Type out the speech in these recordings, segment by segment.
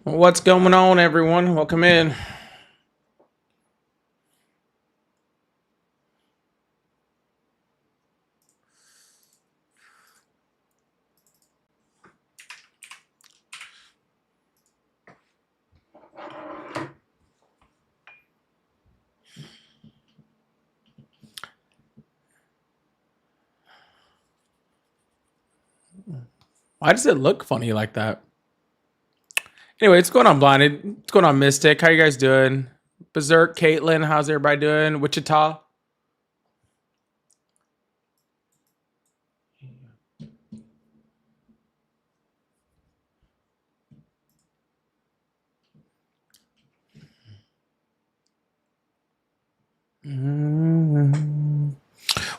What's going on, everyone? Welcome in. Why does it look funny like that? Anyway, what's going on, Blinded? What's going on, Mystic? How you guys doing? Berserk, Caitlin, how's everybody doing? Wichita?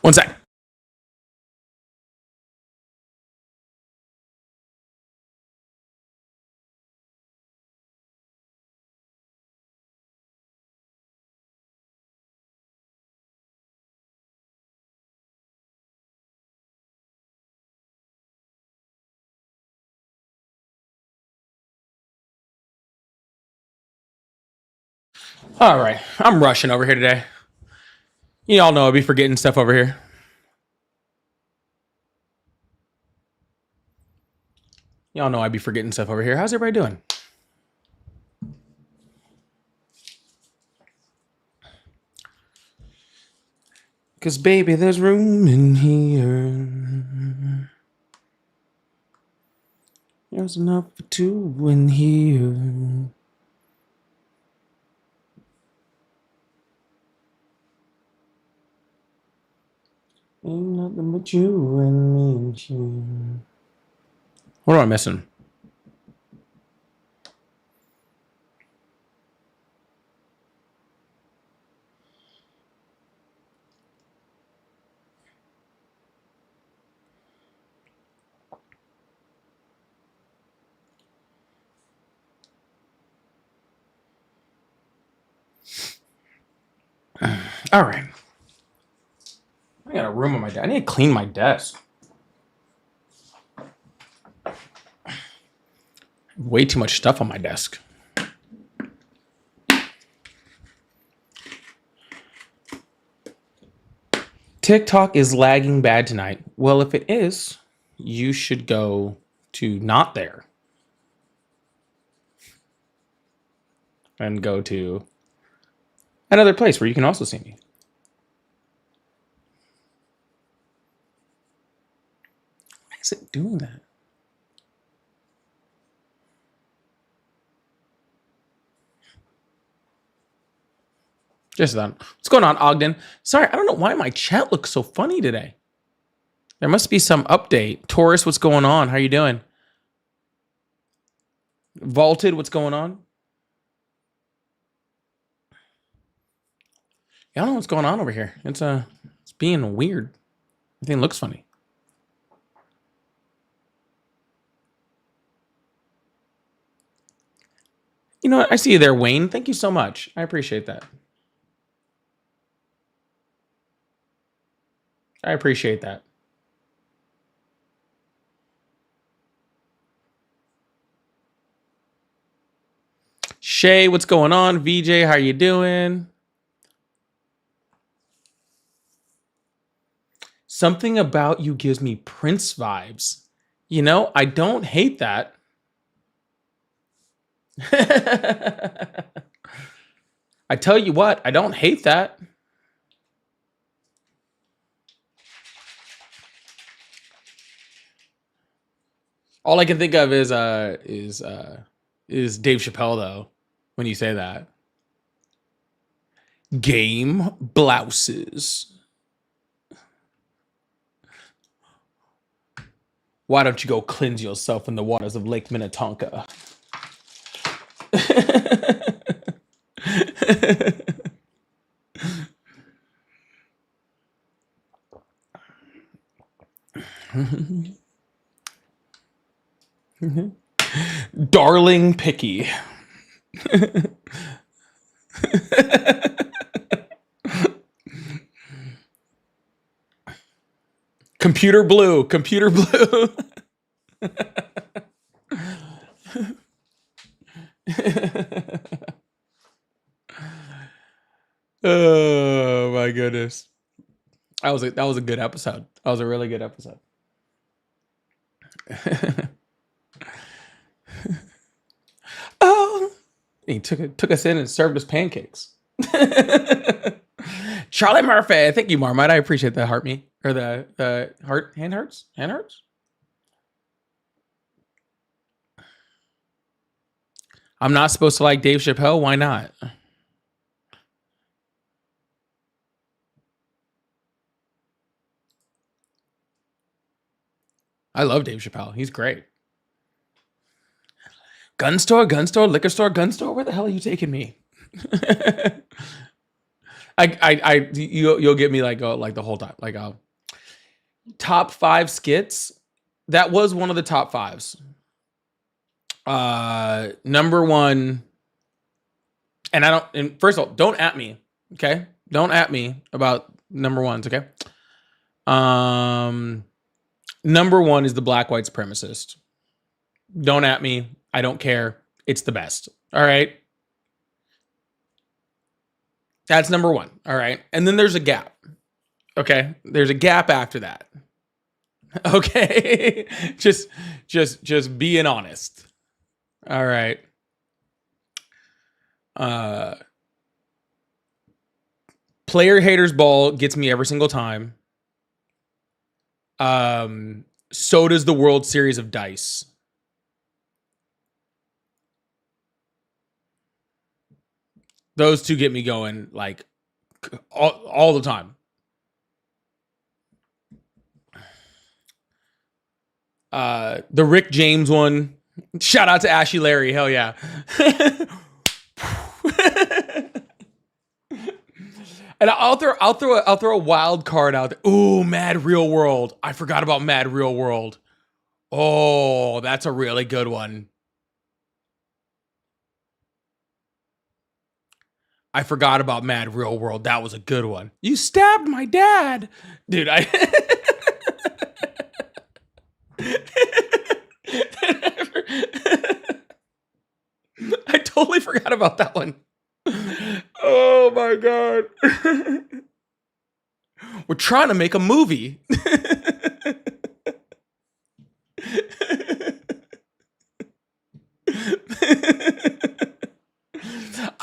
One sec. All right, I'm rushing over here today. You all know I'll be forgetting stuff over here. Y'all know I'd be forgetting stuff over here. How's everybody doing? Cause baby, there's room in here. There's enough for two in here. Ain't nothing but you and me and you. What am I missing? All right. I got a room on my desk. I need to clean my desk. Way too much stuff on my desk. TikTok is lagging bad tonight. Well, if it is, you should go to not there and go to another place where you can also see me. Why is it doing that? Just that. What's going on, Ogden? Sorry, I don't know why my chat looks so funny today. There must be some update. Taurus, what's going on? How you doing? Vaulted, what's going on? I don't know what's going on over here. It's being weird. Everything looks funny. You know what? I see you there, Wayne. Thank you so much. I appreciate that. I appreciate that. Shay, what's going on? VJ, how you doing? Something about you gives me Prince vibes. You know, I don't hate that. I tell you what, I don't hate that. All I can think of is Dave Chappelle though when you say that. Game blouses. Why don't you go cleanse yourself in the waters of Lake Minnetonka? Darling Picky. Computer blue. Computer blue. Oh my goodness. That was a good episode. That was a really good episode. Oh, he took us in and served us pancakes. Charlie Murphy, thank you, Marmite. I appreciate the heart me or the hand hearts. I'm not supposed to like Dave Chappelle. Why not? I love Dave Chappelle. He's great. Gun store, liquor store, gun store. Where the hell are you taking me? You'll get me like the whole time. Like top 5 skits. That was one of the top 5s. Number 1, and first of all, don't at me, okay? Don't at me about number 1s, okay? Number 1 is the Black White Supremacist. Don't at me. I don't care. It's the best. All right. That's number 1. All right. And then there's a gap. Okay. There's a gap after that. Okay. just being honest. All right. Player Haters Ball gets me every single time. So does the World Series of Dice. Those two get me going like all the time. The Rick James one. Shout out to Ashy Larry. Hell yeah. And I'll throw a wild card out there. Ooh, Mad Real World. I forgot about Mad Real World. Oh, that's a really good one. I forgot about Mad Real World. That was a good one. You stabbed my dad. Dude, I totally forgot about that one. Oh my God. We're trying to make a movie.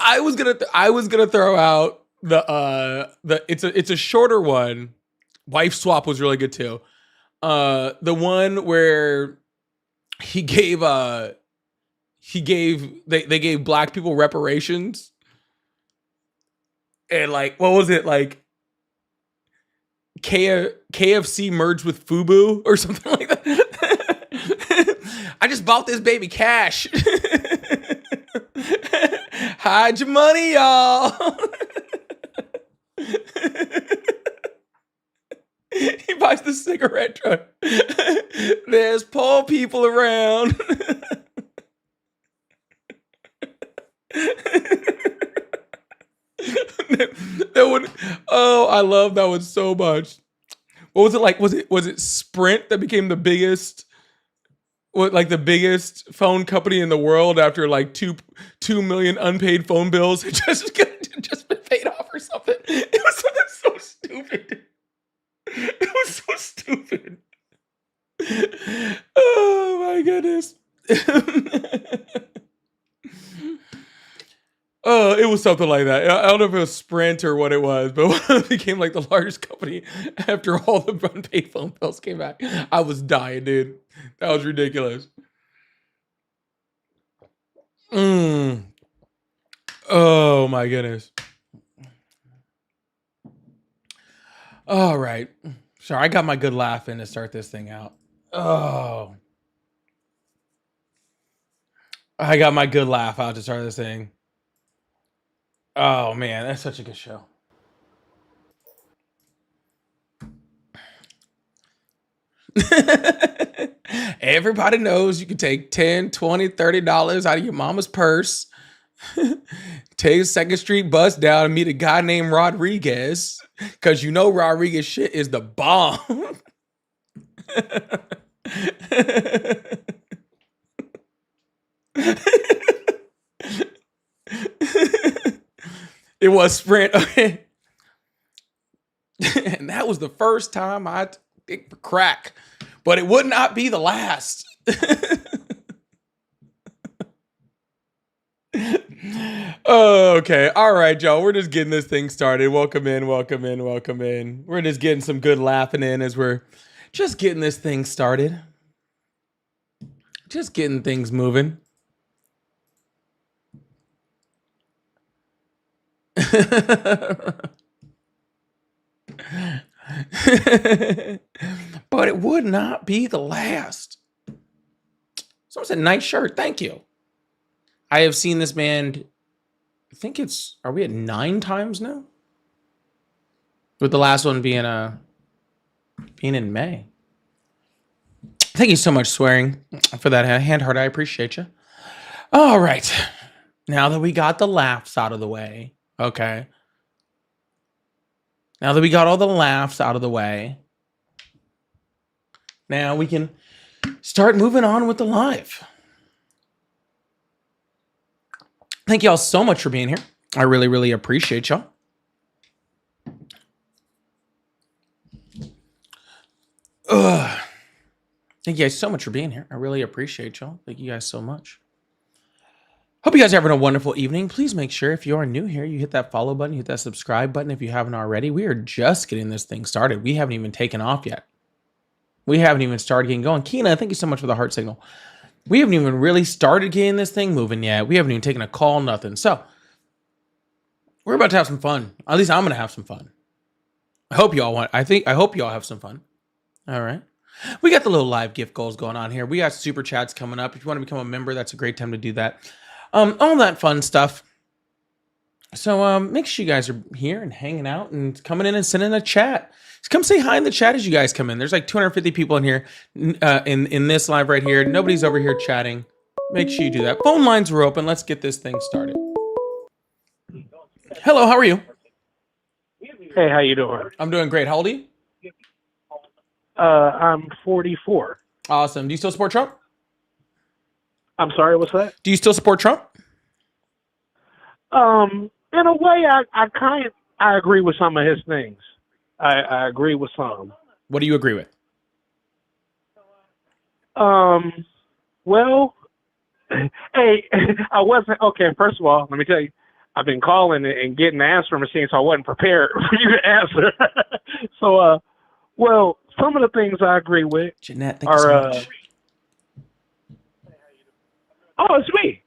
I was gonna throw out the it's a shorter one. Wife Swap was really good too. The one where they gave black people reparations, and like what was it like? KFC merged with Fubu or something like that. I just bought this baby cash. Hide your money, y'all. He buys the cigarette truck. There's poor people around. That one, oh, I love that one so much. What was it like? Was it Sprint that became the biggest? What, like the biggest phone company in the world after like 2 million unpaid phone bills had just been paid off or something? It was something so stupid. It was so stupid. Oh my goodness. It was something like that. I don't know if it was Sprint or what it was, but it became like the largest company after all the unpaid phone bills came back. I was dying, dude. That was ridiculous. Oh my goodness. All right. Sorry, I got my good laugh in to start this thing out. Oh. I got my good laugh out to start this thing. Oh man, that's such a good show. Everybody knows you can take 10, 20, $30 out of your mama's purse. Take a Second Street bus down and meet a guy named Rodriguez. Cause you know Rodriguez shit is the bomb. It was Sprint. Okay. And that was the first time I picked for crack, but it would not be the last. Okay. All right, y'all. We're just getting this thing started. Welcome in, welcome in, welcome in. We're just getting some good laughing in as we're just getting this thing started. Just getting things moving. But it would not be the last. Someone said, nice shirt. Thank you. I have seen this band, I think are we at 9 times now? With the last one being in May. Thank you so much, Swearing, for that hand heart. I appreciate you. All right. Now that we got the laughs out of the way, okay. Now that we got all the laughs out of the way, now we can start moving on with the live. Thank y'all so much for being here. I really, really appreciate y'all. Thank you guys so much for being here. I really appreciate y'all. Thank you guys so much. Hope you guys are having a wonderful evening. Please make sure if you are new here, you hit that follow button, you hit that subscribe button if you haven't already. We are just getting this thing started. We haven't even taken off yet. We haven't even started getting going. Keena, thank you so much for the heart signal. We haven't even really started getting this thing moving yet. We haven't even taken a call, nothing. So we're about to have some fun. At least I'm going to have some fun. I hope y'all have some fun. All right. We got the little live gift goals going on here. We got super chats coming up. If you want to become a member, that's a great time to do that. All that fun stuff. So make sure you guys are here and hanging out and coming in and sending a chat. Just come say hi in the chat as you guys come in. There's like 250 people in here in this live right here. Nobody's over here chatting. Make sure you do that. Phone lines were open. Let's get this thing started. Hello, how are you? Hey, how you doing? I'm doing great. How old are you? I'm 44. Awesome. Do you still support Trump? I'm sorry, what's that? Do you still support Trump? In a way, I agree with some of his things. I agree with some. What do you agree with? Well, hey, I wasn't, okay, first of all, let me tell you, I've been calling and getting the answer machine, so I wasn't prepared for you to answer. So, well, some of the things I agree with Jeanette, thank you so much. Oh, it's me.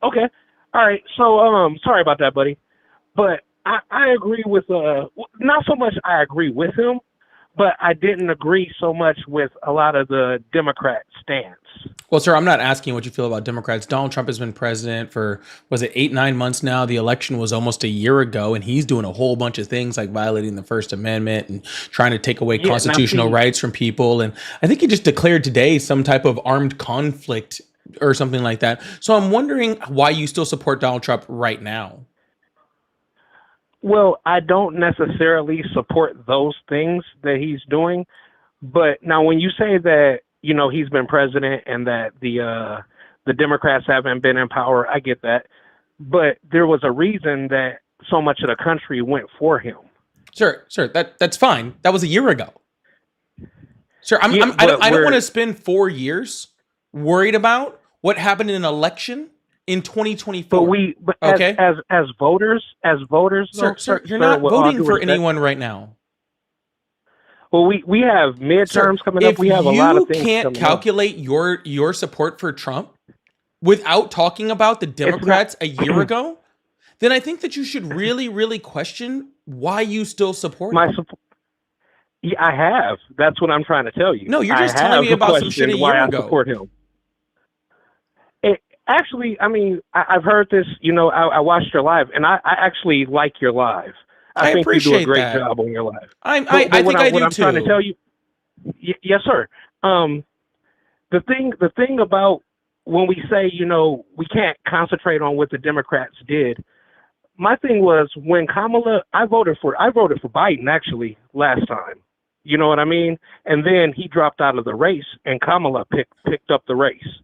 Okay. All right. So, sorry about that, buddy. But I agree with, not so much I agree with him, but I didn't agree so much with a lot of the Democrat stance. Well, sir, I'm not asking what you feel about Democrats. Donald Trump has been president for, was it 8-9 months now? The election was almost a year ago, and he's doing a whole bunch of things like violating the First Amendment and trying to take away constitutional rights from people. And I think he just declared today some type of armed conflict or something like that. So I'm wondering why you still support Donald Trump right now. Well, I don't necessarily support those things that he's doing. But now when you say that, you know, he's been president and that the Democrats haven't been in power, I get that. But there was a reason that so much of the country went for him. Sir, that's fine. That was a year ago. Sir, I don't want to spend 4 years worried about what happened in an election in 2024. But okay, as voters, sir, you're not voting for anyone right now. Well, we have midterms coming up. We have a lot of things. If you can't calculate your support for Trump without talking about the Democrats a year ago, then I think that you should really, really question why you still support him. Yeah, I have. That's what I'm trying to tell you. No, you're just telling me about some shit a year ago. I support him. Actually, I mean, I've heard this. You know, I watched your live, and I actually like your live. I think you do a great job on your live. I think I do too. What I'm trying to tell you, yes, sir. The thing about when we say, you know, we can't concentrate on what the Democrats did. My thing was when Kamala, I voted for Biden actually last time. You know what I mean? And then he dropped out of the race, and Kamala picked up the race,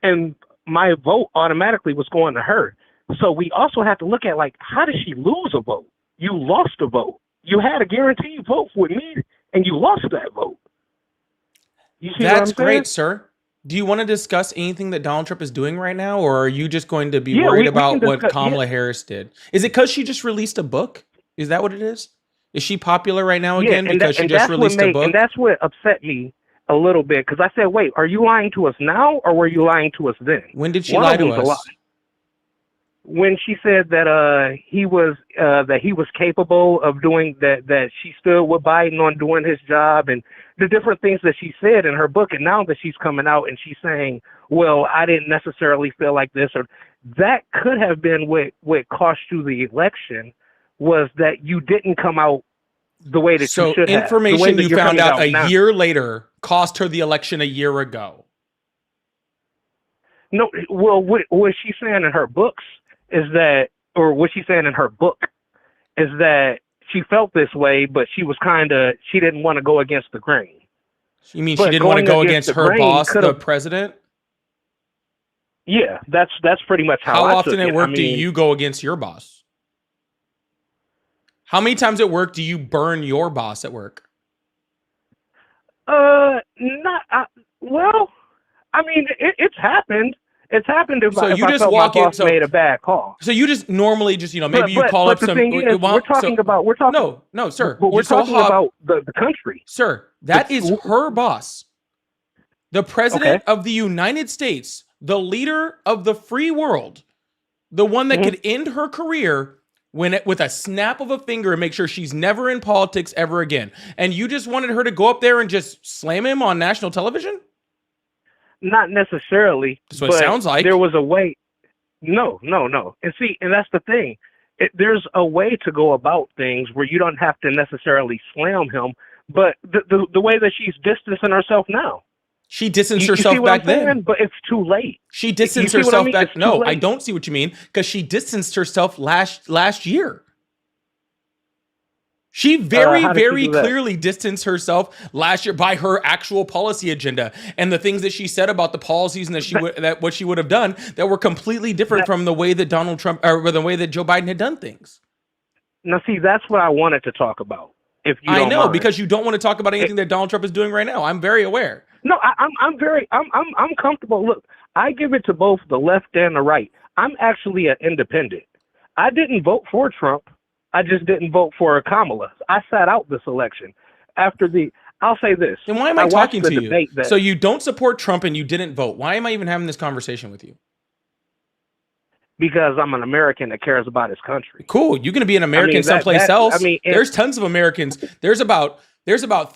and my vote automatically was going to her. So we also have to look at, like, how did she lose a vote? You lost a vote. You had a guaranteed vote with me, and you lost that vote. You see That's what I'm saying? great, sir. Do you want to discuss anything that Donald Trump is doing right now, or are you just going to be Yeah, worried we can about what discuss. Yeah, Kamala Harris did? Is it because she just released a book? Is that what it is? Is she popular right now yeah, again because she and just that's what released a made, and book? that's what upset me a little bit, because I said, wait, are you lying to us now, or were you lying to us then? When did she One lie of to them's a lie. us? When she said that he was capable of doing that, that she stood with Biden on doing his job, and the different things that she said in her book, and now that she's coming out and she's saying, well, I didn't necessarily feel like this, or that could have been what cost you the election, was that you didn't come out the way that you So should have, the way information that you you're found coming out a now. year later cost her the election a year ago. No, well, what she's saying in her books is that, or what she's saying in her book is that she felt this way, but she didn't want to go against the grain. You mean she But didn't want to going go against against the her grain boss, the could've- president? Yeah, that's pretty much how How I often took at it. work do you go against your boss? How many times at work do you burn your boss at work? Not well. I mean, it's happened. It's happened if, So if you I just felt my walk in. boss So, made a bad call. so you just normally just maybe you call but up the some. thing is, we're talking No, sir. but we're Just go talking hop, about the country. sir. That is her boss, the president Okay. of the United States, the leader of the free world, the one that could end her career with a snap of a finger and make sure she's never in politics ever again. And you just wanted her to go up there and just slam him on national television? Not necessarily. That's what it but sounds like. There was a way. No. And see, and that's the thing. There's a way to go about things where you don't have to necessarily slam him, but the way that she's distancing herself now. She distanced You see herself what back I'm saying? then. But it's too late. She distanced see what I herself mean? back. It's too No, late. I don't see what you mean, because she distanced herself last year. She very, how did she very do that? clearly distanced herself last year by her actual policy agenda and the things that she said about the policies and what she would have done that were completely different from the way that Donald Trump or the way that Joe Biden had done things. Now, see, that's what I wanted to talk about. If you I don't know, mind. because you don't want to talk about anything that Donald Trump is doing right now. I'm very aware. No, I'm comfortable. Look, I give it to both the left and the right. I'm actually an independent. I didn't vote for Trump. I just didn't vote for Kamala. I sat out this election. I'll say this. Then why am I watched talking the to you? debate that- So you don't support Trump and you didn't vote. Why am I even having this conversation with you? Because I'm an American that cares about his country. Cool. You can be an American someplace else. There's tons of Americans. There's about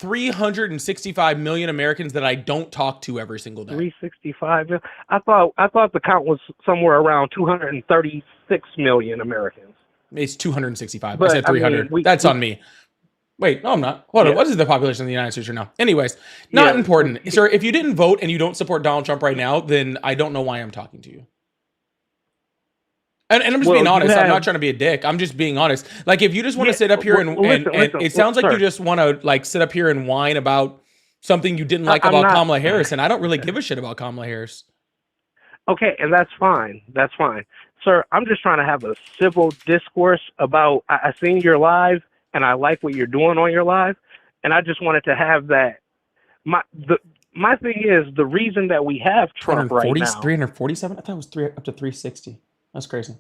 365 million Americans that I don't talk to every single day. 365. I thought the count was somewhere around 236 million Americans. It's 265. But, I said 300. That's on me. Wait, no, I'm not. Hold on. What is the population of the United States right now? Anyways, not important. Sir, if you didn't vote and you don't support Donald Trump right now, then I don't know why I'm talking to you. And I'm just being honest. I'm not trying to be a dick. I'm just being honest. Like, if you just want to sit up here and it sounds like you just want to like sit up here and whine about something you didn't like about Kamala Harris, and I don't really give a shit about Kamala Harris. Okay, and that's fine. That's fine. Sir, I'm just trying to have a civil discourse about, I seen your live, and I like what you're doing on your live, and I just wanted to have that. My thing is, the reason that we have Trump right now. 347? I thought it was up to 360. That's crazy.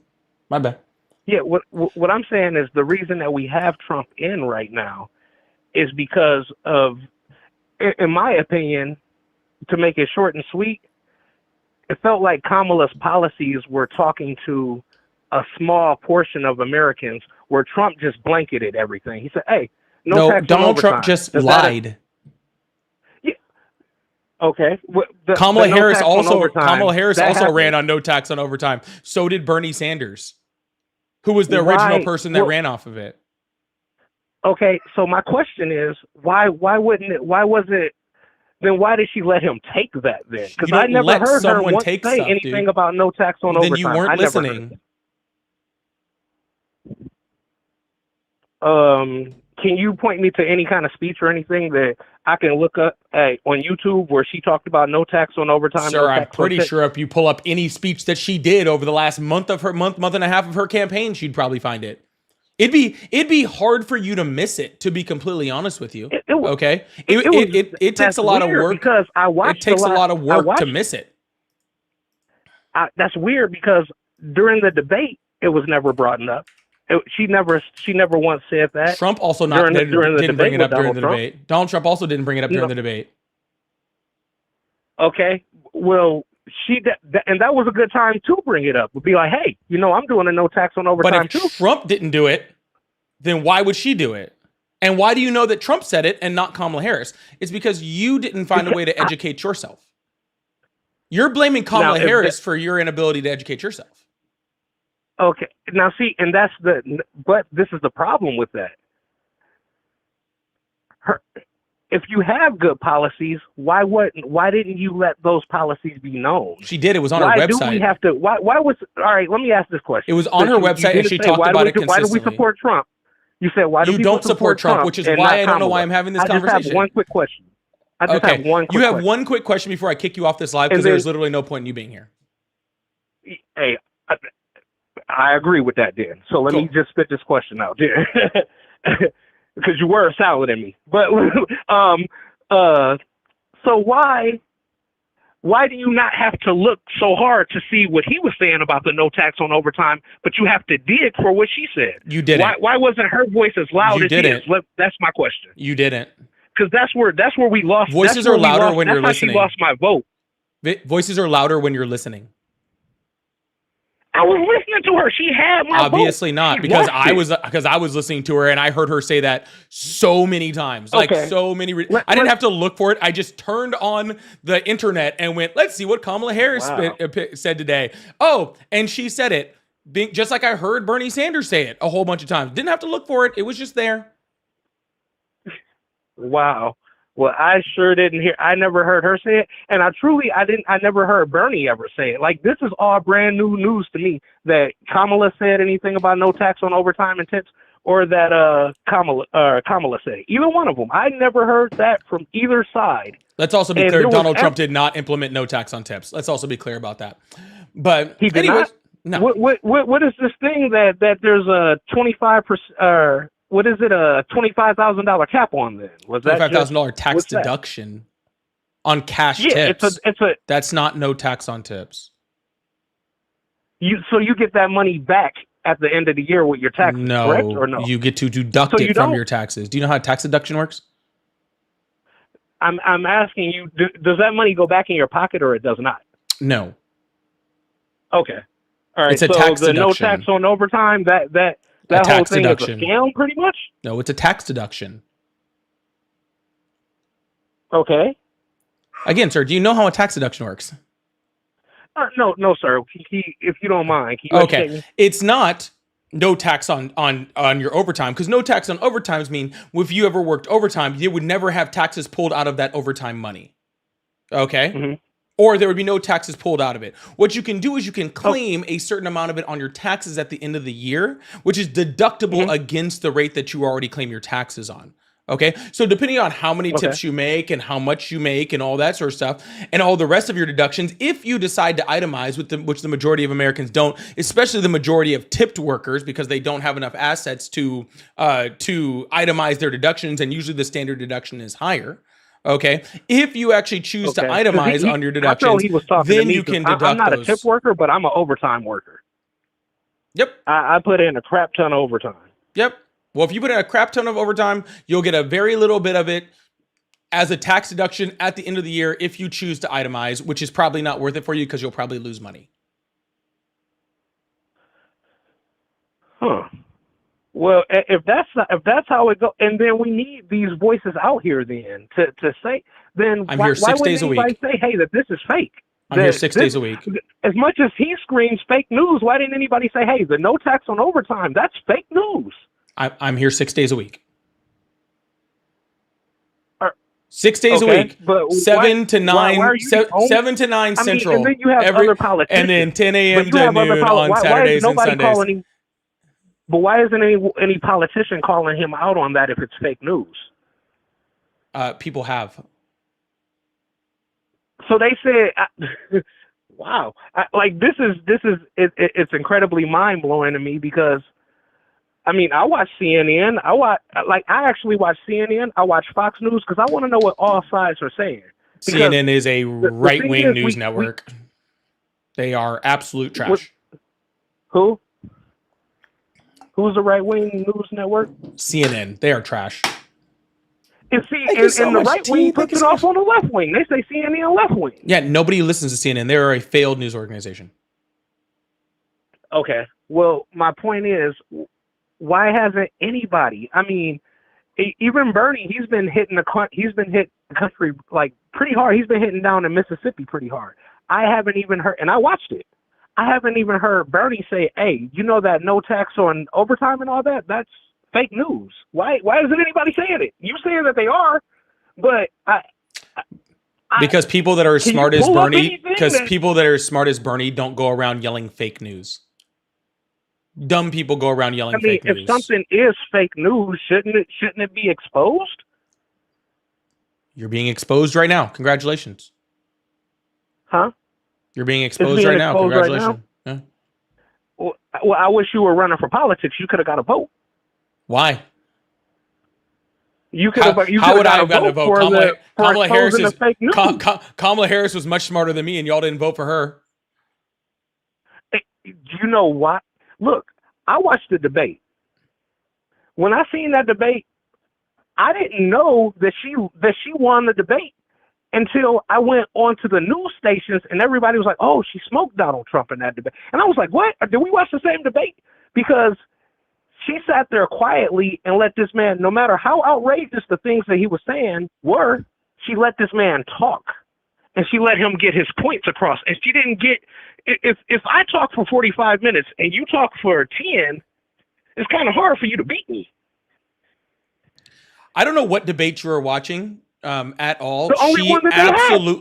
My bad. Yeah, what I'm saying is the reason that we have Trump in right now is because of, in my opinion, to make it short and sweet, it felt like Kamala's policies were talking to a small portion of Americans, where Trump just blanketed everything. He said, hey, no tax on Donald overtime. Trump just lied. Okay. Kamala Harris also ran on no tax on overtime. So did Bernie Sanders, who was the original person that ran off of it. Okay, so my question is, why did she let him take that then? Because I never heard her once say anything about no tax on overtime. Then you weren't listening. can you point me to any kind of speech or anything that I can look up on YouTube where she talked about no tax on overtime? Sir, no I'm tax pretty on sure if you pull up any speech that she did over the last month and a half of her campaign, she'd probably find it. It'd be hard for you to miss it, to be completely honest with you. Okay, it takes a lot of work because I watched. It takes a lot of work to miss it. That's weird because during the debate, it was never brought up. She never once said that. Trump also didn't bring it up during the debate. Donald Trump also didn't bring it up during the debate. Okay, well, and that was a good time to bring it up. Would be like, hey, I'm doing a no tax on overtime too. But if Trump didn't do it, then why would she do it? And why do you know that Trump said it and not Kamala Harris? It's because you didn't find a way to educate yourself. You're blaming Kamala Harris for your inability to educate yourself. Okay, now see, and but this is the problem with that. If you have good policies, why didn't you let those policies be known? She did. It was on her website. Why do we have to? Why was? All right, let me ask this question. It was on her website, and she talked about it consistently. Why do we support Trump? You said why do you don't support Trump? Which is why I don't know why I'm having this conversation. I just have one quick question. You have one quick question before I kick you off this live because there's literally no point in you being here. Hey, I agree with that, Dan. So let me just spit this question out, Dan, because you were solid in me. But so why do you not have to look so hard to see what he was saying about the no tax on overtime, but you have to dig for what she said? You didn't. Why wasn't her voice as loud as his? That's my question. You didn't. Because that's where we lost. Voices are louder when you're listening. That's how she lost my vote. Voices are louder when you're listening. I was listening to her. She had my Obviously vote. not, because I was listening to her and I heard her say that so many times, so many. I didn't have to look for it. I just turned on the internet and went, "Let's see what Kamala Harris said today." Oh, and she said it just like I heard Bernie Sanders say it a whole bunch of times. Didn't have to look for it. It was just there. Wow. Well, I sure didn't hear. I never heard her say it, and I never heard Bernie ever say it. Like, this is all brand new news to me that Kamala said anything about no tax on overtime and tips, or that Kamala said it. Either one of them. I never heard that from either side. Let's also be clear: Donald Trump did not implement no tax on tips. Let's also be clear about that. But he did not. No. What is this thing that there's a 25%? What is it? A $25,000 cap on then? Was that $25,000 tax deduction on cash tips? It's a. That's not no tax on tips. So you get that money back at the end of the year with your taxes, correct or no? You get to deduct it from your taxes. Do you know how tax deduction works? I'm asking you. Does that money go back in your pocket or it does not? No. Okay. All right. It's a tax deduction. No tax on overtime. That whole thing deduction. Is a scam, pretty much? No, it's a tax deduction. Okay. Again, sir, do you know how a tax deduction works? No, sir. If you don't mind. Okay. It's not no tax on your overtime, because no tax on overtimes mean if you ever worked overtime, you would never have taxes pulled out of that overtime money. Okay? Mm-hmm. Or there would be no taxes pulled out of it. What you can do is you can claim a certain amount of it on your taxes at the end of the year, which is deductible against the rate that you already claim your taxes on. Okay. So depending on how many tips you make and how much you make and all that sort of stuff and all the rest of your deductions, if you decide to itemize, which the majority of Americans don't, especially the majority of tipped workers, because they don't have enough assets to itemize their deductions, and usually the standard deduction is higher. Okay, if you actually choose to itemize on your deductions, then you can deduct those. I'm not a tip worker, but I'm an overtime worker. Yep. I put in a crap ton of overtime. Yep. Well, if you put in a crap ton of overtime, you'll get a very little bit of it as a tax deduction at the end of the year if you choose to itemize, which is probably not worth it for you because you'll probably lose money. Huh. Well, if that's how it goes, and then we need these voices out here then to say, then I'm here 6 days a week. Why wouldn't anybody say, hey, that this is fake? I'm here 6 days a week. As much as he screams fake news, why didn't anybody say, hey, the no tax on overtime, that's fake news? I'm here 6 days a week. 6 days a week, 7 to 9 Central, and then you have other politicians, and then 10 a.m. to noon on Saturdays and Sundays. But why isn't any politician calling him out on that if it's fake news? People have. So they said, "Wow, this is it's incredibly mind blowing to me because I mean I watch CNN, I actually watch CNN, I watch Fox News because I want to know what all sides are saying." Because CNN is a right-wing is, news network. They are absolute trash. Who? Who's the right-wing news network? CNN. They are trash. And the right wing puts it off on the left wing. They say CNN left wing. Yeah, nobody listens to CNN. They're a failed news organization. Okay. Well, my point is, why hasn't anybody? I mean, even Bernie, he's been hit the country like pretty hard. He's been hitting down in Mississippi pretty hard. I haven't even heard, and I watched it. I haven't even heard Bernie say, "Hey, you know that no tax on overtime and all that? That's fake news." Why isn't anybody saying it? You saying that they are, but because people that are as smart as Bernie, people that are as smart as Bernie don't go around yelling fake news. Dumb people go around yelling fake news. If something is fake news, shouldn't it be exposed? You're being exposed right now. Congratulations. Huh? You're being exposed right now. Congratulations. Right now? Yeah. Well, I wish you were running for politics. You could have got a vote. Why? You could have. How would I have gotten a vote? Kamala Harris was much smarter than me, and y'all didn't vote for her. You know what? Look, I watched the debate. When I seen that debate, I didn't know that she won the debate until I went onto the news stations and everybody was like, "Oh, she smoked Donald Trump in that debate," and I was like, "What? Did we watch the same debate?" Because she sat there quietly and let this man, no matter how outrageous the things that he was saying were, she let this man talk. And she let him get his points across. And she didn't get, if I talk for 45 minutes and you talk for 10, it's kind of hard for you to beat me. I don't know what debate you were watching at all. The only one that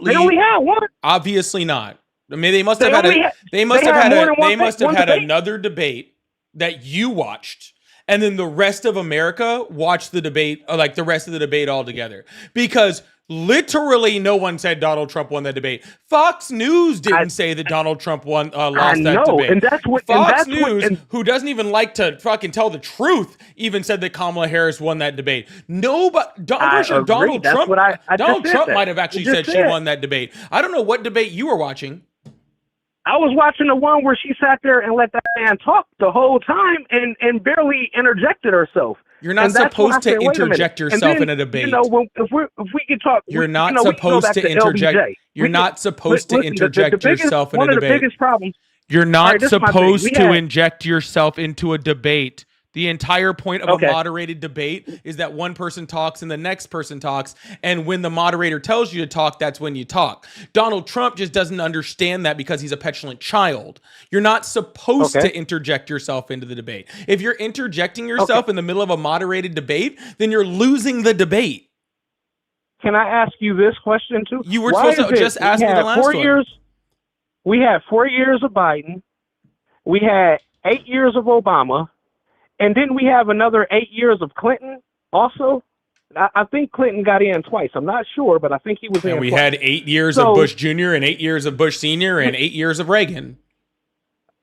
they only had one. Obviously not. I mean, they must have had another debate that you watched, and then the rest of America watched the debate, like the rest of the debate altogether. Because literally no one said Donald Trump won that debate. Fox News didn't say that Donald Trump lost that debate. And that's what Fox News, who doesn't even like to fucking tell the truth, even said that Kamala Harris won that debate. Donald Trump might have actually said she won that debate. I don't know what debate you were watching. I was watching the one where she sat there and let that man talk the whole time and barely interjected herself. You're not supposed to interject yourself in a debate. You know, if we could talk, you're not supposed to interject. You're not supposed to interject yourself in a debate. One of the biggest problems. You're not supposed to inject yourself into a debate. The entire point of a moderated debate is that one person talks and the next person talks. And when the moderator tells you to talk, that's when you talk. Donald Trump just doesn't understand that because he's a petulant child. You're not supposed to interject yourself into the debate. If you're interjecting yourself in the middle of a moderated debate, then you're losing the debate. Can I ask you this question too? You were supposed to just ask me the last one. We had 4 years of Biden. We had 8 years of Obama. And then we have another 8 years of Clinton also. I think Clinton got in twice. I'm not sure, but I think he was in. And we had 8 years of Bush Jr. and 8 years of Bush Sr. and 8 years of Reagan.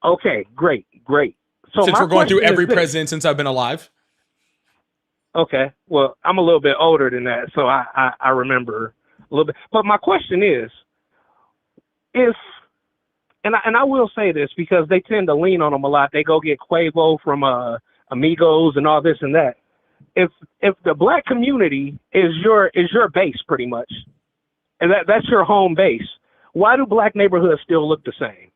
Okay, great. So since we're going through every president since I've been alive. Okay, well, I'm a little bit older than that, so I remember a little bit. But my question is, and I will say this because they tend to lean on them a lot. They go get Quavo from Amigos and all this and that. If the black community is your base pretty much, and that's your home base, why do black neighborhoods still look the same?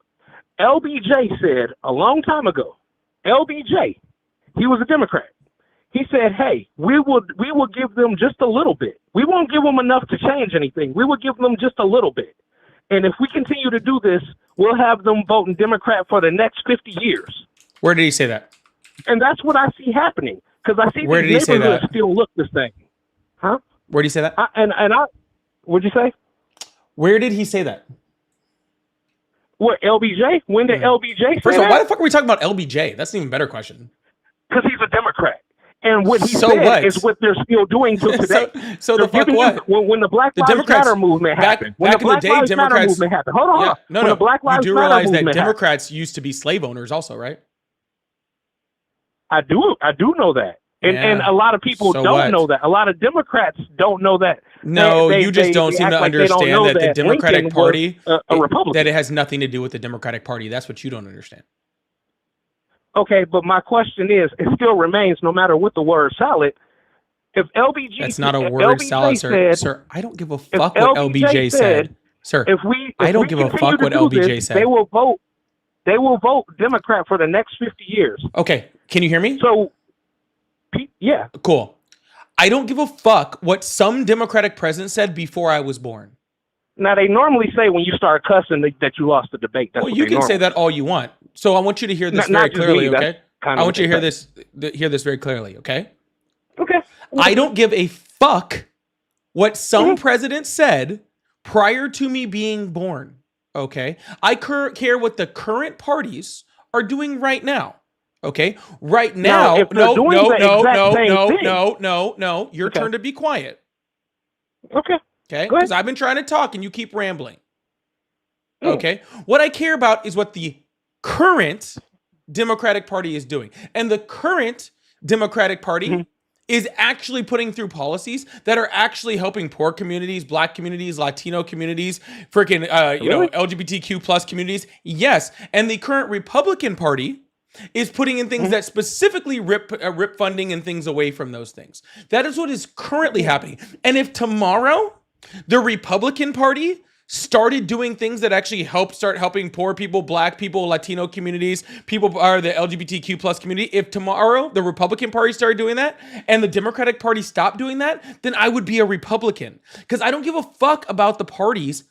LBJ said a long time ago, LBJ, he was a Democrat. He said, "Hey, we will give them just a little bit. We won't give them enough to change anything. We will give them just a little bit. And if we continue to do this, we'll have them voting Democrat for the next 50 years." Where did he say that? And that's what I see happening because I see these neighborhoods still look the same. Huh? Where did he say that? What'd you say? Where did he say that? What, LBJ? When did LBJ say First of all, that? why the fuck are we talking about LBJ? That's an even better question. because he's a Democrat. And what he So said what? is what they're still doing till today. So the fuck giving what? when the Black The Lives Democrats- Matter movement back- happened. When back the in the Black day, Lives Matter Democrats- movement happened. Hold on, hold on. No, When no. the Black You Lives do Matter realize that movement happened. Democrats used to be slave owners also, right? I do know that. And Yeah. and a lot of people So don't what? know that. A lot of Democrats don't know that. No, They- you just they- don't they seem act to like they don't understand know that the that Democratic Lincoln Party, was a Republican. that it has nothing to do with the Democratic Party. That's what you don't understand. Okay, but my question is, it still remains, no matter what the word salad, if LBJ That's not a if word LBJ salad, sir. said, Sir, I don't give a fuck what LBJ LBJ said. Sir, if we I don't we give a continue fuck to what do LBJ this, said. They will vote Democrat for the next 50 years. Okay, can you hear me? So, yeah. Cool. I don't give a fuck what some Democratic president said before I was born. Now they normally say when you start cussing that you lost the debate. That's Well, what you they can say normally that all you want. So I want you to hear this Not very just me, clearly, that's okay? kind I of want you to what hear they this very clearly, okay? Okay. I don't give a fuck what some Mm-hmm. president said prior to me being born, okay? I care what the current parties are doing right now, okay? Right now, if they're doing the exact same thing- no. Your Okay. turn to be quiet, Okay. okay? Go ahead. Because I've been trying to talk and you keep rambling. Mm. Okay. What I care about is what the current Democratic Party is doing. And the current Democratic Party Mhm. is actually putting through policies that are actually helping poor communities, black communities, Latino communities, freaking Really? LGBTQ plus communities. Yes. And the current Republican Party is putting in things that specifically rip funding and things away from those things. That is what is currently happening. And if tomorrow the Republican Party started doing things that actually start helping poor people, black people, Latino communities, people are the LGBTQ plus community. If tomorrow the Republican Party started doing that and the Democratic Party stopped doing that, then I would be a Republican because I don't give a fuck about the parties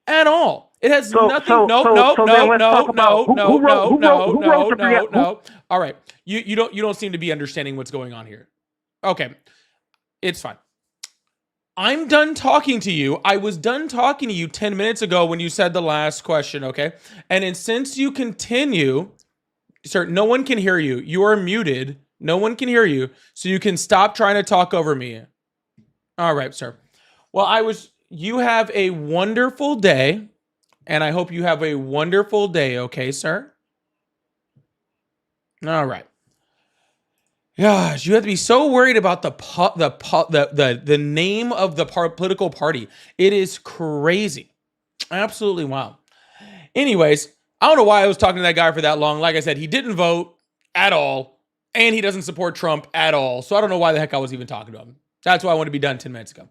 at all. It has nothing. So then let's talk about who wrote the No. All right, you don't seem to be understanding what's going on here. Okay, it's fine. I'm done talking to you. I was done talking to you 10 minutes ago when you said the last question, okay? And then since you continue, sir, no one can hear you. You are muted. No one can hear you. So you can stop trying to talk over me. All right, sir. Well, you have a wonderful day. And I hope you have a wonderful day, okay, sir? All right. Gosh, you have to be so worried about the name of the political party. It is crazy. Absolutely wild. Anyways, I don't know why I was talking to that guy for that long. Like I said, he didn't vote at all, and he doesn't support Trump at all. So I don't know why the heck I was even talking to him. That's why I wanted to be done 10 minutes ago.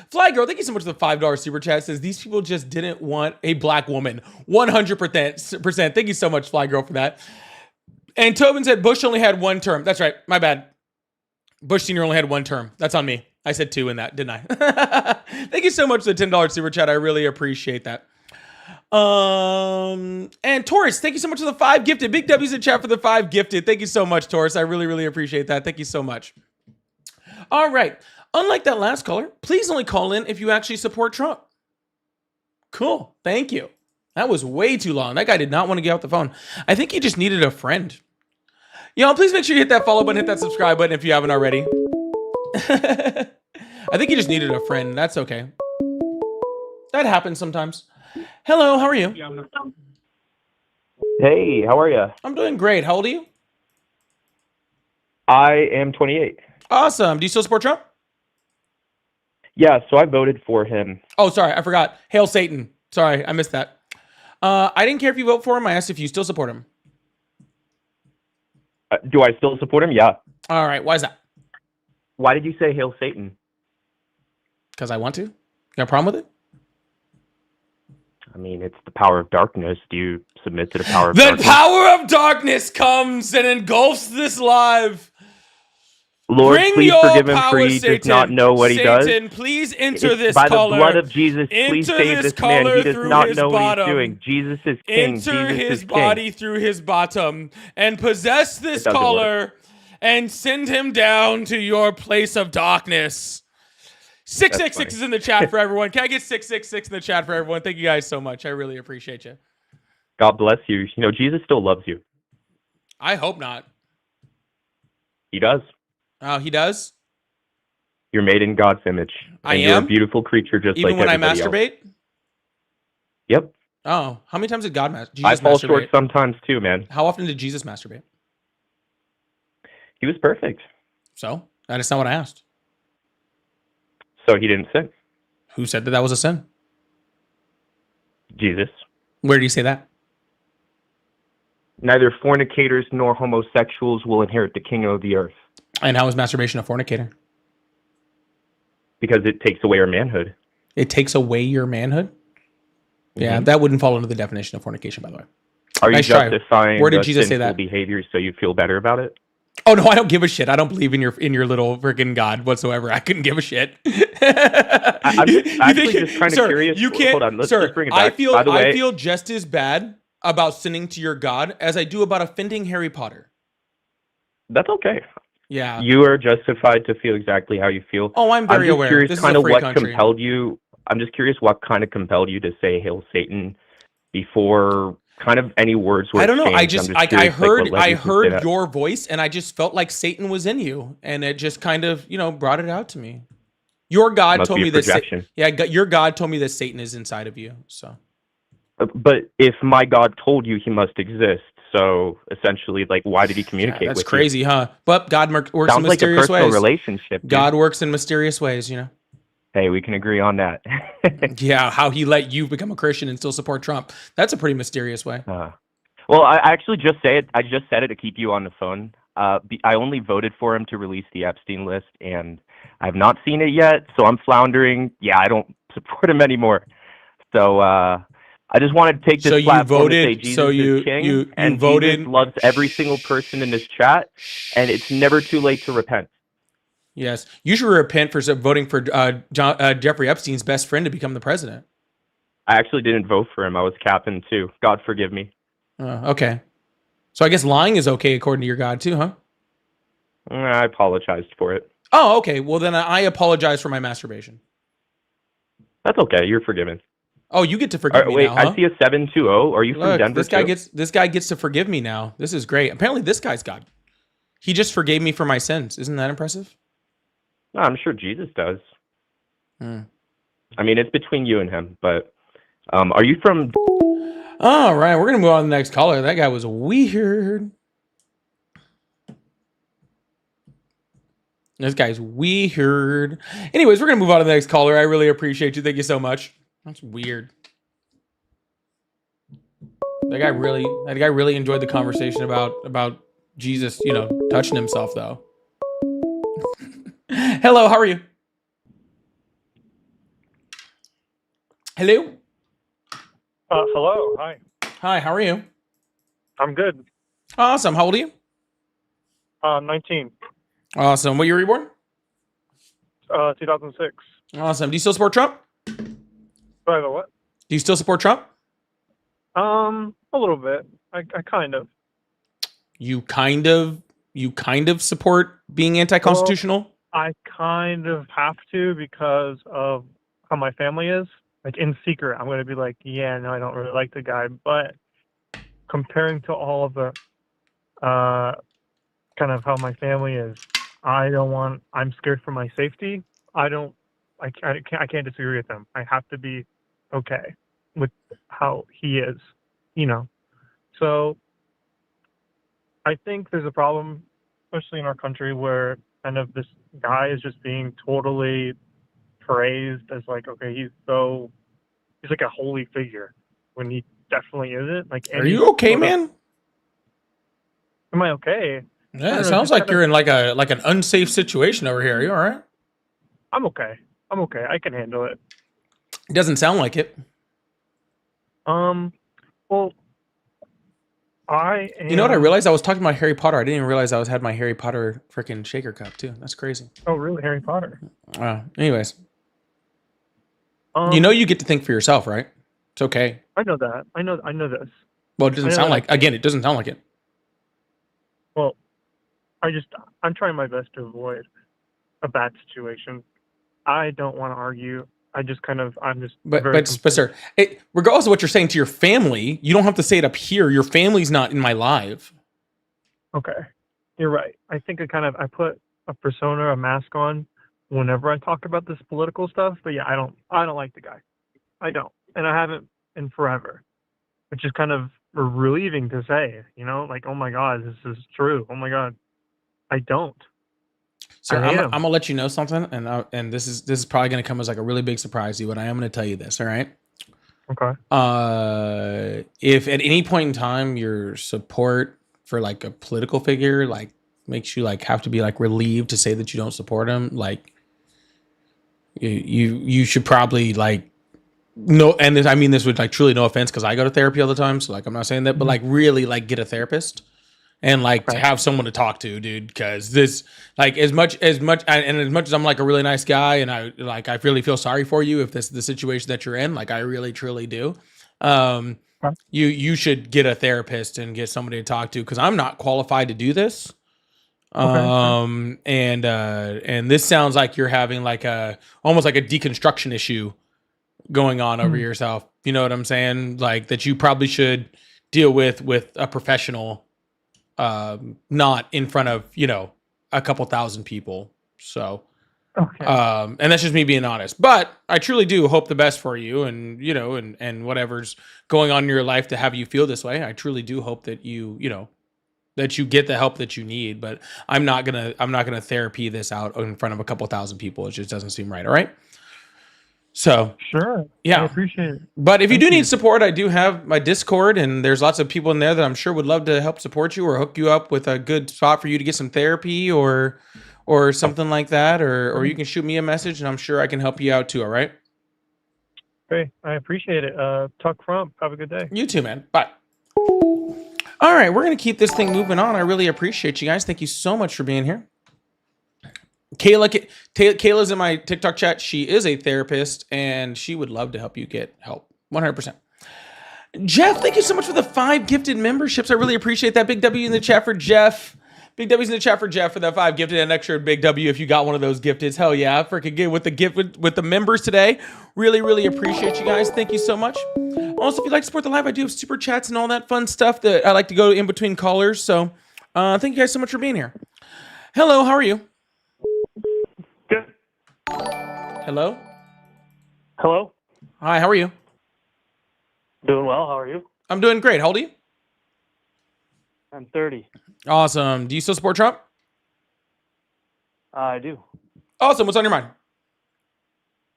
Fly Girl, thank you so much for the $5 super chat. Says these people just didn't want a black woman. 100%. Thank you so much, Fly Girl, for that. And Tobin said Bush only had one term. That's right. My bad. Bush Sr. only had one term. That's on me. I said two in that, didn't I? Thank you so much for the $10 super chat. I really appreciate that. And Taurus, thank you so much for the 5 gifted. Big W's in chat for the 5 gifted. Thank you so much, Taurus. I really, really appreciate that. Thank you so much. All right. Unlike that last caller, please only call in if you actually support Trump. Cool. Thank you. That was way too long. That guy did not want to get off the phone. I think he just needed a friend. Y'all, please make sure you hit that follow button, hit that subscribe button if you haven't already. I think he just needed a friend. That's okay. That happens sometimes. Hello, how are you? Hey, how are you? I'm doing great. How old are you? I am 28. Awesome. Do you still support Trump? Yeah, so I voted for him. Oh, sorry. I forgot. Hail Satan. Sorry, I missed that. I didn't care if you vote for him. I asked if you still support him. Do I still support him? Yeah. All right. Why is that? Why did you say Hail Satan? Because I want to. You got a problem with it? I mean, it's the power of darkness. Do you submit to the power of The darkness? power of darkness comes and engulfs this live. Lord, Bring please your forgive him, power, for he Satan. does not know what he does. Satan, please enter this By caller. the blood of Jesus, please Enter save this this man. caller He does through not his know what bottom. he's doing. Jesus is king. Enter Jesus his is body king. through his bottom and possess this It doesn't caller and send him down to your place of darkness. 666 is in the chat for everyone. Can I get 666 in the chat for everyone? Thank you guys so much. I really appreciate you. God bless you. You know, Jesus still loves you. I hope not. He does. Oh, he does? You're made in God's image. I and You're am? a beautiful creature just Even like when I everybody else. masturbate? Yep. Oh, how many times did I Jesus fall short masturbate? sometimes too, man. How often did Jesus masturbate? He was perfect. So, that's not what I asked. So he didn't sin. Who said that was a sin? Jesus. Where did he say that? Neither fornicators nor homosexuals will inherit the kingdom of the earth. And how is masturbation a fornicator? Because it takes away our manhood. It takes away your manhood? Yeah, Mhm. that wouldn't fall into the definition of fornication, by the way. Are you Nice try. justifying Where did the Jesus say sinful that? behavior so you feel better about it? Oh no, I don't give a shit. I don't believe in your little freaking God whatsoever. I couldn't give a shit. I'm actually just kind of sir, curious. You can't, Hold on, let's sir. just bring it back. I By the way, feel just as bad about sinning to your God as I do about offending Harry Potter. that's okay. Yeah. You are justified to feel exactly how you feel. Oh, I'm very just aware. curious This is kind a of free what country. compelled you. I'm just curious what kind of compelled you to say "Hail Satan" before kind of any words were I don't know. I exchanged. just I'm like I curious, what heard led you to say that. your voice and I just felt like Satan was in you and it just kind of, brought it out to me. Your God Must told be me a that projection. your God told me that Satan is inside of you. So But if my God told you, he must exist. So essentially, like, why did he communicate that's with crazy, huh? But God works in Sounds like a mysterious personal ways. relationship. Dude. God works in mysterious ways, Hey, we can agree on that. Yeah, how he let you become a Christian and still support Trump. That's a pretty mysterious way. Well, I actually just say it. I just said it to keep you on the phone. I only voted for him to release the Epstein list, and I've not seen it yet, so I'm floundering. Yeah, I don't support him anymore. So I just wanted to take this So you platform voted- to say Jesus so you- is king, you and voted- Jesus loves every single person in this chat, and it's never too late to repent. Yes. You should repent for voting for Jeffrey Epstein's best friend to become the president. I actually didn't vote for him. I was capping too. God forgive me. Okay. So I guess lying is okay according to your God too, huh? I apologized for it. Oh, okay. Well, then I apologize for my masturbation. That's okay. You're forgiven. Oh, you get to forgive me Wait, now, huh? I see a 720. Are you from Look, Denver this guy too? gets to forgive me now. This is great. Apparently, this guy's God. He just forgave me for my sins. Isn't that impressive? No, I'm sure Jesus does. Hmm. I mean, it's between you and him. But are you from? All right, we're gonna move on to the next caller. That guy was weird. This guy's weird. Anyways, we're gonna move on to the next caller. I really appreciate you. Thank you so much. That's weird. That guy really enjoyed the conversation about Jesus, touching himself though. Hello, how are you? Hello. Hello. Hi. Hi, how are you? I'm good. Awesome. How old are you? 19. Awesome. What year were you born? 2006. Awesome. Do you still support Trump? By the what? Do you still support Trump? A little bit. I kind of. You kind of support being anti-constitutional? I kind of have to because of how my family is. Like in secret, I'm gonna be like, yeah, no, I don't really like the guy. But comparing to all of the, kind of how my family is, I'm scared for my safety. I can't disagree with him. I have to be okay with how he is, So I think there's a problem, especially in our country, where kind of this guy is just being totally praised as like, okay, he's like a holy figure when he definitely isn't. Like, Are you okay, man? Am I okay? Yeah, it sounds like you're in like an unsafe situation over here. Are you all right? I'm okay. I can handle it. It doesn't sound like it. Well, I am... You know what I realized? I was talking about Harry Potter. I didn't even realize had my Harry Potter freaking shaker cup too. That's crazy. Oh, really? Harry Potter? Anyways. You get to think for yourself, right? It's okay. I know that. I know this. Well, it doesn't sound like, again, it doesn't sound like it. Well, I'm trying my best to avoid a bad situation. I don't want to argue. I'm just But sir, regardless of what you're saying to your family, you don't have to say it up here. Your family's not in my live. Okay. you're right. I think I put a persona, a mask on whenever I talk about this political stuff. But yeah, I don't like the guy. I don't, and I haven't in forever, which is kind of relieving to say. Like, oh my god, this is true. Oh my god, I don't. Sir, I hate him. I'm gonna let you know something, and this is probably gonna come as like a really big surprise to you, but I am gonna tell you this. All right. Okay. If at any point in time your support for like a political figure like makes you like have to be like relieved to say that you don't support him, like you should probably like no, and I mean this with like truly no offense because I go to therapy all the time, so like I'm not saying that, but like really like get a therapist and like to have someone to talk to, dude, because this like as much and as much as I'm like a really nice guy and I really feel sorry for you if this is the situation that you're in, like I really truly do. You should get a therapist and get somebody to talk to because I'm not qualified to do this. And this sounds like you're having like almost like a deconstruction issue going on over yourself. You know what I'm saying? Like that you probably should deal with a professional, not in front of, a couple thousand people. So, Okay. and that's just me being honest, but I truly do hope the best for you and, and whatever's going on in your life to have you feel this way. I truly do hope that that you get the help that you need, but I'm not gonna therapy this out in front of a couple thousand people. It just doesn't seem right. All right. So Sure. yeah, I appreciate it. but if you Thank do you. need support, I do have my Discord, and there's lots of people in there that I'm sure would love to help support you or hook you up with a good spot for you to get some therapy or something like that, or you can shoot me a message, and I'm sure I can help you out too. All right. Great. I appreciate it. Talk Trump. Have a good day. You too, man. Bye. All right, we're gonna keep this thing moving on. I really appreciate you guys. Thank you so much for being here. Kayla's in my TikTok chat. She is a therapist, and she would love to help you get help. 100%. Jeff, thank you so much for the 5 gifted memberships. I really appreciate that. Big W in the chat for Jeff. Big W's in the chat for Jeff for that 5 gifted and extra big W if you got one of those gifteds. Hell yeah. Freaking good with the gift with the members today. Really, really appreciate you guys. Thank you so much. Also, if you'd like to support the live, I do have super chats and all that fun stuff that I like to go in between callers. So thank you guys so much for being here. Hello, how are you? Good. Hello? Hello. Hi, how are you? Doing well. How are you? I'm doing great. How old are you? I'm 30. Awesome. Do you still support Trump? I do. Awesome. What's on your mind?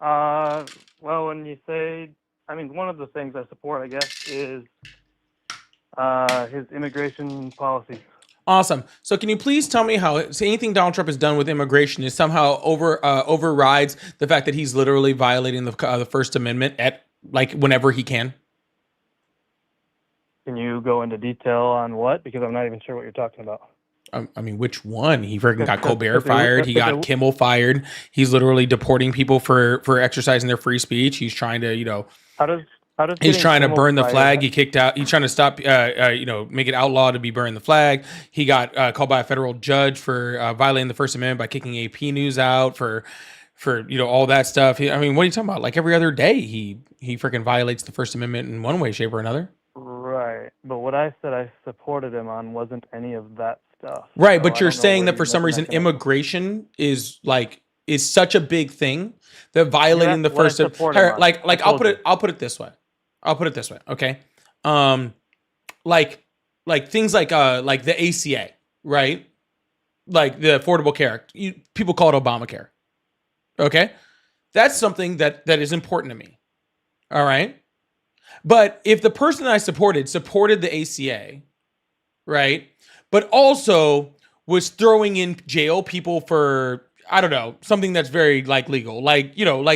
Well, when you say, one of the things I support, I guess, is his immigration policies. Awesome. So can you please tell me how anything Donald Trump has done with immigration is somehow overrides the fact that he's literally violating the First Amendment at like whenever he can? Can you go into detail on what? Because I'm not even sure what you're talking about. I mean, which one? He freaking got Colbert Because fired. He got Kimmel fired. He's literally deporting people for exercising their free speech. He's trying to, How does he's trying to Kimmel burn the fired- flag. He kicked out. He's trying to stop, make it outlaw to be burning the flag. He got called by a federal judge for violating the First Amendment by kicking AP News out for all that stuff. What are you talking about? Like every other day, he freaking violates the First Amendment in one way, shape, or another. Right. But what I said I supported him on wasn't any of that stuff. Right, So but I you're don't know saying where that you for some make reason that connection. immigration is such a big thing that violating the That's what I First support him on. like I I'll told put you. it this way. Okay. Like things like the ACA, right? Like the Affordable Care Act. People call it Obamacare. Okay? That's something that is important to me. All right? But if the person that I supported the ACA, right? But also was throwing in jail people for, I don't know, something that's very like legal, like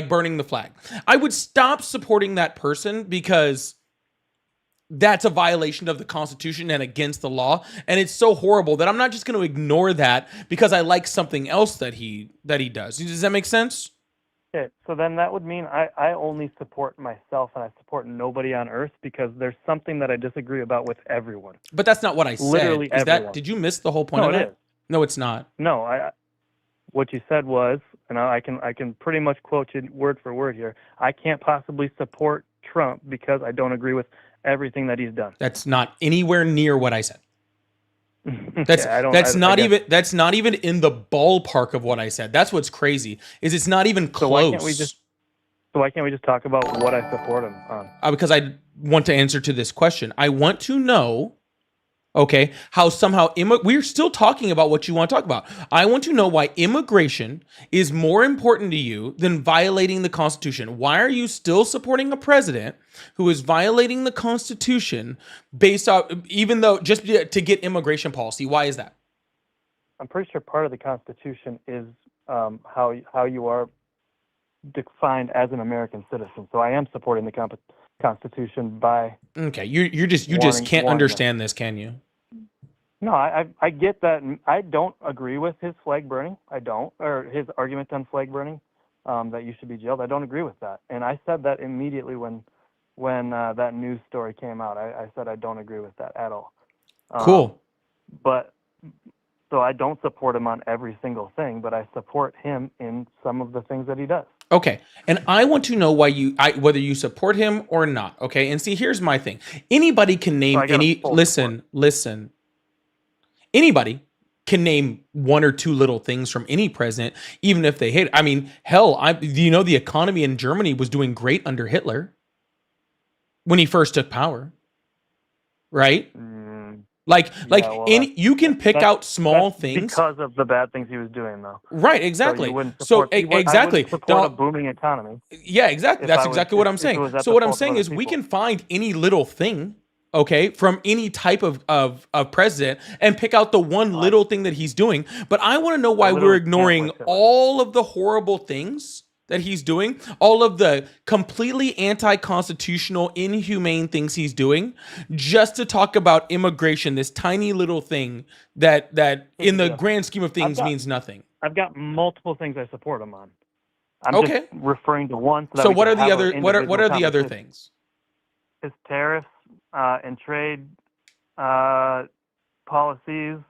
burning the flag. I would stop supporting that person because that's a violation of the Constitution and against the law. And it's so horrible that I'm not just going to ignore that because I like something else that he does. Does that make sense? Okay, so then that would mean I only support myself and I support nobody on earth because there's something that I disagree about with everyone. But that's not what I said. Literally everyone. Did you miss the whole point No, of it that? is. No, it's not. No, what you said was, and I can pretty much quote you word for word here. I can't possibly support Trump because I don't agree with everything that he's done. That's not anywhere near what I said. That's Yeah, I don't. that's I not guess. even that's not even in the ballpark of what I said. That's what's crazy. Is it's not even close. So why can't we just? So why can't we just talk about what I support him on? Because I want to answer to this question. I want to know, okay, how somehow we're still talking about what you want to talk about. I want to know why immigration is more important to you than violating the Constitution. Why are you still supporting a president who is violating the Constitution based off, even though just to get immigration policy? Why is that? I'm pretty sure part of the Constitution is how you are defined as an American citizen. So I am supporting the Constitution by. Okay, you just can't wanting understand this, can you? No, I get that. I don't agree with his flag burning. I don't, or his argument on flag burning, that you should be jailed. I don't agree with that, and I said that immediately when that news story came out. I said I don't agree with that at all. Cool. But so I don't support him on every single thing, but I support him in some of the things that he does. Okay, and I want to know why whether you support him or not. Okay, and see, here's my thing. Anybody can name any. Listen. Anybody can name one or two little things from any president, even if they hate it. I mean, hell, the economy in Germany was doing great under Hitler when he first took power, right? You can pick out small things because of the bad things he was doing, though. Right, exactly. Exactly. I would support a booming economy. Yeah, exactly. That's exactly what I'm saying. So what I'm saying is we can find any little thing, okay, from any type of president and pick out the one little thing that he's doing. But I want to know why we're ignoring all of the horrible things that he's doing, all of the completely anti-constitutional, inhumane things he's doing, just to talk about immigration, this tiny little thing that in the grand scheme of things means nothing. I've got multiple things I support him on. I'm just referring to one. So what are the other things? His tariffs and trade policies,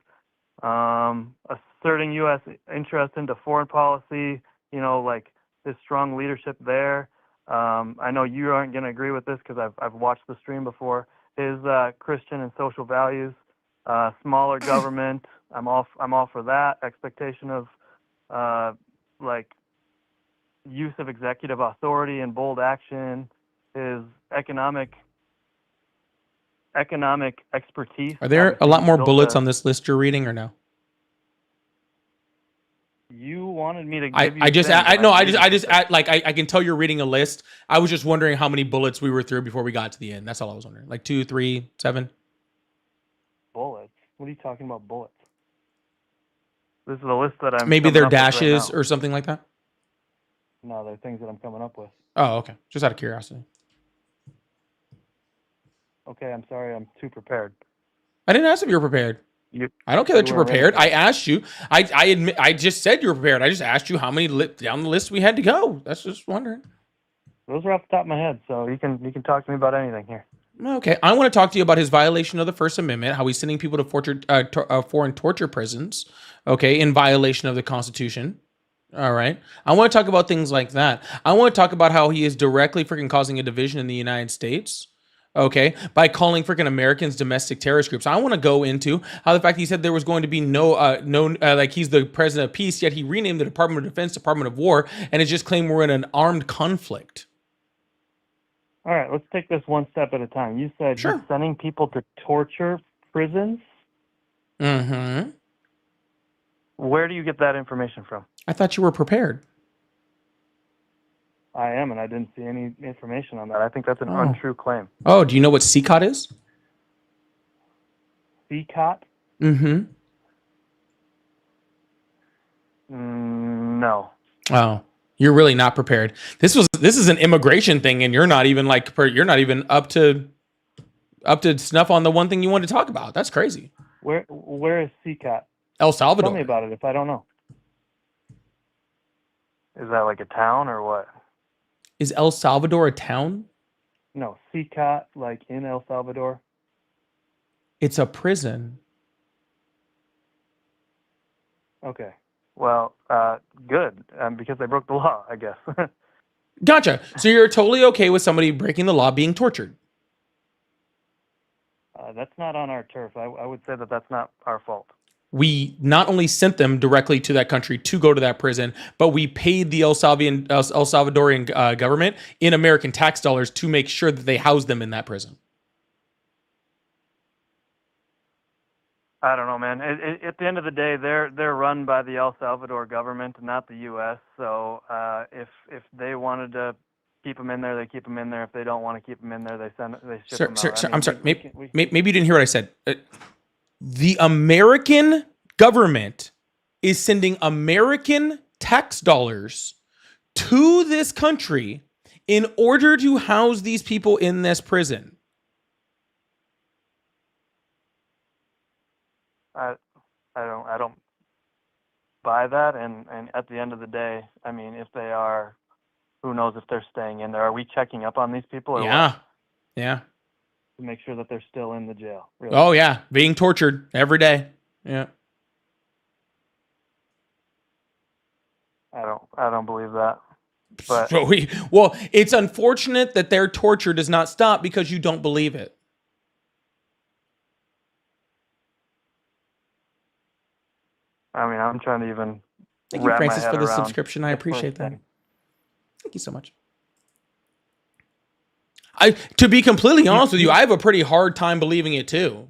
asserting U.S. interest into foreign policy, like his strong leadership there. I know you aren't going to agree with this because I've watched the stream before. His Christian and social values, smaller government. I'm all for that. Expectation of use of executive authority and bold action. His economic expertise. Are there a lot more bullets on this list you're reading or no? You wanted me to give I can tell you're reading a list. I was just wondering how many bullets we were through before we got to the end. That's all I was wondering. Like 2, 3, 7 bullets. What are you talking about bullets? This is the list that I'm maybe they're dashes or something like that. No, they're things that I'm coming up with. Oh, okay. Just out of curiosity. Okay, I'm sorry. I'm too prepared. I didn't ask if you were prepared. I don't care that you're prepared. I asked you. I admit. I just said you were prepared. I just asked you how many down the list we had to go. That's just wondering. Those are off the top of my head, so you can talk to me about anything here. Okay, I want to talk to you about his violation of the First Amendment, how he's sending people to foreign torture prisons, okay, in violation of the Constitution. All right. I want to talk about things like that. I want to talk about how he is directly freaking causing a division in the United States. Okay, by calling freaking Americans domestic terrorist groups. I want to go into how the fact he said there was going to be like he's the president of peace, yet he renamed the Department of Defense Department of War, and it just claimed we're in an armed conflict. All right, let's take this one step at a time. You said you're sending people to torture prisons? Mm-hmm. Where do you get that information from? I thought you were prepared. I am, and I didn't see any information on that. I think that's an untrue claim. Oh, do you know what CCOT is? CCOT? Mm-hmm. No. Oh, you're really not prepared. This is an immigration thing, and you're not even up to snuff on the one thing you wanted to talk about. That's crazy. Where is CCOT? El Salvador. Tell me about it if I don't know. Is that like a town or what? Is El Salvador a town? No, CCOT, like in El Salvador. It's a prison. Okay. Well, good, because they broke the law, I guess. Gotcha. So you're totally okay with somebody breaking the law being tortured? That's not on our turf. I would say that that's not our fault. We not only sent them directly to that country to go to that prison, but we paid the El Salvadorian government in American tax dollars to make sure that they housed them in that prison. I don't know, man. At the end of the day, they're run by the El Salvador government, not the U.S. So if they wanted to keep them in there, they keep them in there. If they don't want to keep them in there, they ship them out. I'm sorry. Maybe you didn't hear what I said. The American government is sending American tax dollars to this country in order to house these people in this prison. I don't buy that. And at the end of the day, I mean, if they are, who knows if they're staying in there? Are we checking up on these people? Or Yeah. what? Yeah. To make sure that they're still in the jail. Really. Oh yeah, being tortured every day. Yeah. I don't believe that. But So well, it's unfortunate that their torture does not stop because you don't believe it. I mean, I'm trying to even Thank you, wrap my Francis, head for the around subscription. I the appreciate first that. thing. Thank you so much. To be completely honest with you, I have a pretty hard time believing it too.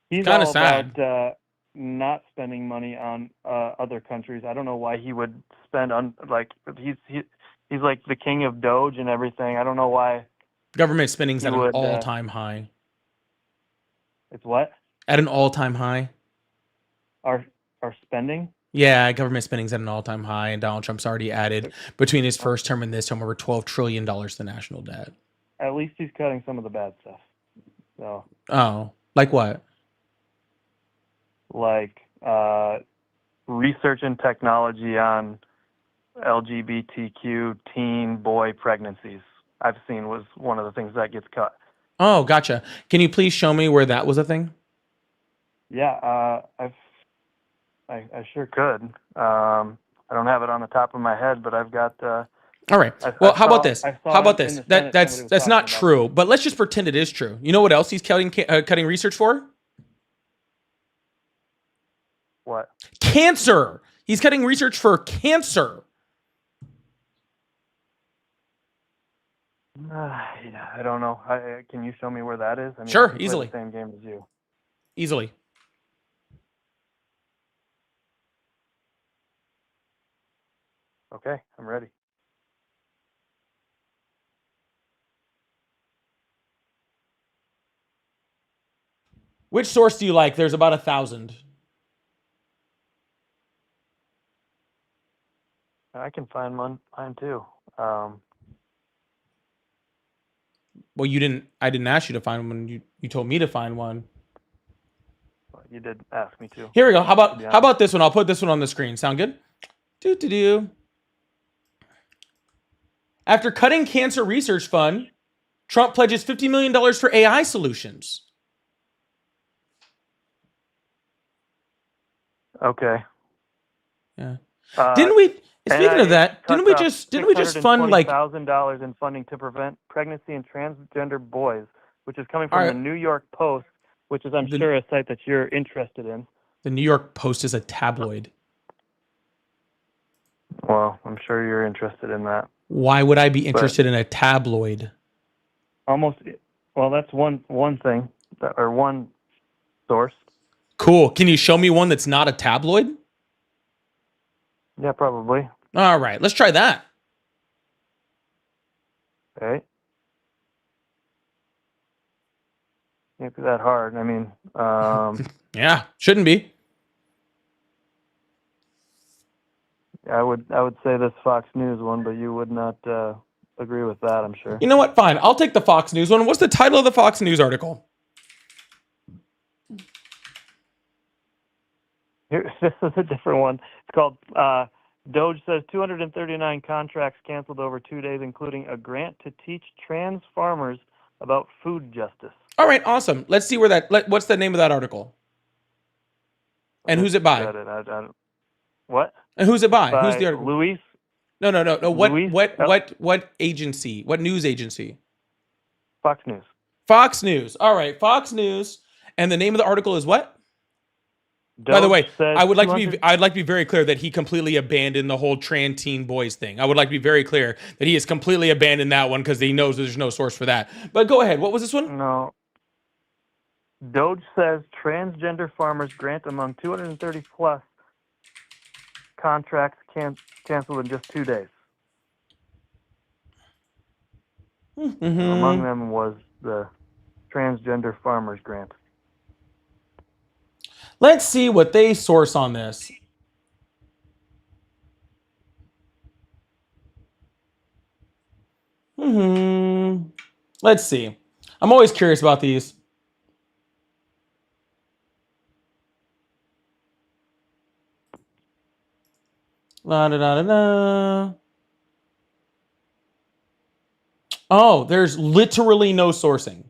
He's Kinda all sad. about not spending money on other countries. I don't know why he would spend on he's like the king of Doge and everything. I don't know why. Government spending's at You an would, all-time high. It's what? At an all-time high. Our spending? Yeah, government spending's at an all-time high, and Donald Trump's already added between his first term and this term over $12 trillion to national debt. At least he's cutting some of the bad stuff. So Oh, like what? like research and technology on LGBTQ teen boy pregnancies, I've seen was one of the things that gets cut. Oh, gotcha. Can you please show me where that was a thing? Yeah, I sure could. I don't have it on the top of my head, but I've got. All right. I Well, how about saw- this? I saw How about in this? the Senate That's somebody was that's not talking about true, but let's just pretend it is true. You know what else he's cutting research for? What? Cancer. He's cutting research for cancer. Yeah, I don't know. Can you show me where that is? I mean, Sure, I can play easily. the same game as you. Easily. Okay, I'm ready. Which source do you like? There's about 1,000. I can find mine too. Well, I didn't ask you to find one. You told me to find one. You did ask me to. Here we go. How To be about this one? I'll put this one on the screen. Sound good? Do. After cutting cancer research fund, Trump pledges $50 million for AI solutions. Okay. Yeah. Didn't we? Speaking of that, didn't we just fund like $1,000 in funding to prevent pregnancy in transgender boys, which is coming from All right. the New York Post, which is I'm sure a site that you're interested in. the New York Post is a tabloid? Well, I'm sure you're interested in that. Why would I be interested in a tabloid? Well, that's one thing or one source. Cool. Can you show me one that's not a tabloid? Yeah, probably. All right, let's try that. Okay. Can't be that hard. I mean, Yeah, shouldn't be. I would say this Fox News one, but you would not agree with that, I'm sure. You know what? Fine. I'll take the Fox News one. What's the title of the Fox News article? Here, this is a different one. It's called Doge says 239 contracts canceled over 2 days, including a grant to teach trans farmers about food justice. All right, awesome. Let's see where what's the name of that article? And who's it by? What? And who's it by? Who's the article? Luis? No. Luis? What agency? What news agency? Fox News. Fox News. All right, Fox News. And the name of the article is what? By the way, I'd like to be very clear that he completely abandoned the whole trans teen boys thing. I would like to be very clear that he has completely abandoned that one because he knows there's no source for that. But go ahead. What was this one? No. Doge says transgender farmers grant among 230 plus contracts canceled in just 2 days. Mm-hmm. Among them was the transgender farmers grant. Let's see what they source on this. Let's see. I'm always curious about these. La da da da da. Oh, there's literally no sourcing.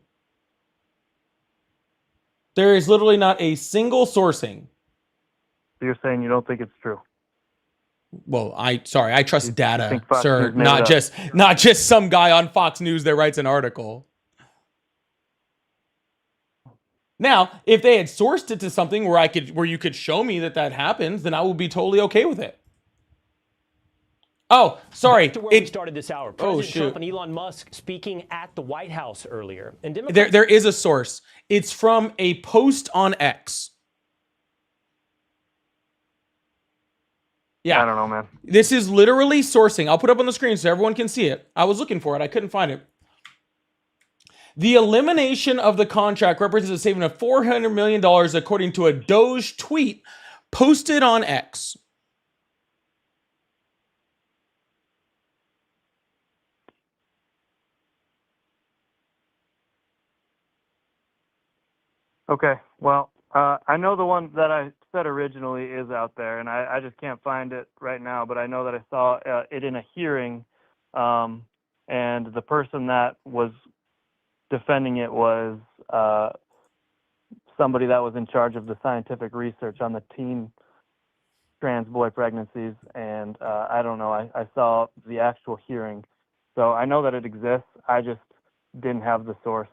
There is literally not a single sourcing. So you're saying you don't think it's true? Well, I trust data, Fox sir, News not just some guy on Fox News that writes an article. Now, if they had sourced it to something where you could show me that happens, then I would be totally okay with it. Oh, sorry. Back to where we started this hour. President Trump and shoot. Elon Musk speaking at the White House earlier. And There is a source. It's from a post on X. Yeah. I don't know, man. This is literally sourcing. I'll put it up on the screen so everyone can see it. I was looking for it. I couldn't find it. The elimination of the contract represents a saving of $400 million, according to a Doge tweet posted on X. Okay, well, I know the one that I said originally is out there, and I just can't find it right now, but I know that I saw it in a hearing, and the person that was defending it was somebody that was in charge of the scientific research on the teen trans boy pregnancies, and I don't know, I saw the actual hearing, so I know that it exists, I just didn't have the source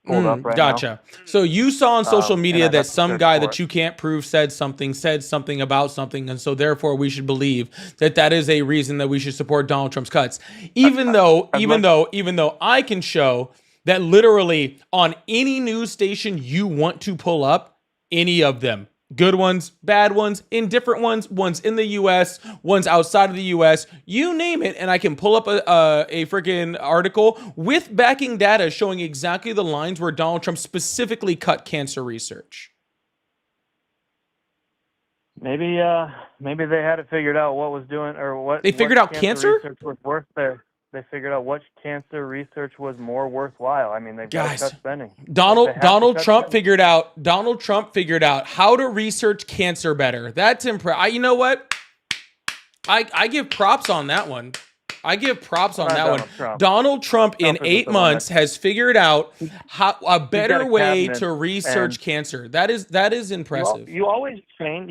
pulled up right now. Gotcha. So you saw on social media and I'd that have to some search guy for that it. you can't prove said something about something, and so therefore we should believe that is a reason that we should support Donald Trump's cuts. Even though I can show that literally on any news station you want to pull up, any of them, good ones, bad ones, indifferent ones in the US, ones outside of the US, you name it, and I can pull up a freaking article with backing data showing exactly the lines where Donald Trump specifically cut cancer research. Maybe they had it figured out what was doing or what They figured out cancer? research was worth there. They figured out which cancer research was more worthwhile. I mean, they've got to Guys, cut spending. Donald Trump spending. figured out how to research cancer better. That's impressive. You know what? I give props on that one. I give props on that one. Trump. Donald Trump in Trump is 8 the one months has figured out how a better way cabinet to research and- cancer. That is impressive. You always change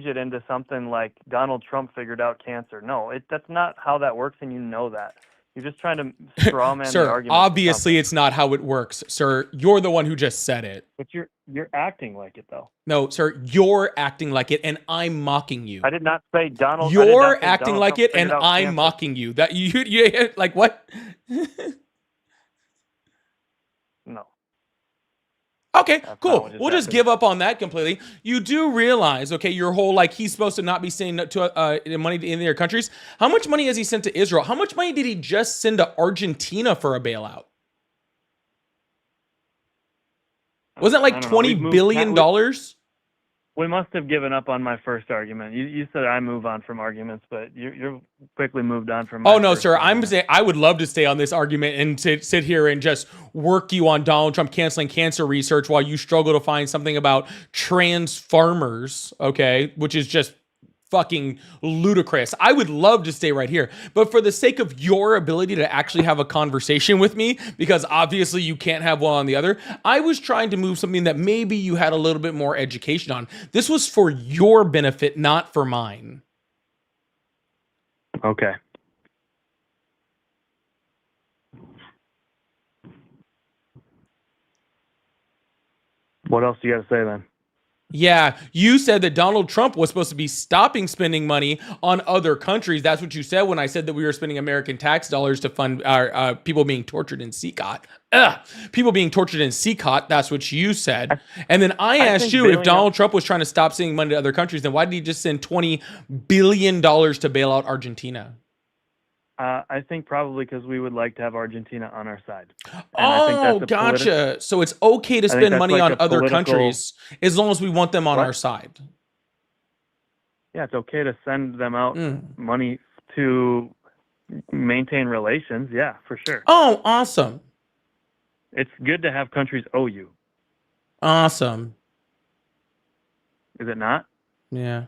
it into something like Donald Trump figured out cancer. No, that's not how that works, and you know that. You're just trying to straw man the Sir, argument. obviously it's not how it works, sir. You're the one who just said it. But you're acting like it though. No, sir, you're acting like it, and I'm mocking you. I did not say Donald. You're acting Donald like Trump it, and figured out I'm cancer. mocking you. That you like what? No. Okay, That's cool. not what just We'll just happened. give up on that completely. You do realize, okay, your whole like he's supposed to not be sending to money in their countries. How much money has he sent to Israel? How much money did he just send to Argentina for a bailout? Wasn't it I like don't know. $20 We've billion? We must have given up on my first argument. You said I move on from arguments, but you're quickly moved on from. Oh no, first sir. I'm argument. saying I would love to stay on this argument and sit here and just work you on Donald Trump canceling cancer research while you struggle to find something about trans farmers, okay, which is just fucking ludicrous. I would love to stay right here, but for the sake of your ability to actually have a conversation with me, because obviously you can't have one on the other, I was trying to move something that maybe you had a little bit more education on. This was for your benefit, not for mine. Okay. What else do you got to say then? Yeah, you said that Donald Trump was supposed to be stopping spending money on other countries. That's what you said when I said that we were spending American tax dollars to fund our people being tortured in CCOT. People being tortured in CCOT, that's what you said. And then I asked you if Donald Trump was trying to stop sending money to other countries, then why did he just send $20 billion to bail out Argentina? I think probably because we would like to have Argentina on our side. Oh, gotcha. So it's okay to spend money on other countries as long as we want them on our side. Yeah, it's okay to send them out money to maintain relations. Yeah, for sure. Oh, awesome. It's good to have countries owe you. Awesome. Is it not? Yeah.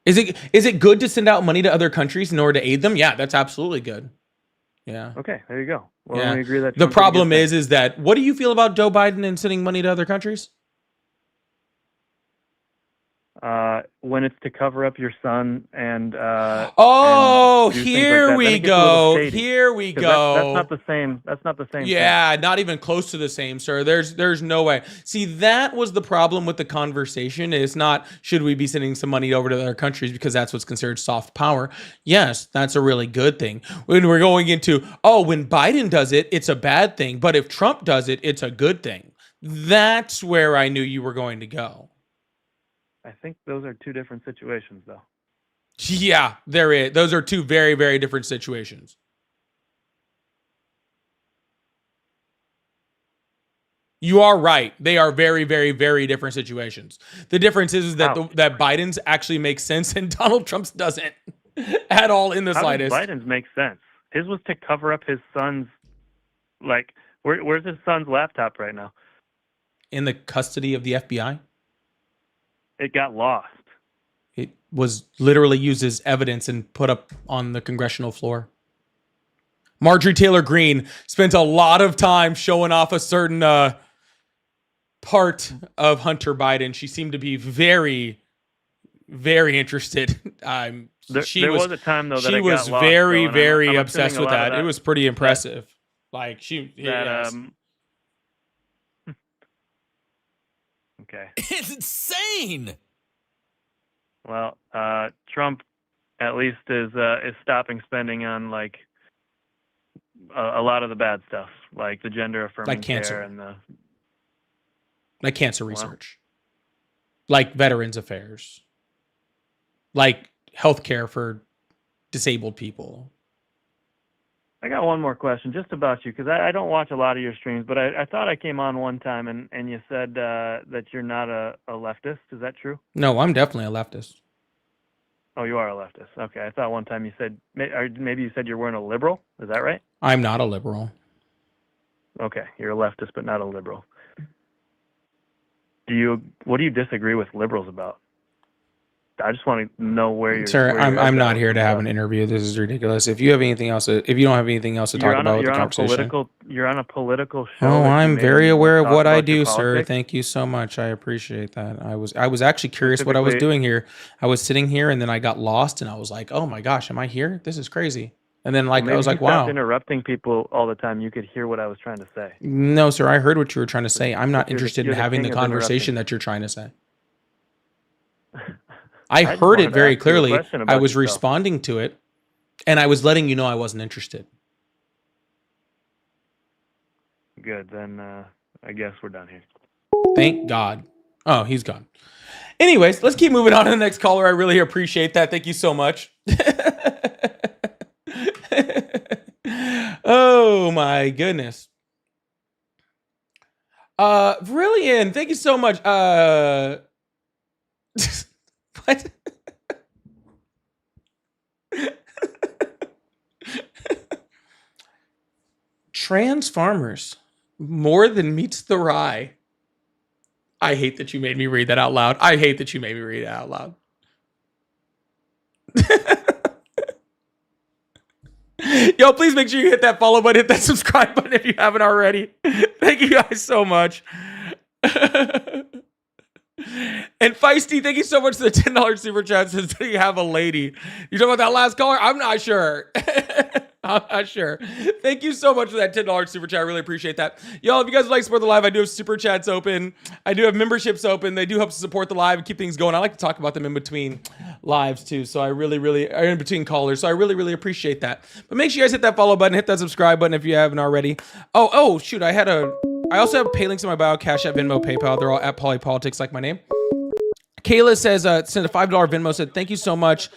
Is it good to send out money to other countries in order to aid them? Yeah, that's absolutely good. Yeah. Okay, there you go. Well, yeah. we agree that the problem is that what do you feel about Joe Biden and sending money to other countries? When it's to cover up your son and here we go. Here we go. That's not the same. That's not the same. Yeah, thing. Not even close to the same, sir. There's no way. See, that was the problem with the conversation. It's not should we be sending some money over to other countries because that's what's considered soft power. Yes, that's a really good thing. When we're going into when Biden does it, it's a bad thing, but if Trump does it, it's a good thing. That's where I knew you were going to go. I think those are two different situations, though. Yeah, there is. Those are two very, very different situations. You are right. They are very, very, very different situations. The difference is that that Biden's actually makes sense and Donald Trump's doesn't at all in the slightest. Biden's makes sense. His was to cover up his son's, where's his son's laptop right now? In the custody of the FBI? It got lost. It was literally used as evidence and put up on the congressional floor. Marjorie Taylor Greene spent a lot of time showing off a certain part of Hunter Biden. She seemed to be very, very interested. There was a time though that she was very, very obsessed with that. It was pretty impressive. Okay. It's insane. Well, Trump at least is stopping spending on a lot of the bad stuff, like the gender affirming care and like cancer research, like veterans affairs, like healthcare for disabled people. I got one more question just about you, because I don't watch a lot of your streams, but I thought I came on one time and you said that you're not a leftist. Is that true? No, I'm definitely a leftist. Oh, you are a leftist. Okay. I thought one time you said, maybe you said you weren't a liberal. Is that right? I'm not a liberal. Okay. You're a leftist, but not a liberal. What do you disagree with liberals about? I just want to know where you're. Sir, I'm not here to have an interview. This is ridiculous. If you have anything else, if you don't have anything else to talk about with the conversation, you're on a political show. Oh, I'm very aware of what I do, sir. Thank you so much. I appreciate that. I was actually curious what I was doing here. I was sitting here and then I got lost and I was like, oh my gosh, am I here? This is crazy. And then I was like, wow. Interrupting people all the time. You could hear what I was trying to say. No, sir. I heard what you were trying to say. I'm not interested in having the conversation that you're trying to say. I heard it very clearly. I was responding to it, and I was letting you know I wasn't interested. Good. Then I guess we're done here. Thank God. Oh, he's gone. Anyways, let's keep moving on to the next caller. I really appreciate that. Thank you so much. Oh, my goodness. Brilliant. Thank you so much. What? Trans farmers, more than meets the rye. I hate that you made me read that out loud. I hate that you made me read it out loud. Yo, please make sure you hit that follow button, hit that subscribe button if you haven't already. Thank you guys so much. And Feisty, thank you so much for the $10 super chat. Says, do you have a lady? You talking about that last caller? I'm not sure. Sure. Thank you so much for that $10 super chat. I really appreciate that. Y'all, if you guys would like to support the live, I do have super chats open. I do have memberships open. They do help support the live and keep things going. I like to talk about them in between lives too. So I really, or in between callers. So I really, really appreciate that. But make sure you guys hit that follow button, hit that subscribe button if you haven't already. Oh, shoot. I also have pay links in my bio, Cash App, Venmo, PayPal. They're all at Polypolitics, like my name. Kayla says, sent a $5 Venmo, said, thank you so much.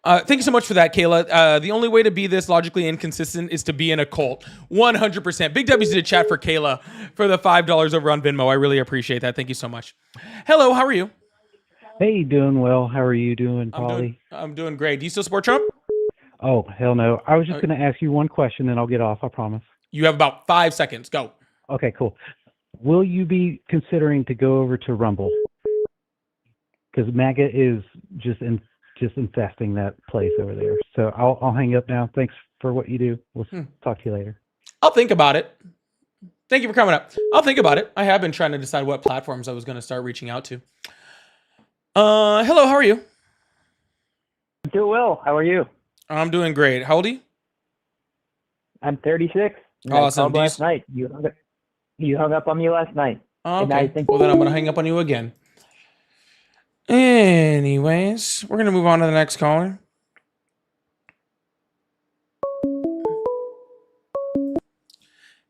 Thank you so much for that, Kayla. The only way to be this logically inconsistent is to be in a cult. 100%. Big W's to the chat for Kayla for the $5 over on Venmo. I really appreciate that. Thank you so much. Hello, how are you? Hey, doing well. How are you doing, Paulie? I'm doing great. Do you still support Trump? Oh, hell no. I was just going to ask you one question, then I'll get off, I promise. You have about 5 seconds. Go. Okay, cool. Will you be considering to go over to Rumble? Because MAGA is just infesting that place over there. So I'll hang up now. Thanks for what you do. We'll talk to you later. I'll think about it. Thank you for coming up. I'll think about it. I have been trying to decide what platforms I was going to start reaching out to. Hello, how are you? I'm doing well. How are you? I'm doing great. How old are you? I'm 36. Awesome. Last night. You hung up on me last night. Oh, And okay. I think Well, then I'm going to hang up on you again. Anyways, we're going to move on to the next caller.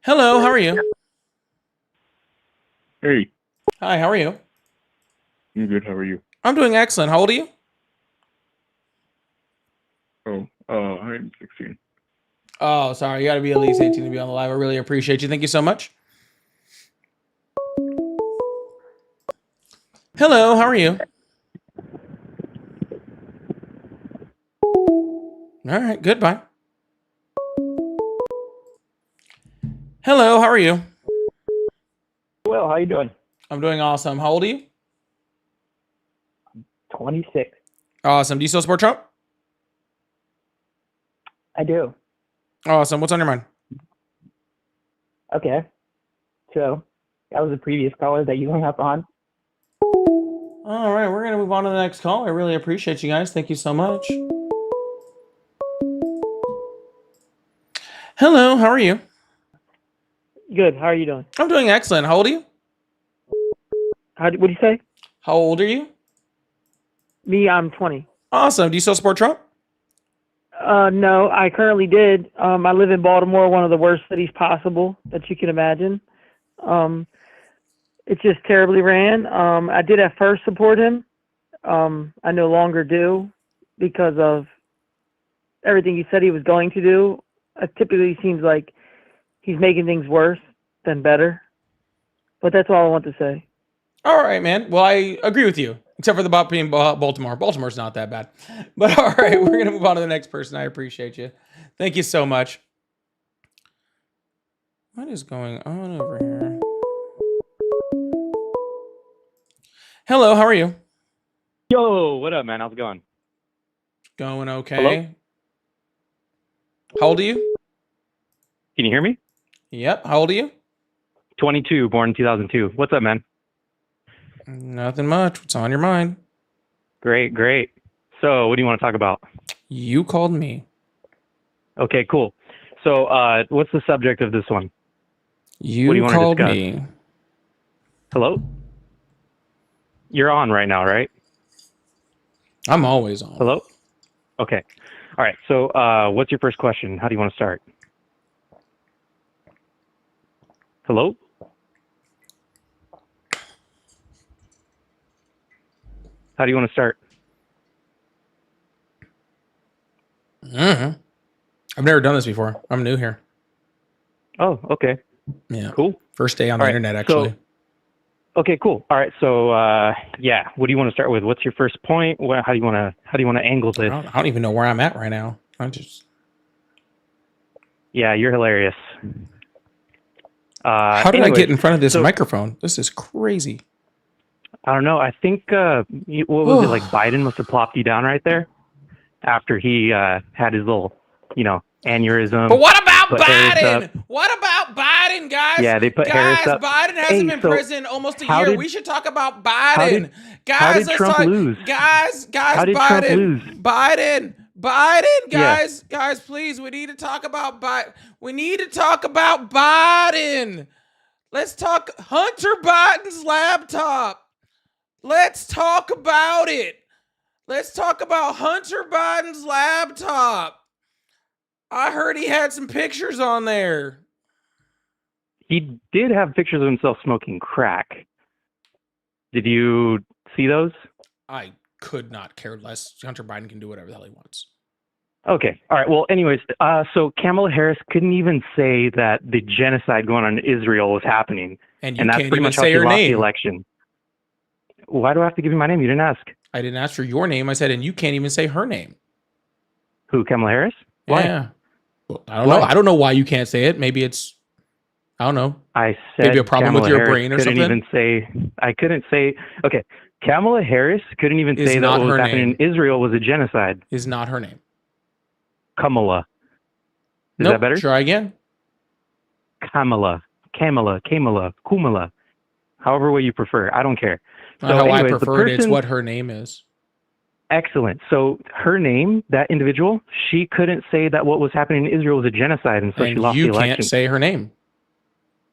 Hello, how are you? Hey, Hi, how are you? I'm good. How are you? I'm doing excellent. How old are you? Oh, I'm 16. Oh, sorry. You got to be at least 18 to be on the live. I really appreciate you. Thank you so much. Hello, how are you? All right, goodbye. Hello, how are you? well. How you doing? I'm doing awesome. How old are you? 26. Awesome. Do you still support Trump? I do. Awesome. What's on your mind? Okay. So that was the previous caller that you hung up on. All right, we're going to move on to the next call. I really appreciate you guys. Thank you so much. Hello, how are you? Good. How are you doing? I'm doing excellent. How old are you? What do you say? How old are you? Me, I'm 20. Awesome. Do you still support Trump? No, I currently did. I live in Baltimore, one of the worst cities possible that you can imagine. It's just terribly ran. I did at first support him. I no longer do because of everything he said he was going to do. It typically seems like he's making things worse than better. But that's all I want to say. All right, man. Well, I agree with you, except for the about being Baltimore. Baltimore's not that bad. But all right, we're going to move on to the next person. I appreciate you. Thank you so much. What is going on over here? Hello, how are you? Yo, what up, man? How's it going? Going okay. Hello? How old are you? Can you hear me? Yep. How old are you? 22, born in 2002. What's up, man? Nothing much. What's on your mind? Great, great. So, what do you want to talk about? You called me. Okay, cool. So, what's the subject of this one? You what do you want to called discuss? me. Hello? You're on right now, right? I'm always on. Hello? Okay. All right. So, what's your first question? How do you want to start? Hello? How do you want to start? Mm-hmm. I've never done this before. I'm new here. Oh, okay. Yeah. Cool. First day on the All right, internet, actually. So, okay, cool. All right. So, yeah. What do you want to start with? What's your first point? How do you want to angle this? I don't even know where I'm at right now. Yeah, you're hilarious. How did I anyways, get in front of this microphone? This is crazy. I don't know. I think what was it like? Biden must have plopped you down right there after he had his little, aneurysm. But what about put Harris up. Biden? What about Biden, guys? Yeah, they put Harris up. Biden hasn't Hey, been so prison almost a how year. did- We should talk about how Biden. did- Guys, how did let's Trump talk. lose? Guys, How did Biden. Trump lose? Biden, Yeah. guys, please, we need to talk about Biden. We need to talk about Biden. Let's talk Hunter Biden's laptop. Let's talk about it. Let's talk about Hunter Biden's laptop. I heard he had some pictures on there. He did have pictures of himself smoking crack. Did you see those? I could not care less. Hunter Biden can do whatever the hell he wants. Okay. All right. Well, anyways, so Kamala Harris couldn't even say that the genocide going on in Israel was happening. And you that's can't pretty even much how say she her lost the name. election. Why do I have to give you my name? You didn't ask. I didn't ask for your name. I said, and you can't even say her name. Who, Kamala Harris? Why? Yeah. Well, I don't know. I don't know why you can't say it. Maybe it's, I don't know. I said maybe a problem Kamala with your Harris brain or couldn't something. Even say, I couldn't say, okay, Kamala Harris couldn't even Is say that not what was her happening name. in Israel was a genocide. Is not her name. Kamala. Is Nope. that better? Try again. Kamala. Kumala. However way you prefer. I don't care. Not how anyways, I the prefer it. It's person- what her name is. Excellent. So her name, that individual, she couldn't say that what was happening in Israel was a genocide, and so she And lost you the election. can't say her name.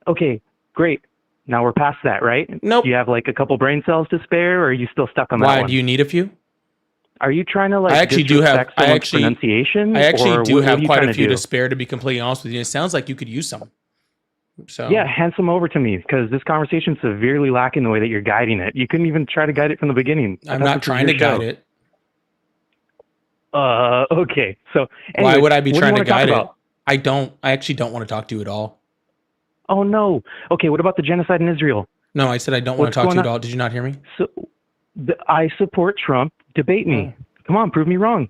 Okay, great. Now we're past that, right? Nope. Do you have like a couple brain cells to spare, or are you still stuck on that Why? one? Do you need a few? Are you trying to like I actually do have. disrespect someone's pronunciation? I actually or do what have are you quite trying a few do? to spare. To be completely honest with you, it sounds like you could use some. So Yeah, hand some over to me because this conversation's severely lacking the way that you're guiding it. You couldn't even try to guide it from the beginning. I I'm thought not this was trying to your guide show. it. Okay. So Why anyways, would I be what do you trying to wanna talk guide it? about? I don't. I actually don't want to talk to you at all. Oh no. Okay, what about the genocide in Israel? No, I said I don't want What's to talk to you going at on? all. Did you not hear me? So I support Trump. Debate me. Come on, prove me wrong.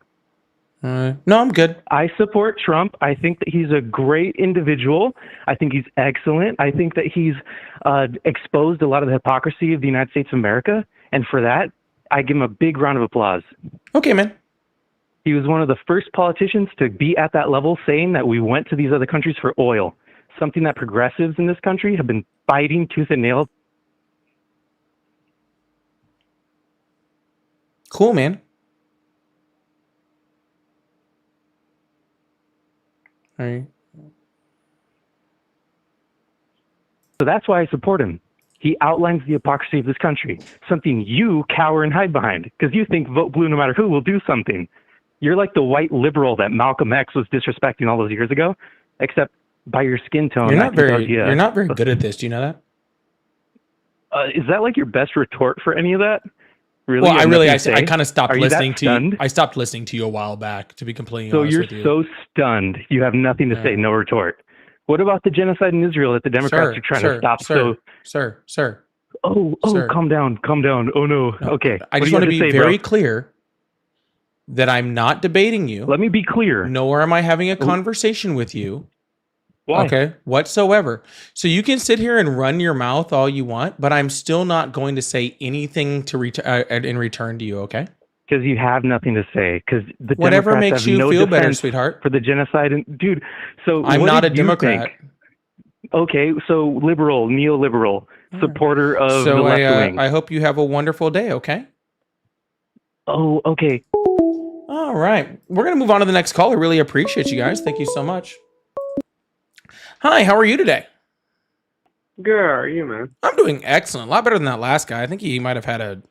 No, I'm good. I support Trump. I think that he's a great individual. I think he's excellent. I think that he's exposed a lot of the hypocrisy of the United States of America. And for that, I give him a big round of applause. Okay, man. He was one of the first politicians to be at that level saying that we went to these other countries for oil, something that progressives in this country have been fighting tooth and nail. Cool, man. All right. So that's why I support him. He outlines the hypocrisy of this country, something you cower and hide behind because you think vote blue no matter who will do something. You're like the white liberal that Malcolm X was disrespecting all those years ago, except by your skin tone. You're I not can tell very. you- You're not very good at this. Do you know that? Is that like your best retort for any of that? Really? Well, You I have really, nothing to I say? kind of stopped Are you that listening to you. stunned? I stopped listening to you a while back, to be completely So honest you're with you. so stunned. You have nothing to say. No retort. What about the genocide in Israel that the Democrats are trying to stop? Sir. Oh, Sir. calm down. Oh no. Okay. I What just do you want to have be say, very bro? clear that I'm not debating you. Let me be clear. Nor am I having a conversation with you. Why? Okay, whatsoever. So you can sit here and run your mouth all you want, but I'm still not going to say anything to in return to you. Okay? Because you have nothing to say. Because the Whatever Democrats makes have you no feel better, defense sweetheart. for the genocide. And dude, so I'm what not did a you Democrat. think? Okay, so liberal, neoliberal, supporter of the So left wing. I hope you have a wonderful day. Okay. Oh, okay. All right. We're going to move on to the next call. I really appreciate you guys. Thank you so much. Hi, how are you today? Good, how are you, man? I'm doing excellent. A lot better than that last guy. I think he might have had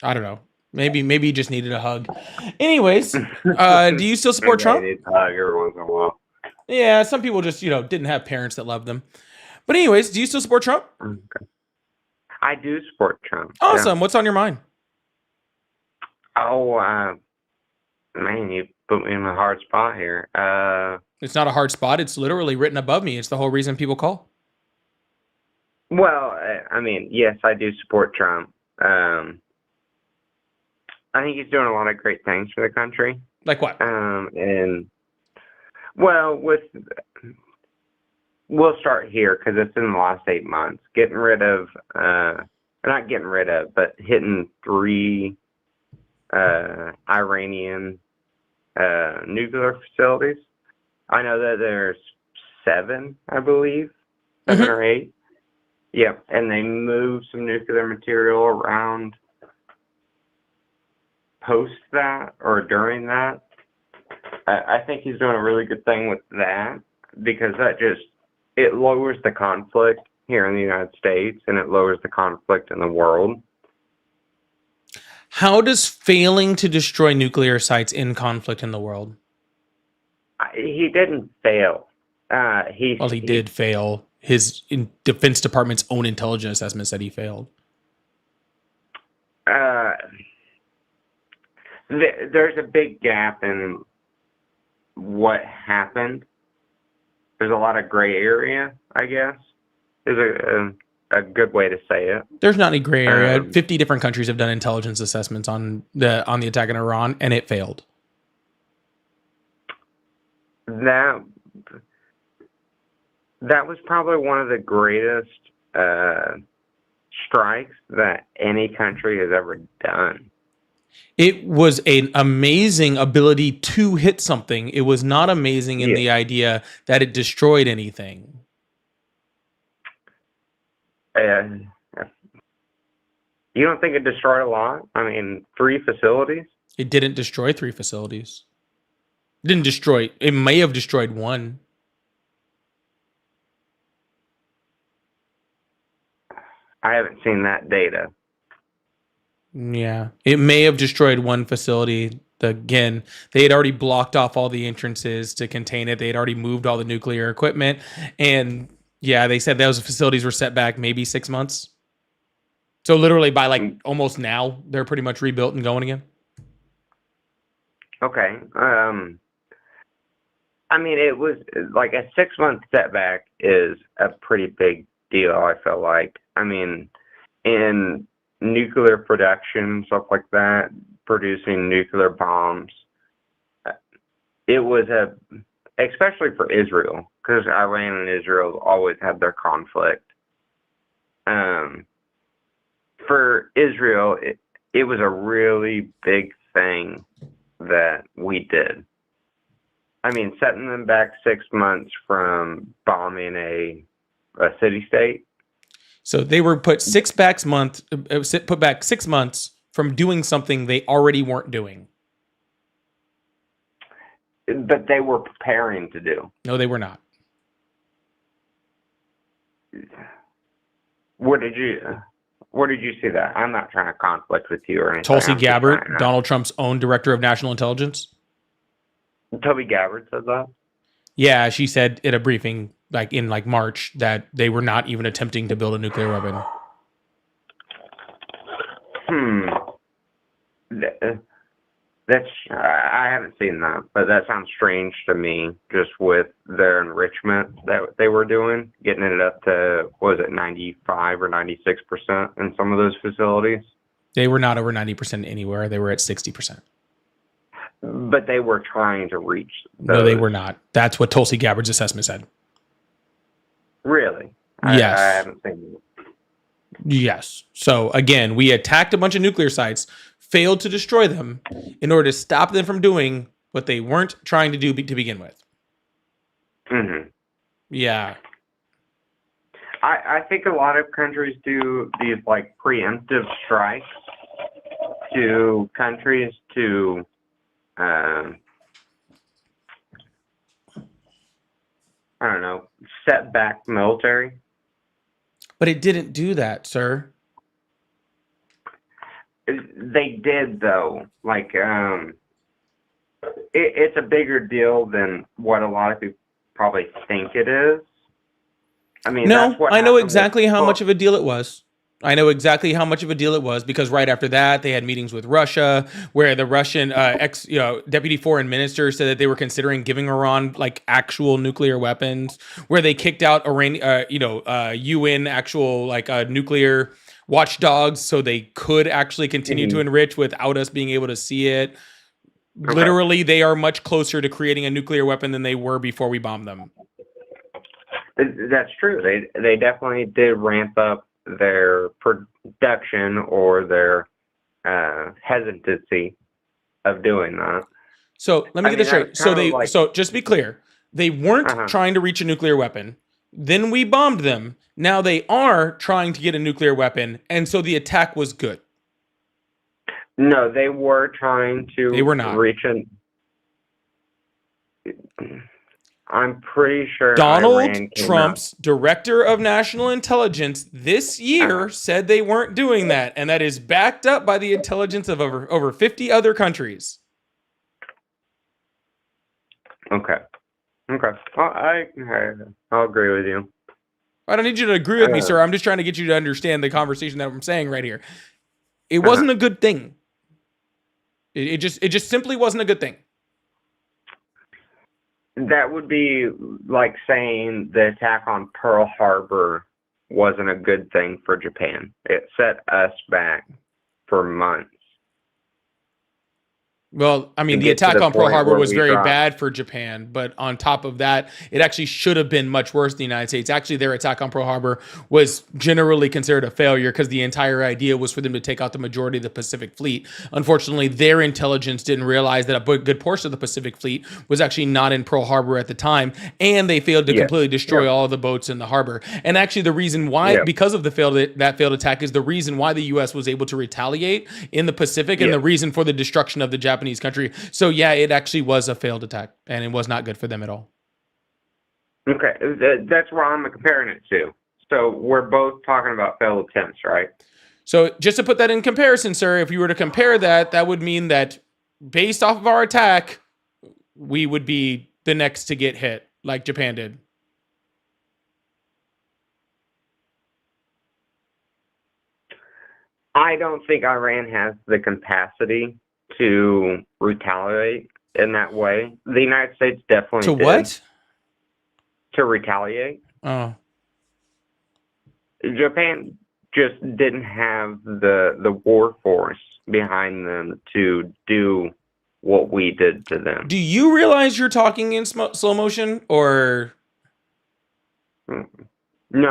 I don't know. Maybe he just needed a hug. Anyways, do you still support Trump? Need to hug every once in a while. Yeah, some people just, didn't have parents that loved them. But anyways, do you still support Trump? Okay. I do support Trump. Awesome. What's on your mind? Oh, man, you put me in a hard spot here. It's not a hard spot. It's literally written above me. It's the whole reason people call. Well, I mean, yes, I do support Trump. I think he's doing a lot of great things for the country. Like what? And well, we'll start here because it's in the last 8 months. Getting rid of, not getting rid of, but hitting 3 Iranian nuclear facilities. I know that there's 7, I believe, 7 or 8. Yeah, and they moved some nuclear material around post that or during that, I think he's doing a really good thing with that, because it lowers the conflict here in the United States, and it lowers the conflict in the world. How does failing to destroy nuclear sites end conflict in the world? He didn't fail. He did fail. His Defense Department's own intelligence assessment said he failed. There's a big gap in what happened. There's a lot of gray area, I guess, is a good way to say it. There's not any gray area. 50 different countries have done intelligence assessments on the attack in Iran, and it failed. That was probably one of the greatest strikes that any country has ever done. It was an amazing ability to hit something. It was not amazing in the idea that it destroyed anything. You don't think it destroyed a lot? I mean, 3 facilities? It didn't destroy 3 facilities. It didn't destroy. It may have destroyed 1. I haven't seen that data. Yeah, it may have destroyed 1 facility. Again, they had already blocked off all the entrances to contain it. They had already moved all the nuclear equipment. And yeah, they said those facilities were set back maybe 6 months. So literally by like almost now, they're pretty much rebuilt and going again. Okay. I mean, it was like a 6-month setback is a pretty big deal, I feel like. I mean, in nuclear production, stuff like that, producing nuclear bombs, it was especially for Israel, because Iran and Israel always had their conflict. For Israel, it was a really big thing that we did. I mean, setting them back 6 months from bombing a city-state. So they were put back 6 months from doing something they already weren't doing. But they were preparing to do. No, they were not. Where did you see that? I'm not trying to conflict with you or anything. Tulsi Gabbard, Donald Trump's own director of national intelligence. Toby Gabbard said that? Yeah, she said at a briefing in March that they were not even attempting to build a nuclear weapon. I haven't seen that, but that sounds strange to me, just with their enrichment that they were doing, getting it up to, what was it, 95 or 96% in some of those facilities? They were not over 90% anywhere. They were at 60%. But they were trying to reach those. No, they were not. That's what Tulsi Gabbard's assessment said. Really? Yes. I haven't seen it. Yes. So again, we attacked a bunch of nuclear sites, failed to destroy them in order to stop them from doing what they weren't trying to do to begin with. Mm-hmm. Yeah. I think a lot of countries do these preemptive strikes to countries to I don't know, set back military. But it didn't do that, sir. They did, though. It's a bigger deal than what a lot of people probably think it is. I mean, no, I know exactly how much of a deal it was. I know exactly how much of a deal it was because right after that, they had meetings with Russia where the Russian deputy foreign minister said that they were considering giving Iran actual nuclear weapons, where they kicked out Iran, UN actual nuclear watchdogs so they could actually continue to enrich without us being able to see it. Okay. Literally, they are much closer to creating a nuclear weapon than they were before we bombed them. That's true. They definitely did ramp up their production or their hesitancy of doing that. So let me get this straight. So just be clear, they weren't trying to reach a nuclear weapon. Then we bombed them. Now they are trying to get a nuclear weapon, and so the attack was good. No, they were trying to They were not. reach an. I'm pretty sure Donald Iran came Trump's director of national intelligence this year said they weren't doing that, and that is backed up by the intelligence of over 50 other countries. Okay. Well, I'll agree with you. I don't need you to agree with me, sir. I'm just trying to get you to understand the conversation that I'm saying right here. It wasn't a good thing. It just simply wasn't a good thing. That would be like saying the attack on Pearl Harbor wasn't a good thing for Japan. It set us back for months. Well, I mean, the attack on Pearl Harbor was very bad for Japan, but on top of that, it actually should have been much worse in the United States. Actually, their attack on Pearl Harbor was generally considered a failure because the entire idea was for them to take out the majority of the Pacific Fleet. Unfortunately, their intelligence didn't realize that a good portion of the Pacific Fleet was actually not in Pearl Harbor at the time, and they failed to completely destroy all of the boats in the harbor. And actually, the reason why, because of that failed attack, is the reason why the U.S. was able to retaliate in the Pacific, and the reason for the destruction of the Japanese country. So yeah, it actually was a failed attack, and it was not good for them at all. Okay, that's what I'm comparing it to. So we're both talking about failed attempts, right? So just to put that in comparison, sir, if you were to compare that, that would mean that based off of our attack, we would be the next to get hit, like Japan did. I don't think Iran has the capacity to retaliate in that way. The United States definitely did. What? To retaliate. Oh. Japan just didn't have the war force behind them to do what we did to them. Do you realize you're talking in slow motion, or? No.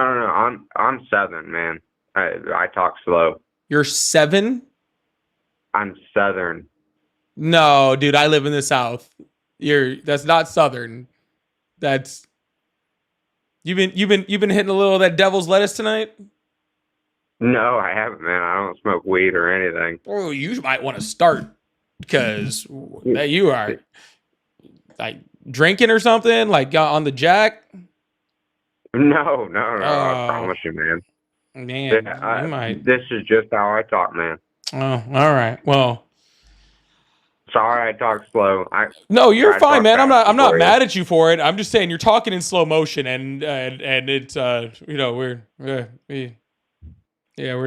I'm 7, man. I talk slow. You're 7? I'm Southern. No, dude, I live in the South. That's not Southern. That's you've been hitting a little of that devil's lettuce tonight? No, I haven't, man. I don't smoke weed or anything. Oh, you might want to start, because you are like drinking or something, like on the jack. No. I promise you, man. Man, you might. This is just how I talk, man. Oh, all right. Well, sorry, I talk slow. No, you're fine, man. I'm not mad at you for it. I'm just saying you're talking in slow motion, and it's we're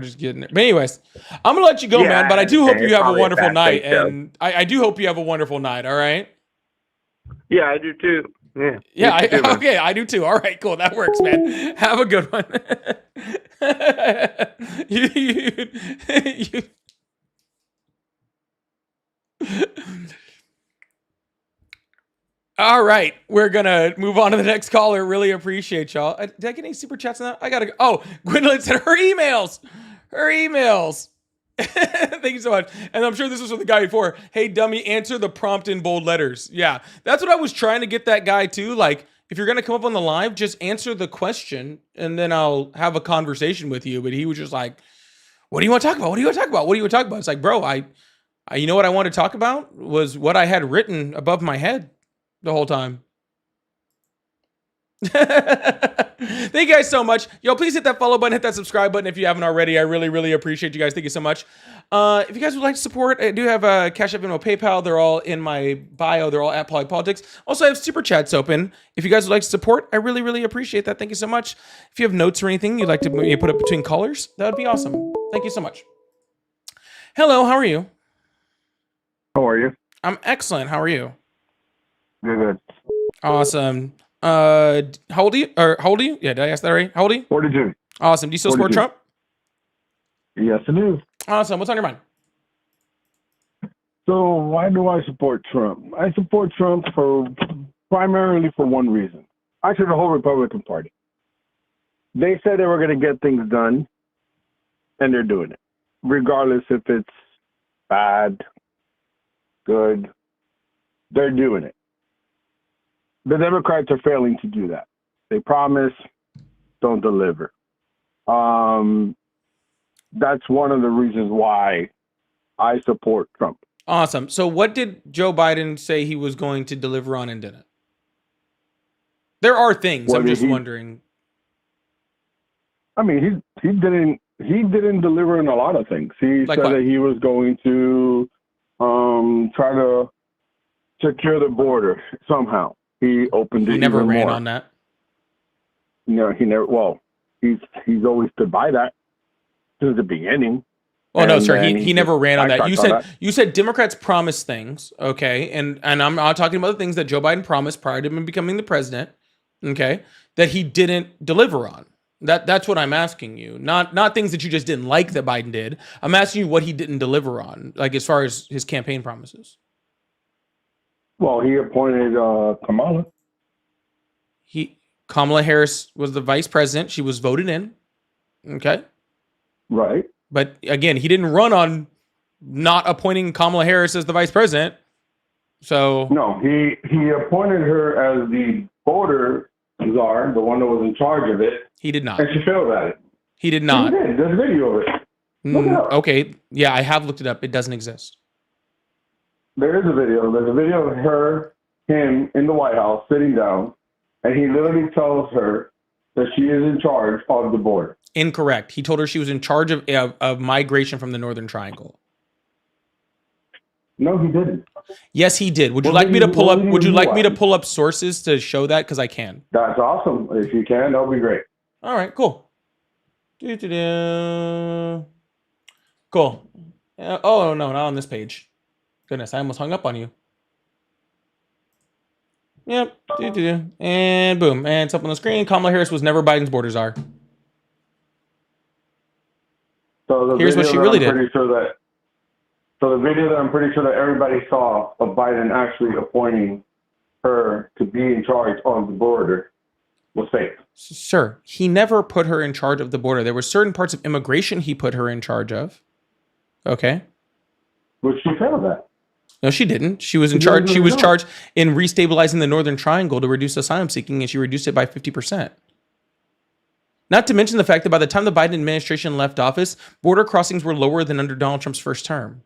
just getting there. But anyways, I'm gonna let you go, man. But I do hope you have a wonderful night, and I do hope you have a wonderful night. All right. Yeah, I do too. Yeah. I do too. All right, cool. That works, man. Have a good one. All right, we're gonna move on to the next caller. Really appreciate y'all. Did I get any super chats on that? I gotta go. Oh, Gwendolyn said her emails. Thank you so much. And I'm sure this was from the guy before. Hey, dummy, answer the prompt in bold letters. Yeah, that's what I was trying to get that guy to. Like, if you're gonna come up on the live, just answer the question, and then I'll have a conversation with you. But he was just like, "What do you want to talk about? What do you want to talk about? What do you want to talk about?" It's like, bro, I you know what I want to talk about was what I had written above my head the whole time. Thank you guys so much. Yo, please hit that follow button, hit that subscribe button if you haven't already. I really, really appreciate you guys. Thank you so much. If you guys would like to support, I do have a Cash App, Venmo, PayPal. They're all in my bio. They're all at Polypolitics. Also, I have super chats open. If you guys would like to support, I really, really appreciate that. Thank you so much. If you have notes or anything you'd like to maybe put up between callers, that would be awesome. Thank you so much. Hello, how are you? How are you? I'm excellent. How are you? Good. Awesome. How old are you? Yeah, did I ask that right? How old are you? 42. Awesome. Do you still support 42. Trump? Yes, I do. Awesome. What's on your mind? So why do I support Trump? I support Trump primarily for one reason. Actually, the whole Republican Party. They said they were going to get things done, and they're doing it, regardless if it's bad, good. They're doing it. The Democrats are failing to do that. They promise, don't deliver. That's one of the reasons why I support Trump. Awesome. So what did Joe Biden say he was going to deliver on and didn't? There are things. Well, I'm just he- wondering. I mean, he didn't deliver on a lot of things. He Like said what? that he was going to try to secure the border somehow. He opened it. He never even ran more. on that. No, he never. Well, he's always stood by that since the beginning. Oh no, And sir. then He never ran on that. backtracked on that. You said Democrats promised things, okay, and I'm not talking about the things that Joe Biden promised prior to him becoming the president, okay, that he didn't deliver on. That's what I'm asking you. Not things that you just didn't like that Biden did. I'm asking you what he didn't deliver on, like as far as his campaign promises. Well, he appointed Kamala. Kamala Harris was the vice president. She was voted in, okay. Right. But again, he didn't run on not appointing Kamala Harris as the vice president. So No, he appointed her as the border czar, the one that was in charge of it, he did not. and she failed at it. He did not. She did. There's a video of it. Look it up. Okay. Yeah, I have looked it up. It doesn't exist. There is a video. There's a video of him in the White House sitting down, and he literally tells her that she is in charge of the border. Incorrect. He told her she was in charge of migration from the Northern Triangle. No, he didn't. Yes, he did. Would you What like did me to he- pull what up? did Would he you do like me to on? pull up sources to show that? Because I can. That's awesome. If you can, that would be great. All right. Cool. Doo-doo-doo. Cool. Oh no, not on this page. Goodness, I almost hung up on you. Yep. Doo-doo-doo. And boom. And it's up on the screen. Kamala Harris was never Biden's border czar. So the Here's what video she that really I'm did. pretty sure that. So the video that I'm pretty sure that everybody saw of Biden actually appointing her to be in charge of the border was fake. Sir, he never put her in charge of the border. There were certain parts of immigration he put her in charge of. Okay. Which she failed at. No, she didn't. She was in She charge. didn't She do was it. charged in restabilizing the Northern Triangle to reduce asylum seeking, and she reduced it by 50%. Not to mention the fact that by the time the Biden administration left office, border crossings were lower than under Donald Trump's first term.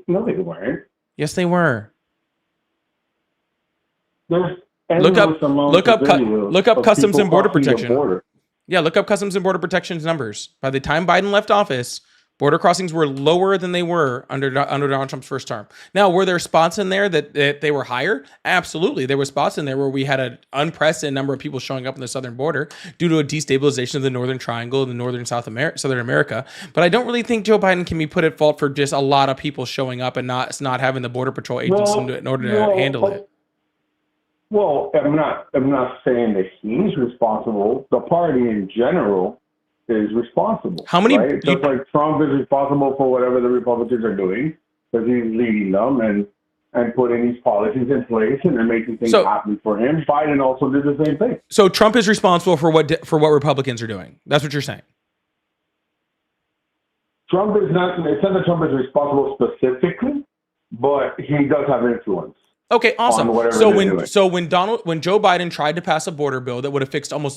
No, they weren't. Yes, they were. There's Look up endless amounts of videos look up of Customs people and Border crossing the Protection. border. Yeah, look up Customs and Border Protection's numbers. By the time Biden left office, border crossings were lower than they were under Donald Trump's first term. Now, were there spots in there that they were higher? Absolutely. There were spots in there where we had an unprecedented number of people showing up in the southern border due to a destabilization of the Northern Triangle and the Northern Southern America. But I don't really think Joe Biden can be put at fault for just a lot of people showing up and not having the Border Patrol agents in order to handle it. Well, I'm not saying that he's responsible. The party in general is responsible. How many- Right? Just like Trump is responsible for whatever the Republicans are doing because he's leading them and putting these policies in place and they're making things happen for him. Biden also did the same thing. So Trump is responsible for what Republicans are doing. That's what you're saying. Trump is not. It's not that Trump is responsible specifically, but he does have influence. Okay, awesome. On whatever So they're doing. when Joe Biden tried to pass a border bill that would have fixed over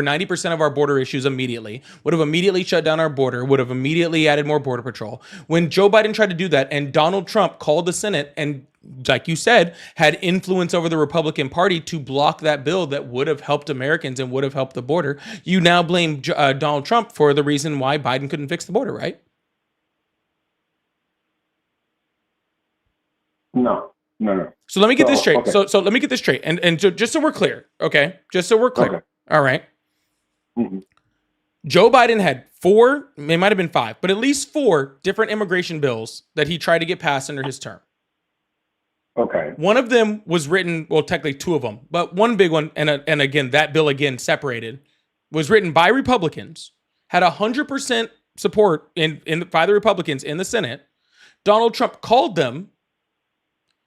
90% of our border issues immediately, would have immediately shut down our border, would have immediately added more border patrol. When Joe Biden tried to do that and Donald Trump called the Senate and, like you said, had influence over the Republican Party to block that bill that would have helped Americans and would have helped the border, you now blame Donald Trump for the reason why Biden couldn't fix the border, right? No. So let me get this straight. Okay. So let me get this straight. And just so we're clear, okay? Just so we're clear. Okay. All right. Mhm. Joe Biden had 4, it might have been 5, but at least 4 different immigration bills that he tried to get passed under his term. Okay. One of them was written, well, technically 2 of them, but one big one, and again, that bill again separated, was written by Republicans, had 100% support by the Republicans in the Senate. Donald Trump called them,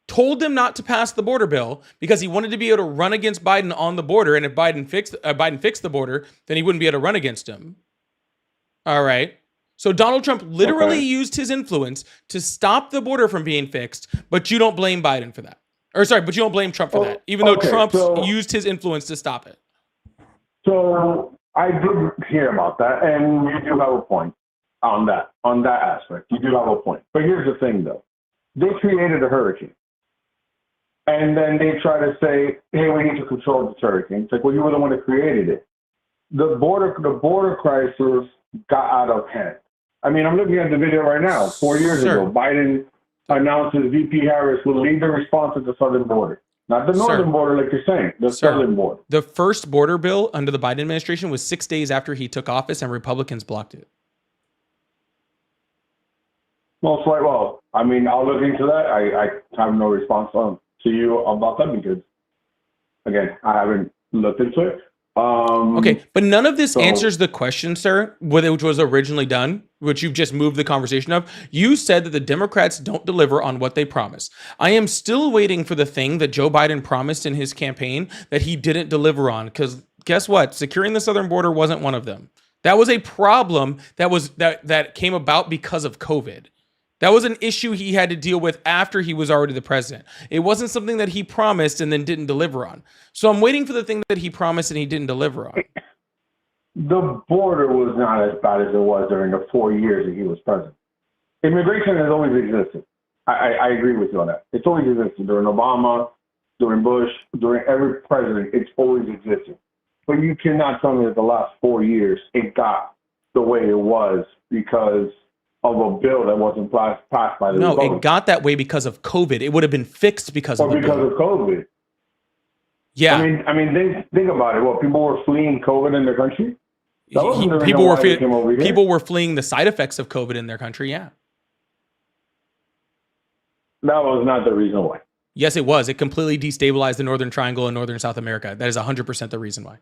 told them not to pass the border bill because he wanted to be able to run against Biden on the border. And if Biden fixed the border, then he wouldn't be able to run against him. All right. So Donald Trump literally used his influence to stop the border from being fixed, but you don't blame Biden for that. But you don't blame Trump for that, even though Trump used his influence to stop it. So I did hear about that, and you do have a point on that aspect. You do have a point. But here's the thing, though. They created a hurricane. And then they try to say, hey, we need to control this hurricane. It's like, well, you were the one that created it. The border crisis got out of hand. I mean, I'm looking at the video right now. 4 years ago, Biden announces VP Harris will lead the response at the southern border. Not the northern border, like you're saying, the southern border. The first border bill under the Biden administration was 6 days after he took office, and Republicans blocked it. Most likely, well, I mean, I'll look into that. I have no response to you about that because, again, I haven't looked into it. Okay, but none of this answers the question, sir, which was originally done, which you've just moved the conversation of. You said that the Democrats don't deliver on what they promise. I am still waiting for the thing that Joe Biden promised in his campaign that he didn't deliver on, because guess what? Securing the southern border wasn't one of them. That was a problem that came about because of COVID. That was an issue he had to deal with after he was already the president. It wasn't something that he promised and then didn't deliver on. So I'm waiting for the thing that he promised and he didn't deliver on. The border was not as bad as it was during the 4 years that he was president. Immigration has always existed. I agree with you on that. It's always existed. During Obama, during Bush, during every president, it's always existed. But you cannot tell me that the last 4 years it got the way it was because of a bill that wasn't passed by the Republicans. It got that way because of COVID. It would have been fixed because of COVID. Yeah. I mean, think about it. Well, people were fleeing COVID in their country. People were fleeing the side effects of COVID in their country. Yeah. That was not the reason why. Yes, it was. It completely destabilized the Northern Triangle and Northern South America. That is 100% the reason why.